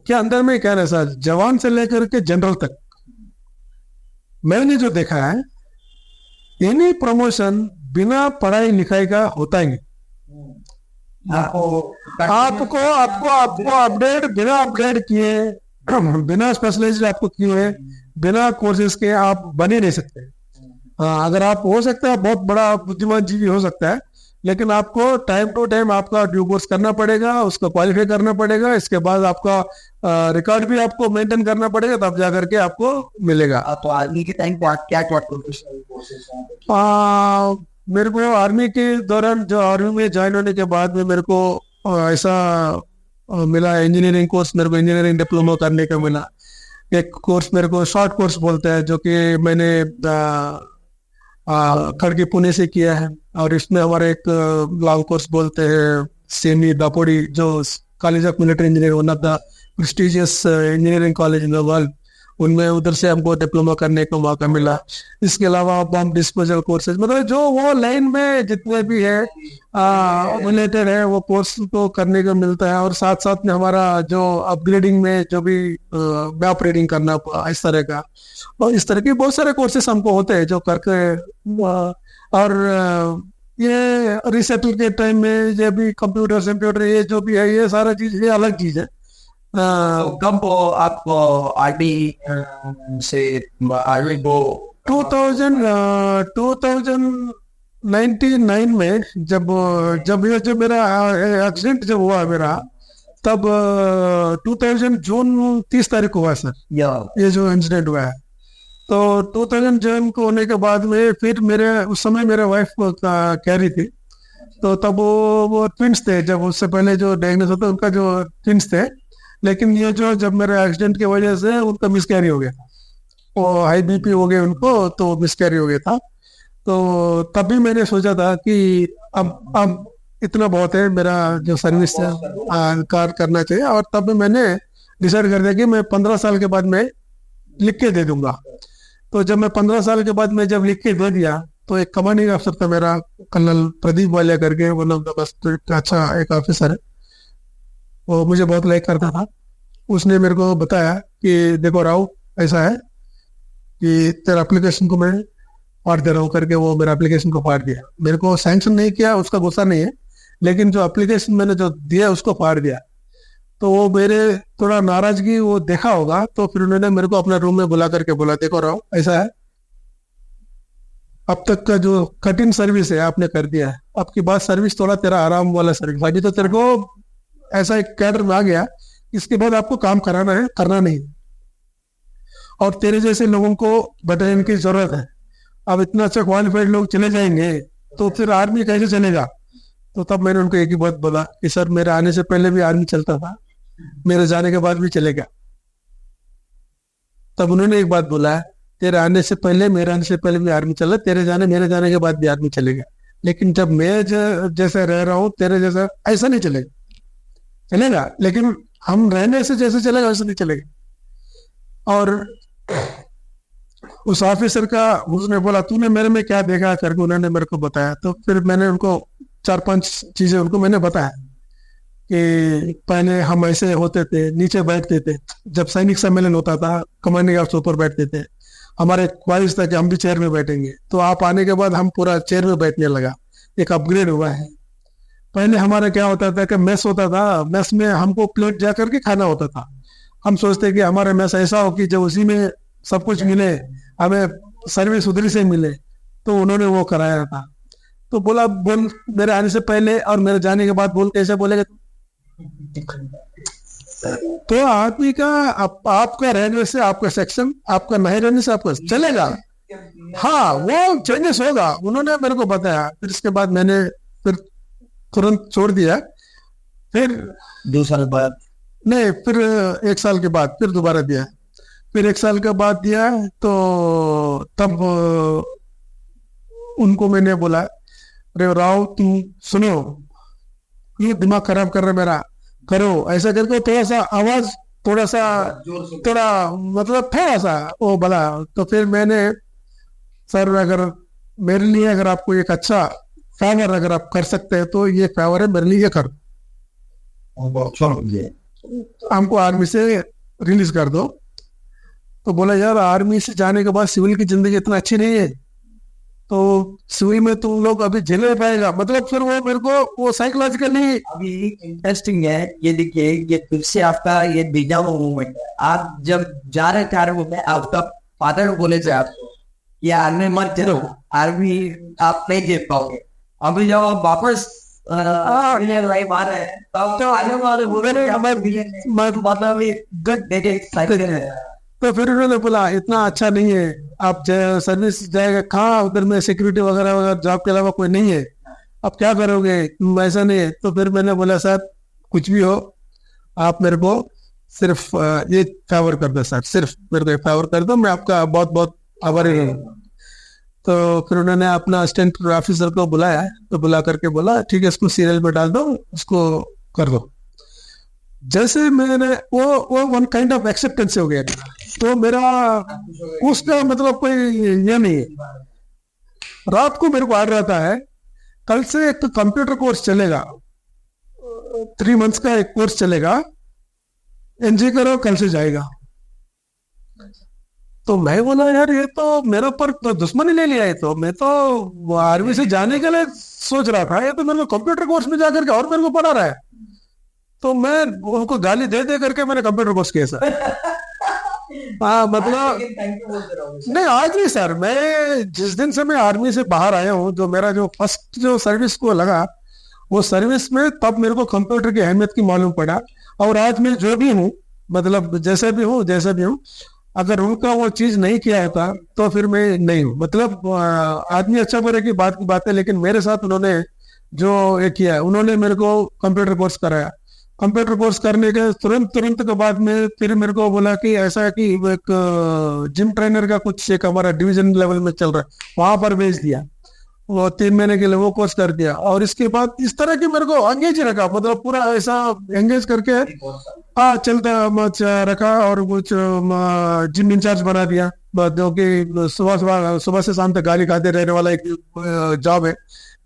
के अंदर में क्या है सर, जवान से लेकर के जनरल तक मैंने जो देखा है, एनी प्रमोशन बिना पढ़ाई लिखाई का होता ही नहीं। आपको आपको आपको अपडेट बिना अपग्रेड किए, बिना स्पेशलाइज्ड आपको किए, बिना कोर्सेज के आप बन ही नहीं सकते। हाँ, अगर आप हो सकता है बहुत बड़ा बुद्धिमान जीवी हो सकता है, लेकिन आपको टाइम टू टाइम आपका ड्यू कोर्स करना पड़ेगा, उसको क्वालिफाई करना पड़ेगा, इसके बाद आपका रिकॉर्ड भी आपको मेंटेन करना पड़ेगा, तब जा करके आपको मिलेगा। तो आर्मी के टाइम क्या क्या प्रोफेशनल कोर्सेज मेरे को आर्मी के दौरान जो आर्मी में ज्वाइन होने के बाद में मेरे को ऐसा मिला, इंजीनियरिंग कोर्स मेरे को इंजीनियरिंग डिप्लोमा करने का मिला। एक कोर्स मेरे को शॉर्ट कोर्स बोलते हैं, जो कि मैंने खड़गे पुणे से किया है। और इसमें हमारे एक लॉन्ग कोर्स बोलते हैं सेनी दापोडी, जो college of military engineering, one of the prestigious engineering college in the world, उनमें उधर से हमको डिप्लोमा करने का मौका मिला। इसके अलावा बम डिस्पोजल कोर्सेज, मतलब जो वो लाइन में जितने भी है रिलेटेड है, वो कोर्स को करने को मिलता है। और साथ साथ में हमारा जो अपग्रेडिंग में जो भी मैप रीडिंग करना, इस तरह का, और इस तरह के बहुत सारे कोर्सेस हमको होते हैं जो करके। और ये रिसेटल के टाइम में ये भी कंप्यूटर ये जो भी है, ये सारा चीज ये अलग चीज है। कब आप आर्मी से आर्मी को 2099 में जब ये जो मेरा एक्सीडेंट जब हुआ मेरा, तब 2000 जून 30 तारीख को हुआ सर, ये जो इंसिडेंट हुआ है। तो 2000 जून को होने के बाद में फिर मेरे उस समय मेरे वाइफ कैरी थी, तो तब वो ट्विंस थे। जब उससे पहले जो डायग्नोस होता उनका जो ट्विंस थे, लेकिन ये जो जब मेरे एक्सीडेंट की वजह से उनका मिसकैरी हो गया, वो हाई बीपी हो गए उनको, तो मिसकैरी हो गया था। तो तब भी मैंने सोचा था कि अब इतना बहुत है, मेरा जो सर्विस कार करना चाहिए। और तब मैंने डिसाइड कर दिया कि मैं 15 साल के बाद मैं लिख के दे दूंगा। तो जब मैं 15 साल के बाद मैं जब लिख के दे दिया, तो एक कमांडिंग अफसर था मेरा, कर्नल प्रदीप वालिया करके, वन ऑफ द बेस्ट, अच्छा एक ऑफिसर है, वो मुझे बहुत लाइक करता था। उसने मेरे को बताया कि देखो राव, ऐसा है कि तेरा एप्लीकेशन को मैं फाड़ दे रहा हूँ करके, वो मेरा एप्लीकेशन को फाड़ दिया। मेरे को सैंक्शन नहीं किया, उसका गुस्सा नहीं है, लेकिन जो एप्लीकेशन मैंने जो दिया उसको फाड़ दिया। तो वो मेरे थोड़ा नाराजगी वो देखा होगा, तो फिर उन्होंने मेरे को अपने रूम में बुला करके बोला, देखो राव, ऐसा है, अब तक का जो कठिन सर्विस है आपने कर दिया है, अब की बात सर्विस थोड़ा तेरा आराम वाला सर्विस, अभी तो तेरे को ऐसा एक कैडर में आ गया, इसके बाद आपको काम कराना है, करना नहीं, और तेरे जैसे लोगों को बटालियन की जरूरत है। अब इतना अच्छा क्वालिफाइड लोग चले जाएंगे तो फिर आर्मी कैसे चलेगा। तो तब मैंने उनको एक ही बात बोला कि सर, मेरे आने से पहले भी आर्मी चलता था, मेरे जाने के बाद भी चलेगा। तब उन्होंने एक बात बोला, तेरे आने से पहले, मेरे आने से पहले भी आर्मी चला, तेरे जाने मेरे जाने के बाद भी आर्मी चलेगा, लेकिन जब मैं जैसे रह रहा हूँ तेरे जैसा ऐसा नहीं चलेगा। चलेगा, लेकिन हम रहने से जैसे चलेगा वैसे नहीं चलेगा। और उस ऑफिसर का, उसने बोला तूने मेरे में क्या देखा करके उन्होंने मेरे को बताया। तो फिर मैंने उनको 4-5 चीजें उनको मैंने बताया कि पहले हम ऐसे होते थे, नीचे बैठते थे, जब सैनिक सम्मेलन होता था कमांडिंग ऑफिसर ऊपर बैठते थे, हमारे ख्वाहिश था कि हम भी चेयर में बैठेंगे, तो आप आने के बाद हम पूरा चेयर में बैठने लगा, एक अपग्रेड हुआ है। पहले हमारा क्या होता था कि मेस होता था, मेस में हमको प्लेट जा करके खाना होता था। हम सोचते कि हमारा मेस ऐसा हो कि जब उसी में सब कुछ मिले, हमें सर्विस उधर से मिले, तो उन्होंने वो कराया था। तो बोला बोल मेरे आने से पहले और मेरे जाने के बाद बोल कैसे बोलेगा। तो आदमी का आपका रहने से, आपका सेक्शन, आपका नहीं रहने से आपका चलेगा। हाँ, वो चेंजेस होगा, उन्होंने मेरे को बताया। फिर इसके बाद मैंने फिर तुरंत छोड़ दिया। फिर 2 साल बाद नहीं, फिर 1 साल के बाद फिर दोबारा दिया। फिर 1 साल के बाद दिया तो तब उनको मैंने बोला, अरे राव तुम सुनो, ये दिमाग खराब कर रहे मेरा, करो ऐसा करके थोड़ा सा आवाज, थोड़ा मतलब थोड़ा सा वो बोला। तो फिर मैंने, सर अगर मेरे लिए अगर आपको एक अच्छा फेवर अगर आप कर सकते हैं तो ये फेवर है मेरे लिए, ये कर, हमको आर्मी से रिलीज कर दो। तो बोला यार आर्मी से जाने के बाद सिविल की जिंदगी इतना अच्छी नहीं है, तो सिविल में तुम लोग अभी झेल नहीं पाएगा। मतलब फिर वो मेरे को वो साइकोलॉजिकली। अभी इंटरेस्टिंग है ये, देखिए ये फिर से आपका ये भेजा हुआ मूवमेंट है। आप जब जा रहे थे आर्मी में, आपका फादर बोले थे आपको कि आर्मी मत जाओ, आर्मी आप नहीं जीत पाओगे। अभी जब आप वापस लाइफ आ रहे हैं तब तो आने वाले तो फिर उन्होंने बोला इतना अच्छा नहीं है, आप सर्विस जाएगा कहाँ, उधर में सिक्योरिटी वगैरह वगैरह जॉब के अलावा कोई नहीं है, आप क्या करोगे, ऐसा नहीं है। तो फिर मैंने बोला सर कुछ भी हो, आप मेरे को सिर्फ ये फेवर कर दो सर, सिर्फ मेरे को ये फेवर कर दो, मैं आपका बहुत बहुत आभारी हूँ। तो फिर उन्होंने अपना असिस्टेंट ऑफिसर को बुलाया, तो बुला करके बोला ठीक है इसको सीरियल में डाल दो, उसको कर दो। जैसे मैंने वो वन काइंड ऑफ एक्सेप्टेंस हो गया। तो मेरा उसका मतलब कोई ये नहीं है। रात को मेरे को आ रहता है, कल से एक तो कंप्यूटर कोर्स चलेगा, 3 मंथ्स का एक कोर्स चलेगा, एनजी करो कल से जाएगा। तो मैं बोला यार ये तो मेरे ऊपर तो दुश्मनी ले लिया है, तो मैं तो आर्मी से जाने के लिए सोच रहा था, ये तो मेरे को कंप्यूटर कोर्स में जाकर के और मेरे को पढ़ा रहा है। तो मैं उनको गाली दे दे करके मैंने कंप्यूटर कोर्स किया सर। हाँ मतलब नहीं, आज नहीं सर, मैं जिस दिन से मैं आर्मी से बाहर आया हूँ, जो मेरा जो फर्स्ट जो सर्विस को लगा, वो सर्विस में तब मेरे को कंप्यूटर की अहमियत की मालूम पड़ा। और आज मैं जो भी हूँ, मतलब जैसे भी हूँ, अगर उनका वो चीज नहीं किया होता तो फिर मैं नहीं हूँ। मतलब आदमी अच्छा बुरे की बात है, लेकिन मेरे साथ उन्होंने जो ये किया, उन्होंने मेरे को कंप्यूटर कोर्स कराया। कंप्यूटर कोर्स करने के तुरंत के बाद में फिर मेरे को बोला कि ऐसा कि एक जिम ट्रेनर का कुछ एक हमारा डिवीजन लेवल में चल रहा है, वहां पर भेज दिया। वो 3 महीने के लिए वो कोर्स कर दिया। और इसके बाद इस तरह की मेरे को एंगेज रखा, मतलब पूरा ऐसा एंगेज करके हाँ चलता रखा। और कुछ जिम इंचार्ज बना दिया, जो कि सुबह से शाम तक गाली खाते रहने वाला एक जॉब है,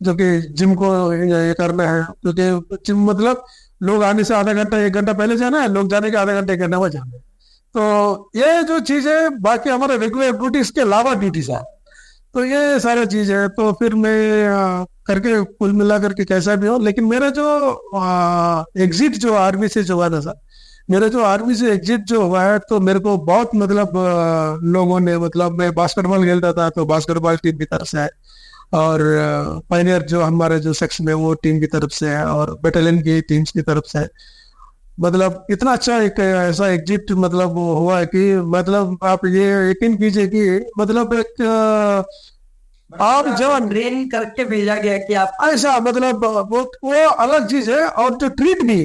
जो कि जिम को ये करना है। क्योंकि जिम मतलब लोग आने से आधा घंटा 1 घंटा पहले जाना है, लोग जाने के आधा घंटे 1 घंटा बाद जाना है। तो ये जो चीज है, बाकी हमारे रेगुलर ड्यूटीज के अलावा ड्यूटीज है, तो ये सारा चीज है। तो फिर मैं करके कुल मिला करके कैसा भी हो, लेकिन मेरा जो एग्जिट जो आर्मी से जो हुआ था सर, मेरा जो आर्मी से एग्जिट जो हुआ है, तो मेरे को बहुत मतलब लोगों ने, मतलब मैं बास्केटबॉल खेलता था तो बास्केटबॉल टीम की तरफ से है, और पायनियर जो हमारे जो सेक्शन है वो टीम की तरफ से है, और बटालियन की टीम्स की तरफ से है। मतलब इतना अच्छा एक ऐसा एग्जिट मतलब हुआ है कि मतलब आप ये यकीन कीजिए कि मतलब एक आप जब ट्रेन करके भेजा गया कि आप ऐसा, मतलब वो अलग चीज है। और जो ट्रीट भी,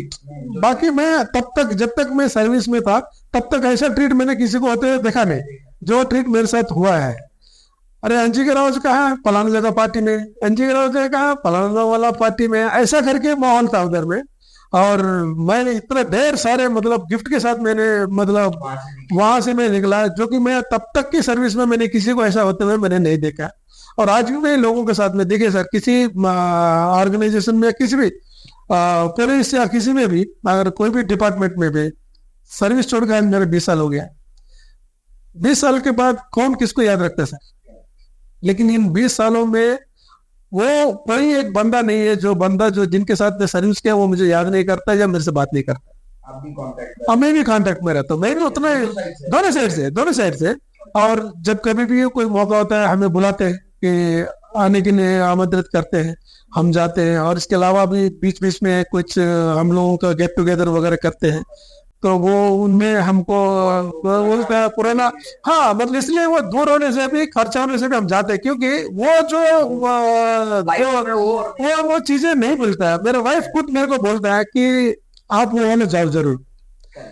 बाकी मैं तब तक जब तक मैं सर्विस में था तब तक ऐसा ट्रीट मैंने किसी को होते हुए देखा नहीं, जो ट्रीट मेरे साथ हुआ है। अरे एनजी के राव कहा फलाना जगह पार्टी में, एनजी के राव कहा फलाना वाला पार्टी में, ऐसा करके माहौल था उधर में। और मैंने इतने ढेर सारे मतलब गिफ्ट के साथ मैंने मतलब वहां से मैं निकला, जो कि मैं तब तक की सर्विस में मैंने किसी को ऐसा होते हुए मैंने नहीं देखा। और आज भी मैं लोगों के साथ में देखे सर, किसी ऑर्गेनाइजेशन में, किसी भी पुलिस या किसी में भी, अगर कोई भी डिपार्टमेंट में भी सर्विस छोड़ कर मेरे 20 साल हो गया। 20 साल के बाद कौन किसको याद रखता है सर? लेकिन इन 20 सालों में वो कोई एक बंदा नहीं है जो बंदा जो जिनके साथ मैं सर्विस किया वो मुझे याद नहीं करता या मेरे से बात नहीं करता। आप भी कांटेक्ट अब मैं भी कांटेक्ट में रहता हूँ, मैं भी उतना दोनों साइड से। और जब कभी भी कोई मौका होता है हमें बुलाते हैं कि आने के लिए आमंत्रित करते हैं, हम जाते हैं। और इसके अलावा भी बीच बीच में कुछ हम लोगों का गेट टुगेदर वगैरह करते हैं, तो वो उनमें हमको वो पुराना, हाँ मतलब इसलिए वो दूर होने से भी खर्चा होने से भी हम जाते हैं, क्योंकि वो जो वो चीजें नहीं भूलता है। मेरा वाइफ खुद मेरे को बोलता है कि आप वो होने जाओ जरूर,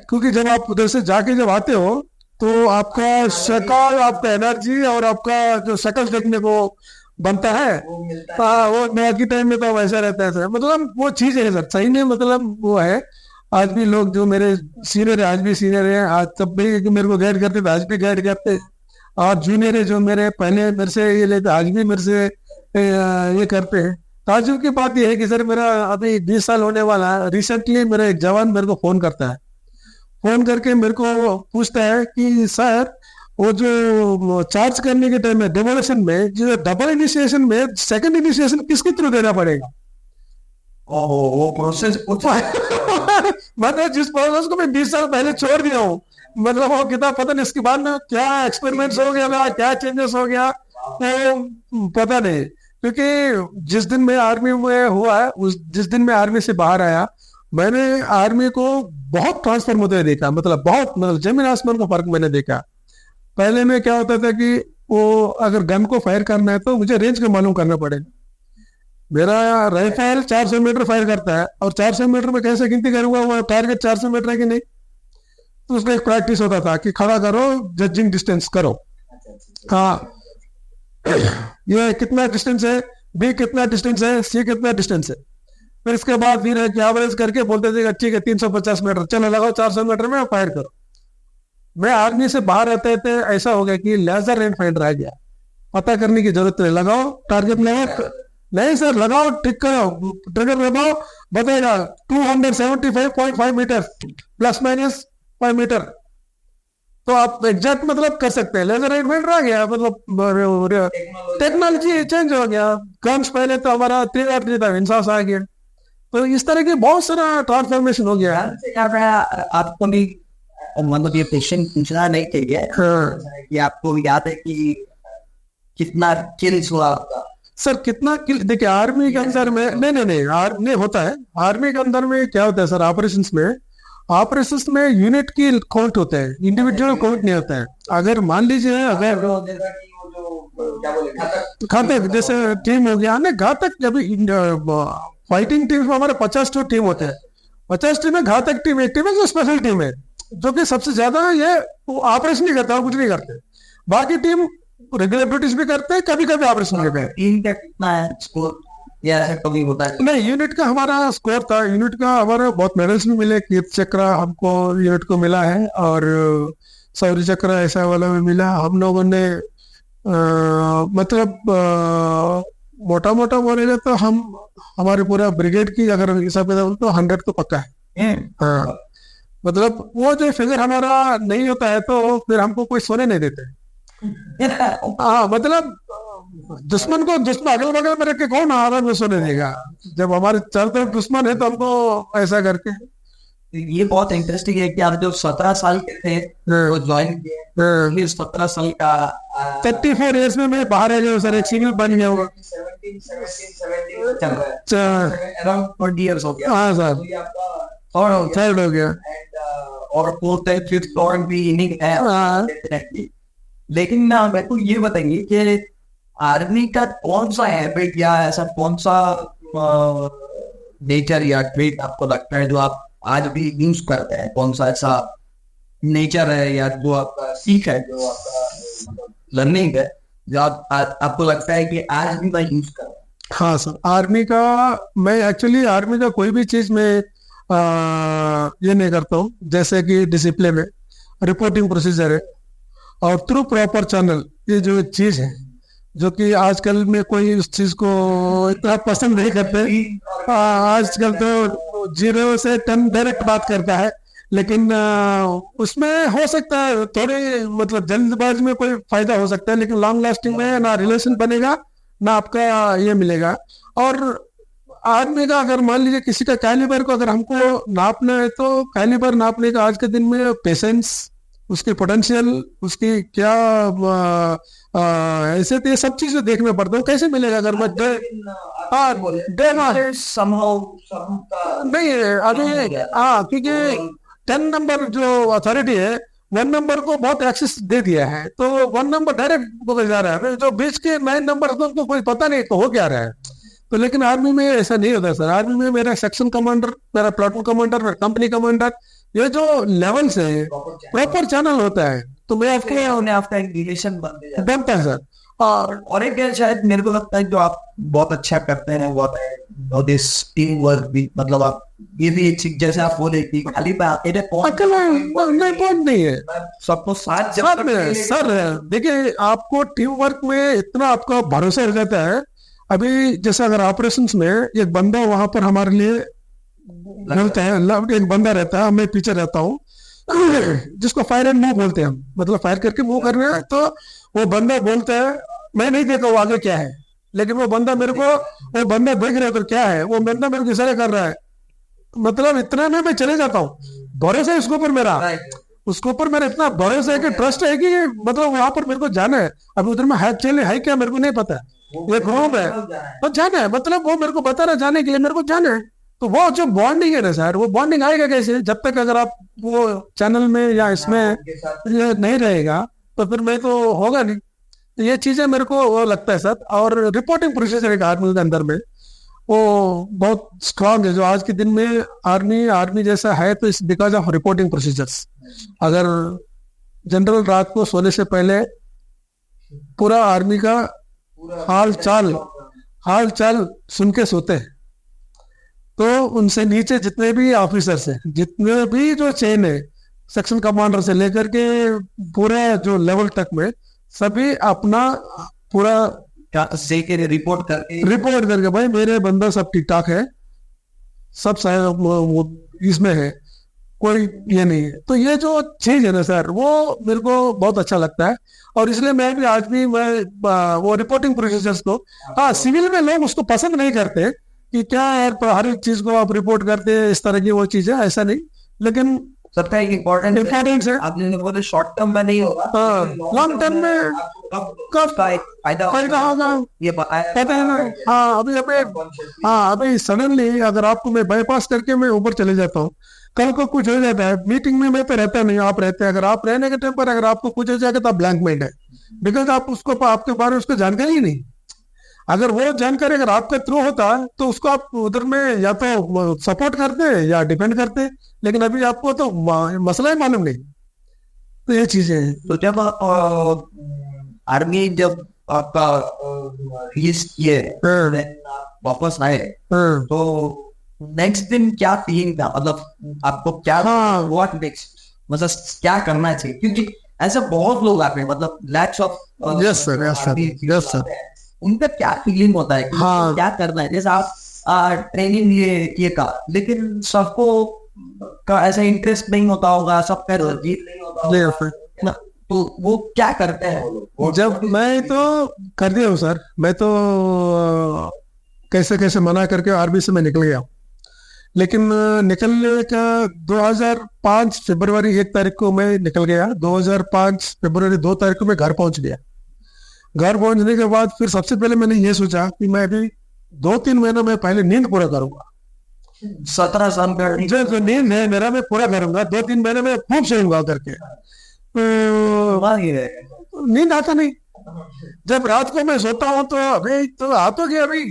क्योंकि जब आप उधर से जाके जब आते हो तो आपका शक्ल, आपका एनर्जी और आपका जो शक्ल देखने को बनता है, हाँ वो नया की टाइम में तो वैसा रहता है सर। मतलब वो चीज है सर, सही में मतलब वो है। आज भी लोग जो मेरे सीनियर है, आज भी सीनियर है, आज तब भी मेरे को गाइड करते थे, आज भी गाइड करते। और जूनियर है जो मेरे पहले मेरे से ये लेते, आज भी मेरे से ये करते हैं। ताजुब की बात यह है कि सर मेरा अभी 20 साल होने वाला है, रिसेंटली मेरा एक जवान मेरे को फोन करता है, फोन करके मेरे को पूछता है कि सर वो जो चार्ज करने के टाइम में डेमोलेशन में जो डबल इनिशिएशन में सेकंड इनिशिएशन किसके थ्रू देना पड़ेगा? वो प्रोसेस मतलब जिस प्रोसेस को मैं 20 साल पहले छोड़ दिया हूँ, मतलब वो कितना पता नहीं इसके बाद में क्या एक्सपेरिमेंट्स हो गया, क्या चेंजेस हो गया वो पता नहीं। क्योंकि जिस दिन मैं आर्मी में हुआ है, उस जिस दिन मैं आर्मी से बाहर आया, मैंने आर्मी को बहुत ट्रांसफॉर्म होते हुए देखा, मतलब बहुत, मतलब जमीन आसमान का फर्क मैंने देखा। पहले में क्या होता था कि वो अगर गन को फायर करना है तो मुझे रेंज का मालूम करना पड़ेगा। मेरा राइफल 400 मीटर फायर करता है, और 400 मीटर में कैसे गिनती करूंगा वो टारगेट 400 मीटर है कि नहीं? तो उसका एक प्रैक्टिस होता था कि खड़ा करो, जजिंग डिस्टेंस करो, हाँ ये कितना डिस्टेंस है, बी कितना डिस्टेंस है, सी कितना डिस्टेंस है। फिर इसके बाद फिर एवरेज करके बोलते थे ठीक है 350 मीटर, चलो लगाओ 400 मीटर में फायर करो। मैं आर्मी से बाहर रहते थे, ऐसा हो गया कि लेजर रेंज फाइंडर आ गया, पता करने की जरूरत नहीं, लगाओ टारगेट लगाओ, नहीं सर लगाओ, टिक करो, ट्रिगर दबाओ, बताएगा 275.5 मीटर प्लस माइनस 5 मीटर। तो आप एग्जैक्ट मतलब कर सकते हैं, लेजर रेंज फाइंडर आ गया, मतलब टेक्नोलॉजी चेंज हो गया। गन्स पहले तो हमारा 3 था, इंसास आ गया। तो इस तरह के बहुत सारा ट्रांसफॉर्मेशन हो गया है। आपको भी मतलब ये क्वेश्चन पूछना नहीं चाहिए कि आपको याद है कि कितना किल्स हुआ आपका? सर कितना किल, देखिए आर्मी के अंदर में नहीं होता है। आर्मी के अंदर में क्या होता है सर, ऑपरेशंस में यूनिट की काउंट होता है, इंडिविजुअल काउंट नहीं होता है। अगर मान लीजिए अगर घातक जैसे टीम हो गया ना, घातक जब फाइटिंग टीम में हमारे 50 टीम होते हैं, 50 टीम में घातक टीम एक टीम है जो स्पेशल टीम है, जो कि सबसे ज्यादा ये ऑपरेशन नहीं करता, कुछ नहीं करते। बाकी टीम रेगुलर ड्यूटीज भी करते हैं, कभी कभी ऑपरेशन करते हैं। टीम का कितना है स्कोर या ऐसा कभी होता है? नहीं, यूनिट का हमारा स्कोर था, यूनिट का हमारे बहुत मेडल्स भी मिले, कीर्ति चक्र हमको यूनिट को मिला है, और शौर्य चक्र ऐसा वाला भी मिला। हम लोगों ने मतलब मोटा मोटा बोलेगा तो हम हमारे पूरा ब्रिगेड की अगर हिसाब किताब तो 100 तो पक्का है। हाँ मतलब वो जो फिगर हमारा नहीं होता है तो फिर हमको कोई सोने नहीं देते। हाँ मतलब दुश्मन अगल बगल में रख के कौन आराम में सोने देगा, जब हमारे चारों तरफ दुश्मन है तो हमको ऐसा करके। ये बहुत इंटरेस्टिंग है कि आप जो 17 साल के थे वो ज्वाइन किए, फिर 17 साल का 34 इयर्स में मैं बाहर है जो सर एक सिंगल बन गया हुआ। 20 इयर्स हो गया। हाँ सर, और थर्ड हो गया, और फोर्थ है, फिफ्थ और भी इनिंग है। लेकिन ना मेरे को ये बताइए कि आर्मी का कौन सा हैबिट या ऐसा कौन सा नेचर या ट्रेट आपको लगता है जो आप आज भी यूज करते हैं? कौन सा ऐसा नेचर है या जो आपका सीख है, जो आपका लर्निंग है, जो आपको लगता है कि आज भी मैं यूज कर रहा हूँ? हाँ सर, आर्मी का मैं एक्चुअली आर्मी का कोई भी चीज में ये नहीं करता हूँ, जैसे कि डिसिप्लिन है, रिपोर्टिंग प्रोसीजर है, और थ्रू प्रॉपर चैनल, ये जो चीज है जो कि आजकल में कोई उस चीज को इतना पसंद नहीं करते। आजकल तो 0 से 10 डायरेक्ट बात करता है, लेकिन उसमें हो सकता है थोड़े मतलब जल्दबाजी में कोई फायदा हो सकता है, लेकिन लॉन्ग लास्टिंग में ना रिलेशन बनेगा ना आपका ये मिलेगा। और आदमी का अगर मान लीजिए किसी का कैलिबर को अगर हमको नापना है तो कैलिबर नापने का आज के दिन में पेशेंस, उसकी पोटेंशियल, उसकी क्या ऐसे तो ये सब चीजें देखने पड़ते हैं। कैसे मिलेगा अगर मैं हाँ नहीं है अभी। हाँ क्योंकि 10 नंबर जो अथॉरिटी है 1 नंबर को बहुत एक्सेस दे दिया है, तो 1 नंबर डायरेक्ट बोला जा रहा है, जो बीच के 9 नंबर तो उनको कोई पता नहीं तो हो क्या रहा है। तो लेकिन आर्मी में ऐसा नहीं होता सर। आर्मी में मेरा सेक्शन कमांडर, मेरा प्लाटून कमांडर, मेरा कंपनी कमांडर, ये जो लेवल्स है प्रॉपर चैनल होता है। तो मैं आपका एक रिलेशन बनता है सर। और एक है, शायद मेरे को लगता है जो आप बहुत अच्छा करते हैं वो है दिस टीम वर्क भी, मतलब आप ये भी एक चीज जैसे आप बोले कि खाली अकेला नहीं पॉइंट नहीं है, सबको साथ जब साथ में सर। देखिए आपको टीम वर्क में इतना आपका भरोसा हो जाता है। अभी जैसे अगर ऑपरेशंस में एक बंदा वहां पर हमारे लिए रहता है, एक बंदा रहता है, मैं पीछे रहता हूँ जिसको फायर एंड मूव बोलते हैं हम, मतलब फायर करके मूव कर रहे हैं, तो वो बंदा बोलता है मैं नहीं देखा वो आगे क्या है, लेकिन वो बंदा मेरे को, वो बंदा देख रहा है तो क्या है, वो बंदा मेरे को इशारा कर रहा है, मतलब इतना में मैं चले जाता हूँ। भरोसा है उसके ऊपर मेरा, उसके ऊपर मेरा इतना भरोसा है कि ट्रस्ट है कि मतलब वहां पर मेरे को जाना है। अभी उधर में है चले है क्या मेरे को नहीं पता, ये ग्रुप है तो जाना है, मतलब वो मेरे को बता रहा जाने के लिए मेरे को जाना है। तो वो जो बॉन्डिंग है ना सर, वो बॉन्डिंग आएगा कैसे जब तक अगर आप वो चैनल में या इसमें ये नहीं रहेगा तो फिर मैं तो होगा नहीं। तो ये चीजें मेरे को वो लगता है सर। और रिपोर्टिंग प्रोसीजर एक आर्मी के अंदर में वो बहुत स्ट्रांग है, जो आज के दिन में आर्मी जैसा है तो इस बिकॉज ऑफ रिपोर्टिंग प्रोसीजर्स। अगर जनरल रात को सोने से पहले पूरा आर्मी का हाल चाल सुन के सोते हैं, तो उनसे नीचे जितने भी ऑफिसर्स हैं, जितने भी जो चेन है सेक्शन कमांडर से लेकर के पूरे जो लेवल तक में सभी अपना पूरा रिपोर्ट करके भाई मेरे बंदा सब ठीक ठाक है, सब इसमें है, कोई ये नहीं है। तो ये जो चीज है ना सर, वो मेरे को बहुत अच्छा लगता है। और इसलिए मैं भी आज भी मैं वो रिपोर्टिंग प्रोसीजर्स को, हाँ सिविल में लोग उसको पसंद नहीं करते कि क्या यार हर एक चीज को आप रिपोर्ट करते हैं इस तरह की वो चीज है, ऐसा नहीं, लेकिन सबका एक इम्पोर्टेंट है। आपने बोला शॉर्ट टर्म में नहीं होगा, लॉन्ग टर्म में कब फायदा होगा ये पता है ना। हाँ अभी सडनली अगर आपको मैं बाईपास करके मैं ऊपर चले जाता हूँ, कल को कुछ हो जाता है, मीटिंग में मैं तो रहता नहीं, आप रहते हैं, अगर आप रहने के टाइम पर अगर आपको कुछ हो जाएगा तो आप ब्लैंक माइंड है, बिकॉज आप उसको आपके बारे में उसको जानकारी ही नहीं। अगर वो जानकारी अगर आपके थ्रू होता तो उसको आप उधर में या तो सपोर्ट करते या डिपेंड करते, लेकिन अभी आपको तो मसला ही मालूम नहीं। तो ये चीजें हैं। तो जब आर्मी जब आपका ये वापस आए तो नेक्स्ट दिन क्या फीलिंग था, मतलब आपको क्या व्हाट नेक्स्ट, मतलब क्या करना चाहिए, क्योंकि ऐसे बहुत लोग आते हैं, मतलब लैक्स ऑफ यस सर उनका क्या फीलिंग होता है कि क्या करना है। जैसे आप ट्रेनिंग ये का, लेकिन सबको का ऐसा इंटरेस्ट नहीं होता होगा, सबका जीत नहीं होता होगा, तो वो क्या करते हैं। जब मैं तो कर दिया हूँ सर, मैं तो कैसे कैसे मना करके आर्मी से मैं निकल गया, लेकिन निकलने का 2005 फरवरी 1 तारीख को मैं निकल गया, 2005 फरवरी 2 तारीख को मैं घर पहुंच गया। घर पहुंचने के बाद फिर सबसे पहले मैंने ये सोचा कि मैं अभी 2-3 महीनों में पहले नींद पूरा करूंगा। 17 साल का जो नींद है मेरा मैं पूरा करूंगा, 2-3 महीने में खूब सोऊंगा करके। नींद आता नहीं, जब रात को मैं सोता हूँ तो अभी तो आता कि अभी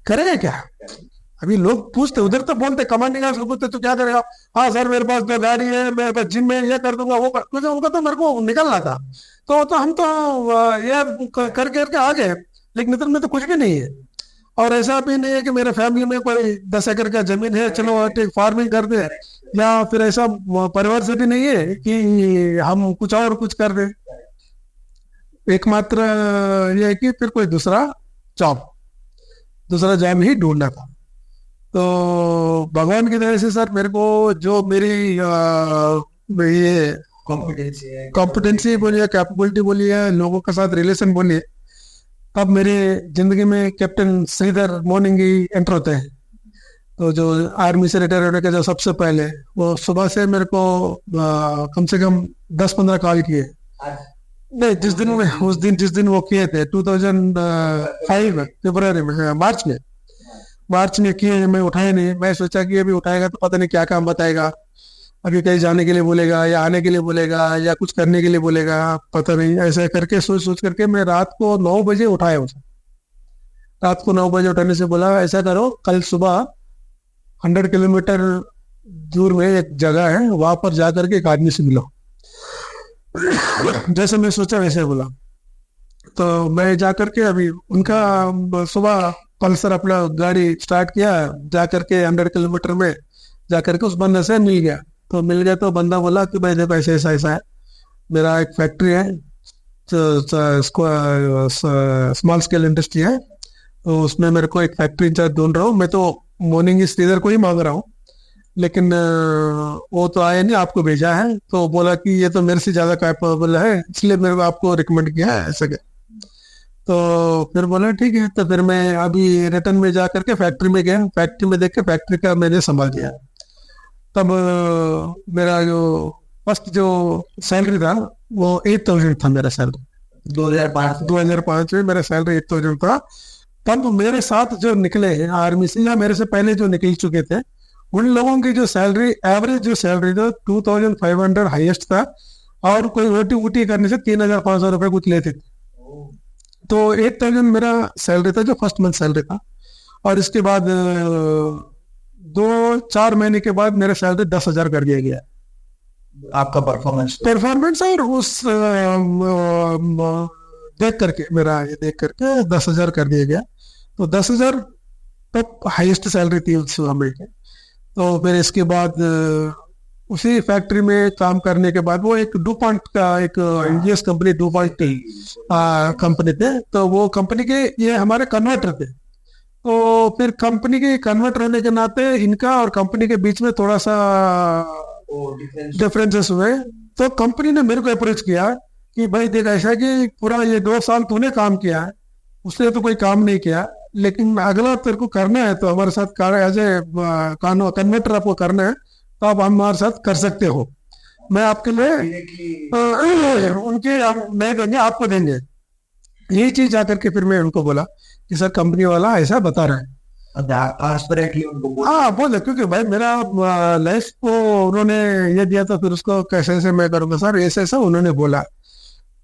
करेगा क्या। अभी लोग पूछते उधर तो बोलते कमांडिंग ऑफिसर पूछते तो क्या करेगा, हाँ सर मेरे पास तो गाड़ी है, मैं जिम में ये कर दूंगा वो कर, क्योंकि उनका तो मेरे को निकलना था, तो हम तो ये कर करके आ गए, लेकिन इधर में तो कुछ भी नहीं है। और ऐसा भी नहीं है कि मेरे फैमिली में कोई 10 एकड़ का जमीन है चलो ठीक फार्मिंग कर दे, या फिर ऐसा परिवार से भी नहीं है कि हम कुछ और कुछ कर दे। एकमात्र ये है कि फिर कोई दूसरा जॉब ही ढूंढना था। तो भगवान की दया से सर मेरे को जो मेरी ये कॉम्पिटेंसी बोलिए, कैपेबिलिटी बोलिए, लोगों के साथ रिलेशन बोलिए, तब मेरे जिंदगी में कैप्टन श्रीधर मॉर्निंग ही एंटर होते हैं। तो जो आर्मी से रिटायर होने के जो सबसे पहले वो सुबह से मेरे को कम से कम 10-15 कॉल किए। नहीं, जिस दिन वो किए थे 2005 फरवरी में, मार्च में किए, मैं उठाया नहीं। मैं सोचा कि अभी उठाएगा तो पता नहीं क्या काम बताएगा, अभी कहीं जाने के लिए बोलेगा या आने के लिए बोलेगा या कुछ करने के लिए बोलेगा, पता नहीं। ऐसा करके सोच करके मैं रात को 9 बजे उठाया उसे। रात को 9 बजे उठाने से बोला ऐसा करो, कल सुबह 100 किलोमीटर दूर में एक जगह है, वहां पर जाकर के एक आदमी से मिलो। जैसे मैं सोचा वैसे बोला। तो मैं जाकर के अभी उनका सुबह पल्सर अपना गाड़ी स्टार्ट किया, जाकर के 100 किलोमीटर में जाकर के उस बंदे से मिल गया। तो बंदा बोला कि भाई देखो ऐसा ऐसा है, मेरा एक फैक्ट्री है, स्मॉल स्केल इंडस्ट्री है, तो उसमें मेरे को एक फैक्ट्री इंचार्ज ढूंढ रहा हूँ। मैं तो मॉर्निंग श्रीधर को ही मांग रहा हूँ, लेकिन वो तो आया नहीं, आपको भेजा है। तो बोला कि ये तो मेरे से ज्यादा कैपेबल है, इसलिए मेरे को आपको रिकमेंड किया है ऐसा क्या। तो फिर बोला ठीक है। तो फिर मैं अभी रिटर्न में जा करके फैक्ट्री में गया, फैक्ट्री में देख के फैक्ट्री का मैंने संभाल दिया। तब मेरा जो फर्स्ट जो सैलरी था वो 8,000 था मेरा सैलरी। 2005 में मेरा सैलरी 8,000 था। तब मेरे साथ जो निकले हैं आर्मी से या मेरे से पहले जो निकल चुके थे, उन लोगों की जो सैलरी, एवरेज जो सैलरी था 2,500 हाईएस्ट था, और कोई रोटी वोटी करने से 3,500 रुपए कुछ लेते थे। तो 8,000 मेरा सैलरी था, जो फर्स्ट मंथ सैलरी था। और इसके बाद 2-4 महीने के बाद मेरा सैलरी 10,000 कर दिया गया। आपका परफॉर्मेंस और उस देख करके 10,000 कर दिया गया। तो 10,000 तक हाईएस्ट सैलरी थी उस समय की। तो फिर इसके बाद उसी फैक्ट्री में काम करने के बाद वो एक डुपॉन्ट का एक यूएस कंपनी डुपॉन्ट कंपनी थे, तो वो कंपनी के ये हमारे कन्वर्टर थे। तो फिर कंपनी के कन्वर्टर होने के नाते इनका और कंपनी के बीच में थोड़ा सा डिफरेंसेस हुए। तो कंपनी ने मेरे को अप्रोच किया कि भाई देख ऐसा कि पूरा ये 2 साल तूने काम किया है, उसने तो कोई काम नहीं किया, लेकिन अगला तेरे को करना है तो हमारे साथ एज ए कन्वर्टर आपको करना है, तो आप हमारे साथ कर सकते हो। मैं आपके लिए उनके मैं देंगे, आपको देंगे। यही चीज जाकर के फिर मैं उनको बोला कि सर कंपनी वाला ऐसा बता रहा है। हाँ बोले, क्योंकि भाई मेरा लाइफ को उन्होंने ये दिया तो फिर उसको कैसे मैं करूँगा सर, ऐसे ऐसा उन्होंने बोला।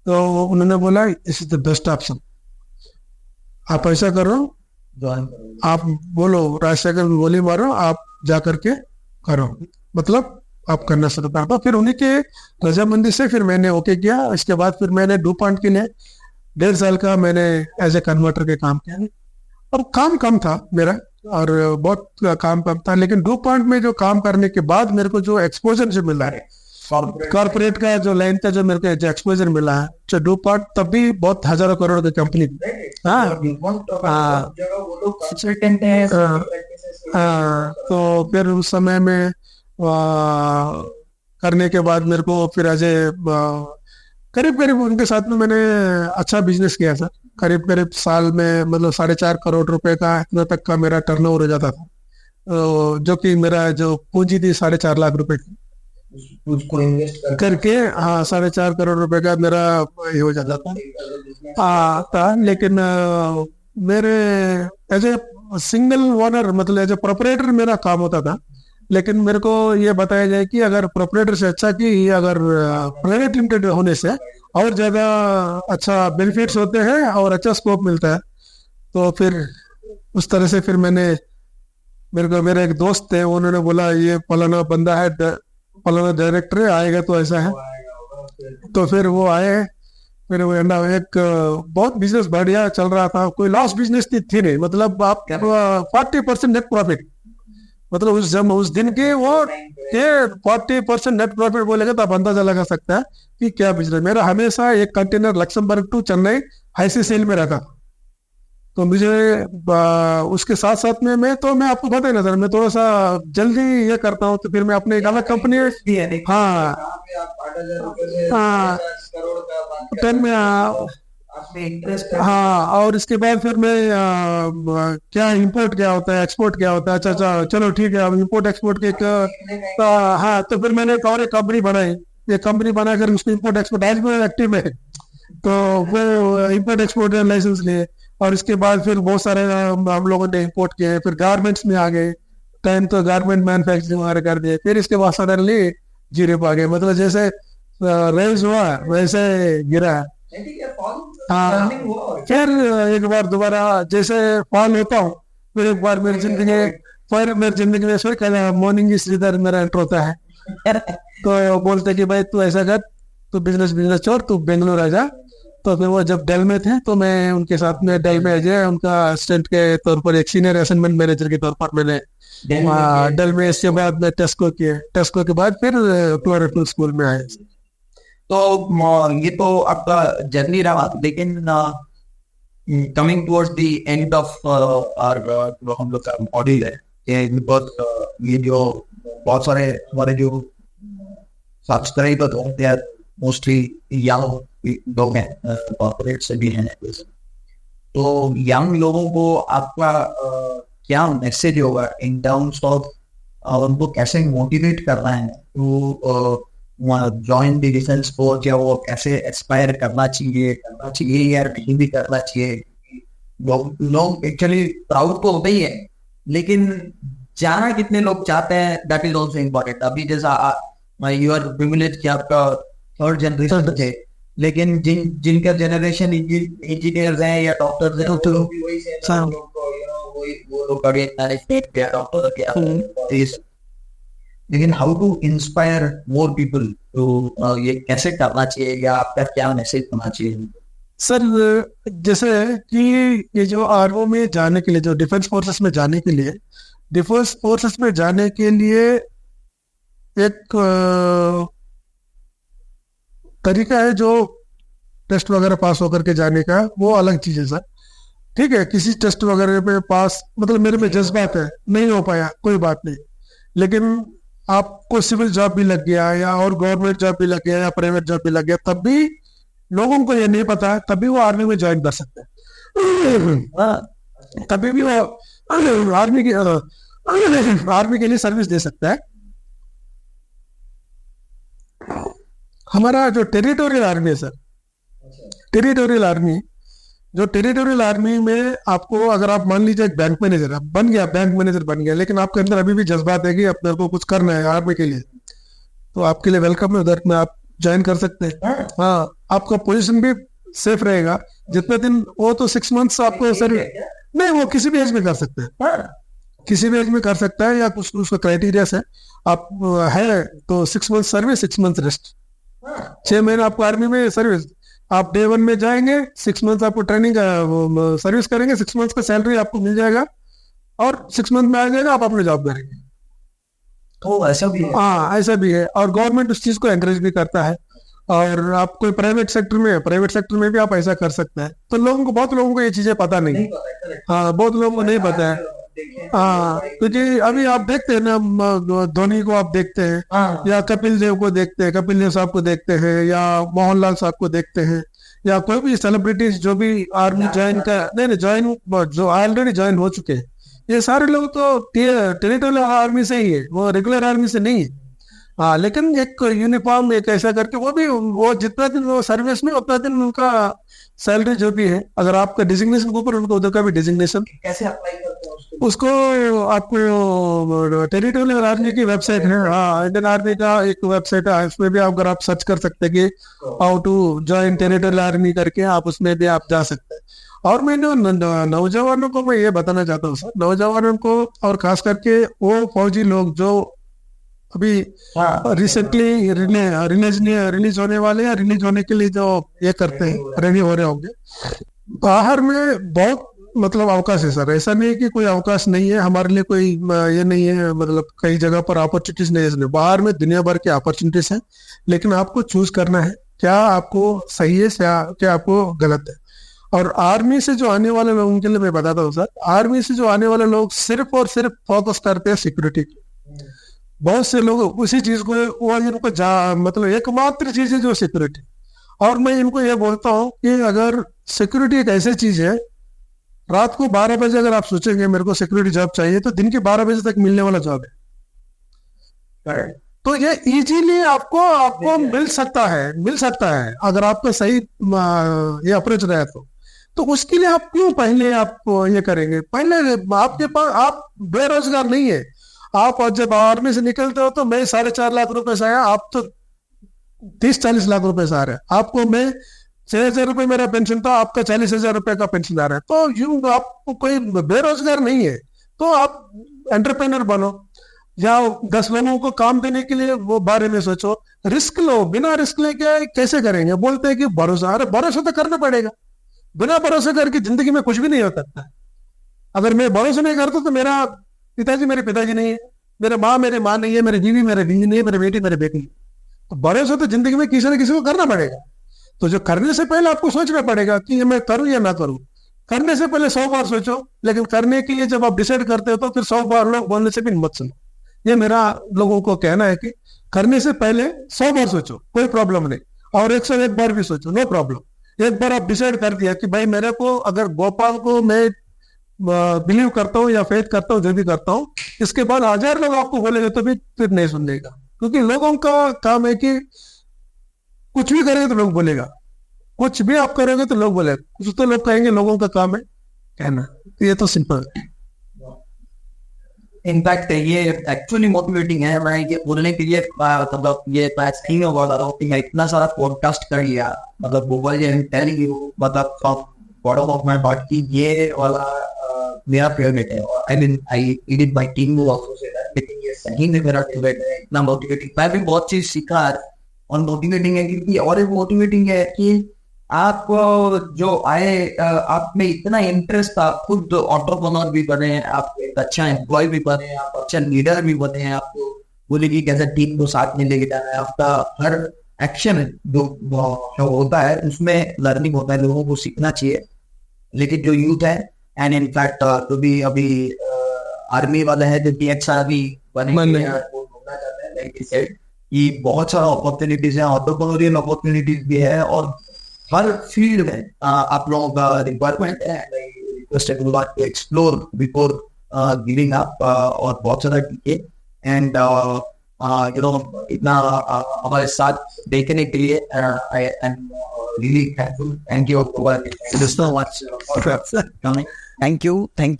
तो उन्होंने बोला this is the best option, आप ऐसा करो, आप बोलो राजशेखर गोली मारो, आप जा करके करो, मतलब आप करना शुरू कर दो। फिर उन्हीं के रजामंदी से फिर मैंने ओके किया। इसके बाद फिर मैंने डुपॉन्ट के लिए 1.5 साल का मैंने एज ए कन्वर्टर के काम किया, और काम कम था मेरा, और बहुत काम कम था। लेकिन डुपॉन्ट में जो काम करने के बाद मेरे को जो एक्सपोजर जो मिला है, कॉर्पोरेट का जो लाइन था, जो मेरे को जो एक्सपोजर मिला है, तो डुपॉन्ट तब भी बहुत हजारों करोड़ की कंपनी थी। तो फिर उस समय में करने के बाद मेरे को फिर एज ए करीब उनके साथ में मैंने अच्छा बिजनेस किया सर। करीब साल में मतलब 4.5 करोड़ रुपए का इतना तक का मेरा टर्नओवर हो जाता था, जो कि मेरा जो पूंजी थी 4.5 लाख रुपए की, उसको इन्वेस्ट करके 4.5 करोड़ रुपए का मेरा ये हो जाता था। लेकिन मेरे एज ए सिंगल ओनर, मतलब एज ए प्रोपरेटर मेरा काम होता था। लेकिन मेरे को ये बताया जाए कि अगर प्रोपरेटर से अच्छा कि अगर प्राइवेट लिमिटेड होने से और ज्यादा अच्छा बेनिफिट्स होते हैं और अच्छा स्कोप मिलता है। तो फिर उस तरह से फिर मेरे एक दोस्त थे, उन्होंने बोला ये फलाना बंदा है, फलाना डायरेक्टर है, आएगा तो ऐसा है। तो फिर वो आए, फिर वो एक बहुत बिजनेस बढ़िया चल रहा था, कोई लॉस बिजनेस थी नहीं, मतलब आप 40% नेट प्रॉफिट, मतलब उस दिन के वो 40% नेट प्रॉफिट बोलेगा तो आप अंदाजा लगा सकता है कि क्या बिजनेस। मेरा हमेशा एक container Luxembourg to Chennai high sea sale में रहता था। तो मुझे उसके साथ साथ में मैं आपको पता है ना सर, मैं थोड़ा सा जल्दी ये करता हूँ, तो फिर मैं अपने एक अलग कंपनी 10 में आपने इंटरेस्ट हाँ, और इसके बाद फिर मैं क्या इंपोर्ट क्या होता है, एक्सपोर्ट क्या होता है, अच्छा अच्छा चलो ठीक है, अब इंपोर्ट एक्सपोर्ट के हाँ, तो फिर मैंने एक और एक कंपनी बनाई। ये कंपनी बनाकर उसको इंपोर्ट एक्सपोर्ट आज मैं एक्टिव में है। तो फिर इंपोर्ट एक्सपोर्ट लाइसेंस लिए, और इसके बाद फिर बहुत सारे हम लोगों ने इंपोर्ट किए, फिर गारमेंट्स में आ गए, टाइम तो गारमेंट मैन्युफैक्चरिंग वगैरह कर दिए, फिर इसके बाद सडनली जीरो पे आ गए, मतलब जैसे रेज हुआ वैसे गिरा। हाँ, फिर एक बार दोबारा जैसे फॉल होता हूँ, फिर एक बार मेरी जिंदगी में फिर कहना मॉर्निंग इज इधर मेरा एंटर होता है। तो बोलते कि भाई तू ऐसा कर, तू बिजनेस छोड़, तू बेंगलोर आ जा। तो फिर वो जब डेल में थे तो मैं उनके साथ में डेल में अजय उनका असिस्टेंट के तौर पर, एक सीनियर असाइनमेंट मैनेजर के तौर पर मैंने डेल में, इसके बाद मैं टेस्को के बाद फिर क्लोरेफुल स्कूल में आए। तो ये तो आपका जर्नी रहा, लेकिन coming towards the end of जो हम लोग का मॉड्यूल है, ये जो बहुत सारे हमारे जो सब्सक्राइबर होते हैं मोस्टली यंग लोग हैं, कॉर्पोरेट से भी हैं, तो यंग लोगों को आपका क्या मैसेज होगा इन टर्म्स ऑफ उनको कैसे मोटिवेट करना है to join the defence force, या वो कैसे एस्पायर करना चाहिए या नहीं भी करना चाहिए? लोग एक्चुअली प्राउड तो होते ही है, लेकिन जाना कितने लोग चाहते हैं, दैट इज ऑल्सो इम्पोर्टेंट। अभी जैसा यू आर प्रिविलेज कि आपका थर्ड जनरेशन थे, लेकिन जिनका जनरेशन इंजीनियर्स हैं या डॉक्टर्स हैं, तो वो लोग लेकिन how to inspire more people to, ये कैसे करना चाहिए, या आपका क्या मैसेज होना चाहिए? सर, जैसे कि ये जो आर्मी में जाने के लिए, जो डिफेंस फोर्सेस में जाने के लिए, एक तरीका है जो टेस्ट वगैरह पास होकर के जाने का, वो अलग चीज है सर। ठीक है, किसी टेस्ट वगैरह पे पास, मतलब मेरे में जज्बात है, नहीं हो पाया कोई बात नहीं, लेकिन आपको सिविल जॉब भी लग गया या और गवर्नमेंट जॉब भी लग गया या प्राइवेट जॉब भी लग गया, तब भी लोगों को ये नहीं पता है, तभी वो आर्मी में ज्वाइन कर सकते हैं। तभी भी वो आर्मी के लिए सर्विस दे सकता है। हमारा जो टेरिटोरियल आर्मी है सर, टेरिटोरियल आर्मी में आपको, अगर आप मान लीजिए एक बैंक मैनेजर बन गया, लेकिन आपके अंदर अभी भी जज्बात है कि अपने को कुछ करना है आर्मी के लिए, तो आपके लिए वेलकम है उधर में, आप ज्वाइन कर सकते हैं। हाँ, आपका पोजीशन भी सेफ रहेगा जितने दिन, वो तो 6 मंथ्स आपको सर, नहीं वो किसी भी एज में कर सकते हैं, किसी भी एज में कर सकता है, या कुछ उसका क्राइटेरिया है। आप है तो 6 मंथ सर्विस, 6 मंथ रेस्ट, 6 महीने आपको आर्मी में सर्विस। आप डे 1 में जाएंगे, 6 मंथ आपको ट्रेनिंग सर्विस करेंगे, 6 मंथ का सैलरी आपको मिल जाएगा, और 6 मंथ में आ जाएगा, आप अपने जॉब करेंगे। तो ऐसा भी है? हाँ, ऐसा भी है, और गवर्नमेंट उस चीज को एनकरेज भी करता है। और आप कोई प्राइवेट सेक्टर में भी आप ऐसा कर सकते हैं। तो बहुत लोगों को ये चीजें पता नहीं। हाँ, बहुत लोगों को नहीं पता है। हाँ, क्योंकि अभी आप देखते हैं ना, धोनी को आप देखते हैं, या कपिल देव को देखते हैं, कपिल देव साहब को देखते हैं, या मोहनलाल साहब को देखते हैं, या कोई भी सेलिब्रिटीज जो भी आर्मी ज्वाइन जो ऑलरेडी ज्वाइन हो चुके हैं, ये सारे लोग तो टेरिटोरियल आर्मी से ही है, वो रेगुलर आर्मी से नहीं है। हाँ, लेकिन एक यूनिफॉर्म एक ऐसा करके, वो जितना दिन वो सर्विस में, उतना दिन उनका सैलरी जो भी है, अगर आपका डिजिग्नेशन के ऊपर, उनको उधर का भी डिजिग्नेशन। कैसे अप्लाई करते हैं उसको? आपको टेरिटोरियल आर्मी की वेबसाइट है, हाँ, इंडियन आर्मी का एक वेबसाइट है, उसमें भी अगर आप सर्च कर सकते हैं कि how to join territorial army करके, आप उसमें भी आप जा सकते हैं। और मैं नौजवानों को मैं ये बताना चाहता हूँ सर, नौजवानों को, और खास करके वो फौजी लोग जो अभी रिसेंटली रिलीज होने वाले, या रिलीज होने के लिए जो ये करते हैं, रेडी हो रहे होंगे, बाहर में बहुत मतलब अवकाश है सर। ऐसा नहीं है कि कोई अवकाश नहीं है हमारे लिए, कोई ये नहीं है, मतलब कई जगह पर अपॉर्चुनिटीज नहीं है। बाहर में दुनिया भर की अपॉर्चुनिटीज हैं, लेकिन आपको चूज करना है क्या आपको सही है, क्या आपको गलत है। और आर्मी से जो आने वाले लोगों के लिए मैं बताता हूँ सर, आर्मी से जो आने वाले लोग सिर्फ और सिर्फ फोकस करते हैं सिक्योरिटी की। बहुत से लोग उसी चीज को, वो इनको मतलब एकमात्र चीज है जो सिक्योरिटी। और मैं इनको ये बोलता हूँ कि अगर सिक्योरिटी एक ऐसी चीज है, रात को 12 बजे अगर आप सोचेंगे मेरे को सिक्योरिटी जॉब चाहिए, तो दिन के 12 बजे तक मिलने वाला जॉब है। तो ये इजीली आपको आपको मिल सकता है अगर आपका सही ये अप्रोच रहे तो उसके लिए आप क्यों पहले आप ये करेंगे? पहले आपके पास, आप बेरोजगार नहीं है। आप जब आर्मी से निकलते हो तो मैं 4.5 लाख रुपए से आया, आप तो 30-40 लाख रुपए से आ रहे हैं। आपको मैं 6,000 रुपए मेरा पेंशन था, आपका 40,000 रुपए का पेंशन आ रहा है। तो यूं आपको कोई बेरोजगार नहीं है, तो आप एंटरप्रेन्योर बनो, या 10 लोगों को काम देने के लिए वो बारे में सोचो। रिस्क लो, बिना रिस्क लेके कैसे करेंगे? बोलते हैं कि भरोसा, अरे भरोसा तो करना पड़ेगा। बिना भरोसे करके जिंदगी में कुछ भी नहीं हो सकता। अगर मैं भरोसा नहीं करता तो मेरा पिताजी मेरे पिताजी नहीं है, मेरे माँ मेरे माँ नहीं है, मेरे बीवी मेरे बीवी नहीं है, मेरे बेटी मेरे बेटी नहीं है। तो भरोसा तो जिंदगी में किसी न किसी को करना पड़ेगा। तो जो करने से पहले आपको सोचना पड़ेगा कि ये मैं करूं या ना करूं। करने से पहले 100 बार सोचो, लेकिन करने के लिए जब आप डिसाइड करते हो तो फिर 100 बार लोग बोलने से भी मत सुनो। ये मेरा लोगों को कहना है कि करने से पहले 100 बार सोचो, कोई प्रॉब्लम नहीं, और 101 बार भी सोचो, नो प्रॉब्लम। एक बार आप डिसाइड कर दिया कि भाई मेरे को, अगर भोपाल को मैं बिलीव करता हूँ या फेथ करता हूँ, जो भी करता हूँ, इसके बाद 1000 लोग आपको बोलेंगे तो भी फिर नहीं सुनेगा। क्योंकि लोगों का काम है कि कुछ भी करेंगे तो लोग बोलेगा, कुछ भी आप करोगे तो लोग बोलेगा, कुछ तो लोग कहेंगे, लोगों का काम है कहना। तो ये तो सिंपल है। इनफैक्ट ये एक्चुअली मोटिवेटिंग है। मैं ये बोलने के लिए मतलब ये नहीं होगा था कि मैं इतना सारा पॉडकास्ट कर लिया, मतलब गूगल ये टेलिंग यू, मतलब बॉटम ऑफ माय हार्ट की ये वाला मेरा फेवरेट है। I mean I it my team will also say that, लेकिन ये सही में मेरा फेवरेट है। इतना मोटिवेटिंग, मैं भी बहुत चीज सीखा और मोटिवेटिंग है क्योंकि, और एक मोटिवेटिंग है कि आप जो आए, आप में इतना इंटरेस्ट था, खुद एंटरप्रेन्योर भी बने, आप एक अच्छा एम्प्लॉय भी बने, आप अच्छा लीडर भी बने, आपको बोले कि कैसे टीम को साथ में लेके जाना है। आपका हर एक्शन जो होता है उसमें लर्निंग होता है, लोगों को सीखना चाहिए। लेकिन जो यूथ है, एंड इनफैक्ट जो भी अभी आर्मी वाले हैं, जो DXRB बने, कि बहुत सारा अपॉर्चुनिटीज है, एंटरप्रेन्योरियल अपॉर्चुनिटीज भी है, और हर फील्ड में आप लोगों का रिक्वायरमेंट है। एक्सप्लोर बिफोर गिविंग अप, और बहुत सारा एंड यू नो इतना हमारे साथ देखने के लिए I am really thankful. Thank you so much. Thank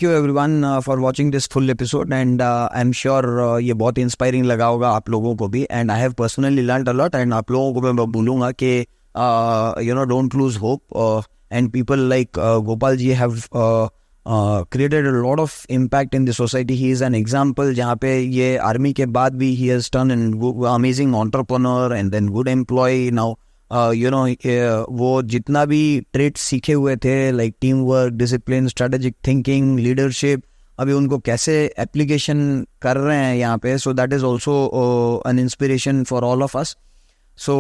you everyone for watching this full episode, and I'm sure ये बहुत इंस्पायरिंग लगा होगा आप लोगों को भी, and I have personally learned a lot। and आप लोगों को मैं बोलूँगा कि don't lose hope, and people like Gopal ji have created a lot of impact in the society. He is an example जहाँ पे ये आर्मी के बाद भी he has turned an amazing entrepreneur and then good employee now। वो जितना भी ट्रेड सीखे हुए थे, like team work, discipline, strategic thinking, leadership, अभी उनको कैसे एप्लीकेशन कर रहे हैं यहाँ पे। So that is also an inspiration for all of us. So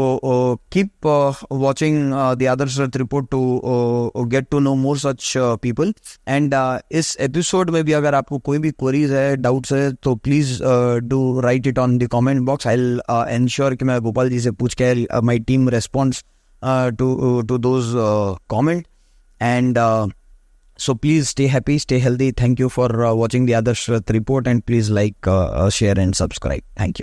keep watching the Adarsh Rath report to get to know more such people। and इस episode में भी अगर आपको कोई भी queries है, doubts है, तो please do write it on the comment box। I'll ensure कि मैं गोपाल जी से पूछ के my team responds to those comment। and so please stay happy, stay healthy। Thank you for watching the Adarsh Rath report, and please like, share and subscribe। Thank you।